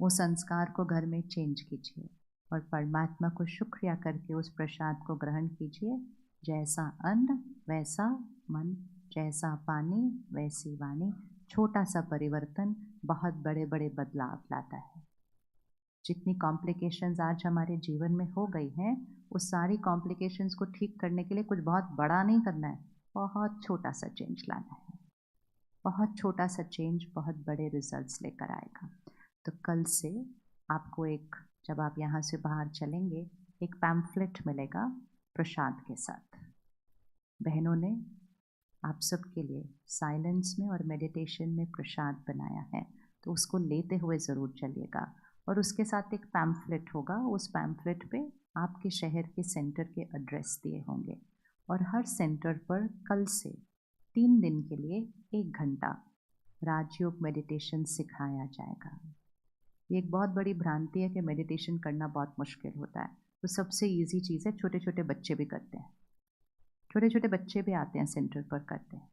वो संस्कार को घर में चेंज कीजिए और परमात्मा को शुक्रिया करके उस प्रसाद को ग्रहण कीजिए। जैसा अन्न वैसा मन, जैसा पानी वैसी वाणी। छोटा सा परिवर्तन बहुत बड़े बड़े बदलाव लाता है। जितनी कॉम्प्लिकेशंस आज हमारे जीवन में हो गई हैं, उस सारी कॉम्प्लिकेशंस को ठीक करने के लिए कुछ बहुत बड़ा नहीं करना है, बहुत छोटा सा चेंज लाना है। बहुत छोटा सा चेंज बहुत बड़े रिजल्ट्स लेकर आएगा। तो कल से आपको एक, जब आप यहाँ से बाहर चलेंगे, एक पैम्फलेट मिलेगा प्रसाद के साथ। बहनों ने आप सबके लिए साइलेंस में और मेडिटेशन में प्रसाद बनाया है, तो उसको लेते हुए ज़रूर चलिएगा। और उसके साथ एक पैम्फलेट होगा, उस पैम्फलेट पे आपके शहर के सेंटर के एड्रेस दिए होंगे। और हर सेंटर पर कल से 3 दिन के लिए 1 घंटा राजयोग मेडिटेशन सिखाया जाएगा। ये एक बहुत बड़ी भ्रांति है कि मेडिटेशन करना बहुत मुश्किल होता है। तो सबसे ईजी चीज़ है, छोटे छोटे बच्चे भी करते हैं, छोटे छोटे बच्चे भी आते हैं सेंटर पर करते हैं,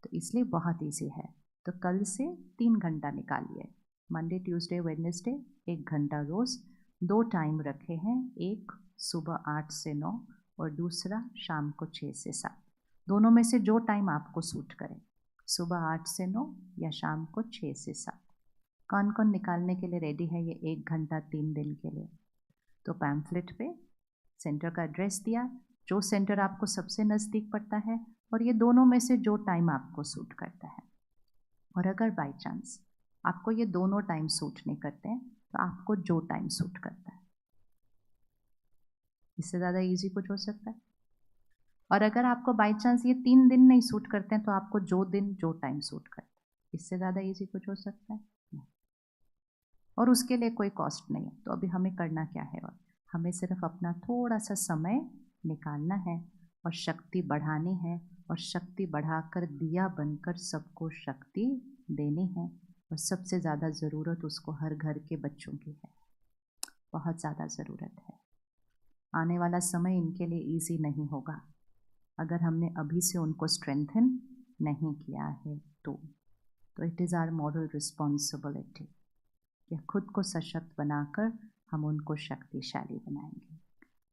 तो इसलिए बहुत ईजी है। तो कल से 3 घंटा निकालिए, मंडे ट्यूसडे वेडनेसडे 1 घंटा रोज़। 2 टाइम रखे हैं, एक सुबह 8 से 9 और दूसरा शाम को 6 से 7। दोनों में से जो टाइम आपको सूट करे, सुबह 8 से 9 या शाम को 6 से 7। कौन कौन निकालने के लिए रेडी है ये 1 घंटा 3 दिन के लिए? तो पैम्फलेट पे सेंटर का एड्रेस दिया, जो सेंटर आपको सबसे नज़दीक पड़ता है, और ये दोनों में से जो टाइम आपको सूट करता है। और अगर बाई चांस आपको ये दोनों टाइम सूट नहीं करते हैं, तो आपको जो टाइम सूट करता है, इससे ज़्यादा इजी कुछ हो सकता है? और अगर आपको बाई चांस ये 3 दिन नहीं सूट करते हैं, तो आपको जो दिन जो टाइम सूट करता है, इससे ज़्यादा इजी कुछ हो सकता है? नहीं। और उसके लिए कोई कॉस्ट नहीं है। तो अभी हमें करना क्या है, और हमें सिर्फ अपना थोड़ा सा समय निकालना है और शक्ति बढ़ानी है, और शक्ति बढ़ाकर दिया बनकर सबको शक्ति देनी है। और सबसे ज़्यादा ज़रूरत उसको हर घर के बच्चों की है, बहुत ज़्यादा ज़रूरत है। आने वाला समय इनके लिए ईजी नहीं होगा अगर हमने अभी से उनको स्ट्रेंथन नहीं किया है। तो it is our moral responsibility कि खुद को सशक्त बनाकर हम उनको शक्तिशाली बनाएंगे।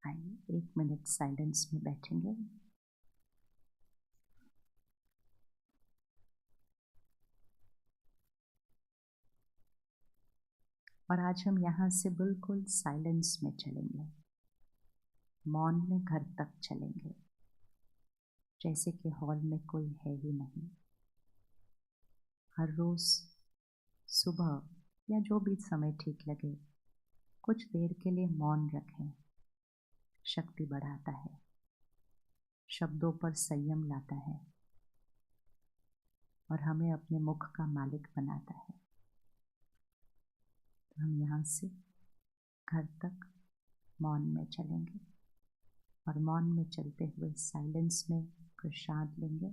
आइए 1 मिनट साइलेंस में बैठेंगे। और आज हम यहाँ से बिल्कुल साइलेंस में चलेंगे, मौन में घर तक चलेंगे, जैसे कि हॉल में कोई है ही नहीं। हर रोज़ सुबह या जो भी समय ठीक लगे, कुछ देर के लिए मौन रखें। शक्ति बढ़ाता है, शब्दों पर संयम लाता है और हमें अपने मुख का मालिक बनाता है। तो हम यहाँ से घर तक मौन में चलेंगे और मौन में चलते हुए साइलेंस में प्रसाद लेंगे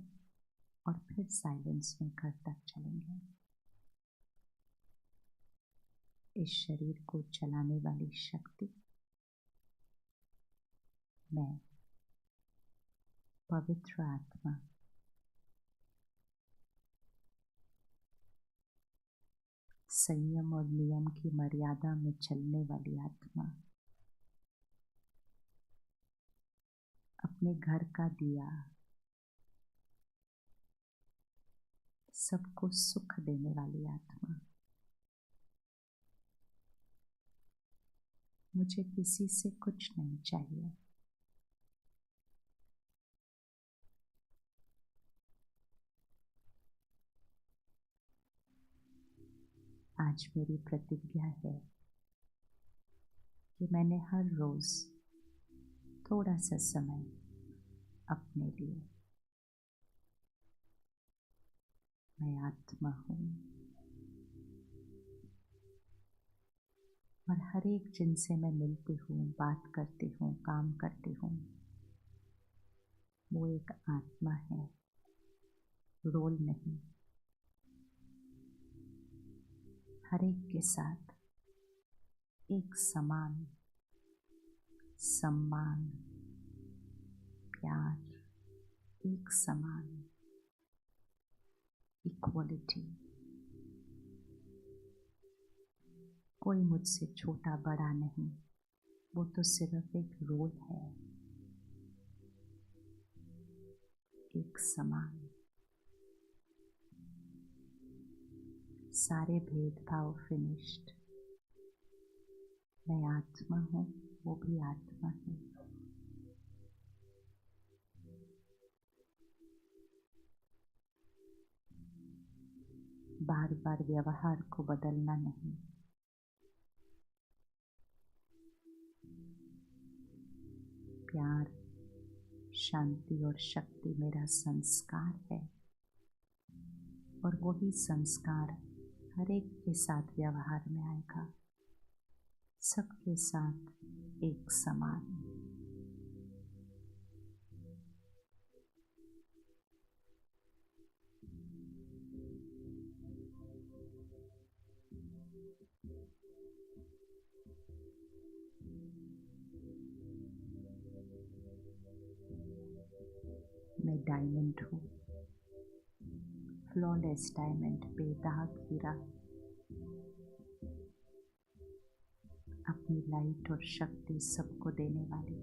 और फिर साइलेंस में घर तक चलेंगे। इस शरीर को चलाने वाली शक्ति मैं पवित्र आत्मा संयम और नियम की मर्यादा में चलने वाली आत्मा अपने घर का दिया सबको सुख देने वाली आत्मा मुझे किसी से कुछ नहीं चाहिए। आज मेरी प्रतिज्ञा है कि मैंने हर रोज थोड़ा सा समय अपने लिए, मैं आत्मा हूँ और हर एक जिनसे मैं मिलती हूँ, बात करती हूँ, काम करती हूँ, वो एक आत्मा है, रोल नहीं। हर एक के साथ एक समान सम्मान, प्यार, एक समान इक्वलिटी। कोई मुझसे छोटा बड़ा नहीं, वो तो सिर्फ एक रोल है। एक समान, सारे भेदभाव फिनिश्ड। मैं आत्मा हूँ, वो भी आत्मा है। बार बार व्यवहार को बदलना नहीं, प्यार, शांति और शक्ति मेरा संस्कार है और वही संस्कार हर एक के साथ व्यवहार में आएगा, सबके साथ एक समान। मैं डायमंड हूँ, फ्लॉलेस डायमंड, बेदाग हीरा, अपनी लाइट और शक्ति सबको देने वाली।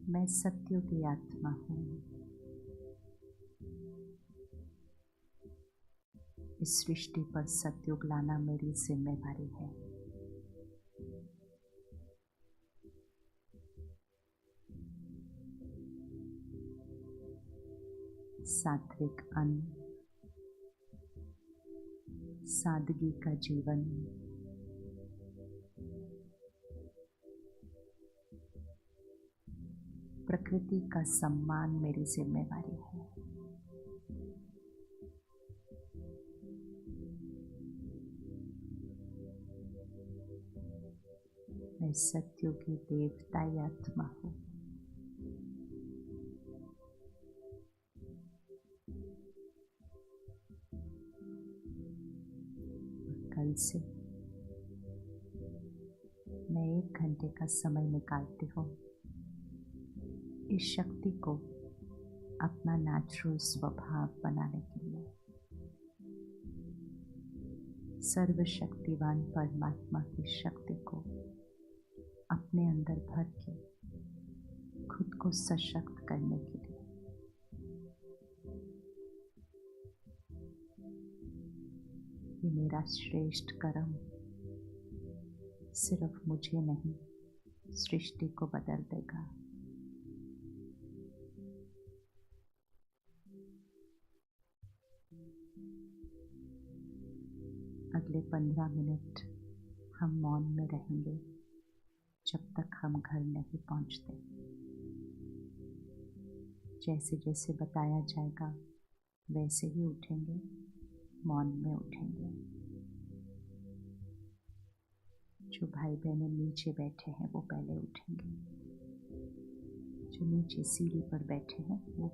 मैं सत्युग की आत्मा हूँ, इस सृष्टि पर सत्युग लाना मेरी जिम्मेदारी है। सात्विक अन्न, सादगी का जीवन, प्रकृति का सम्मान मेरी जिम्मेदारी है। मैं सत्युगी देवताई आत्मा हूँ। कल से मैं 1 घंटे का समय निकालती हूँ इस शक्ति को अपना नेचुरल स्वभाव बनाने के लिए। सर्वशक्तिवान परमात्मा की शक्ति को अपने अंदर भर के खुद को सशक्त करने के लिए ये मेरा श्रेष्ठ कर्म सिर्फ मुझे नहीं, सृष्टि को बदल देगा। अगले 15 मिनट हम मौन में रहेंगे जब तक हम घर नहीं पहुंचते। जैसे जैसे बताया जाएगा वैसे ही उठेंगे, मौन में उठेंगे। जो भाई बहनें नीचे बैठे हैं वो पहले उठेंगे, जो नीचे सीढ़ी पर बैठे हैं वो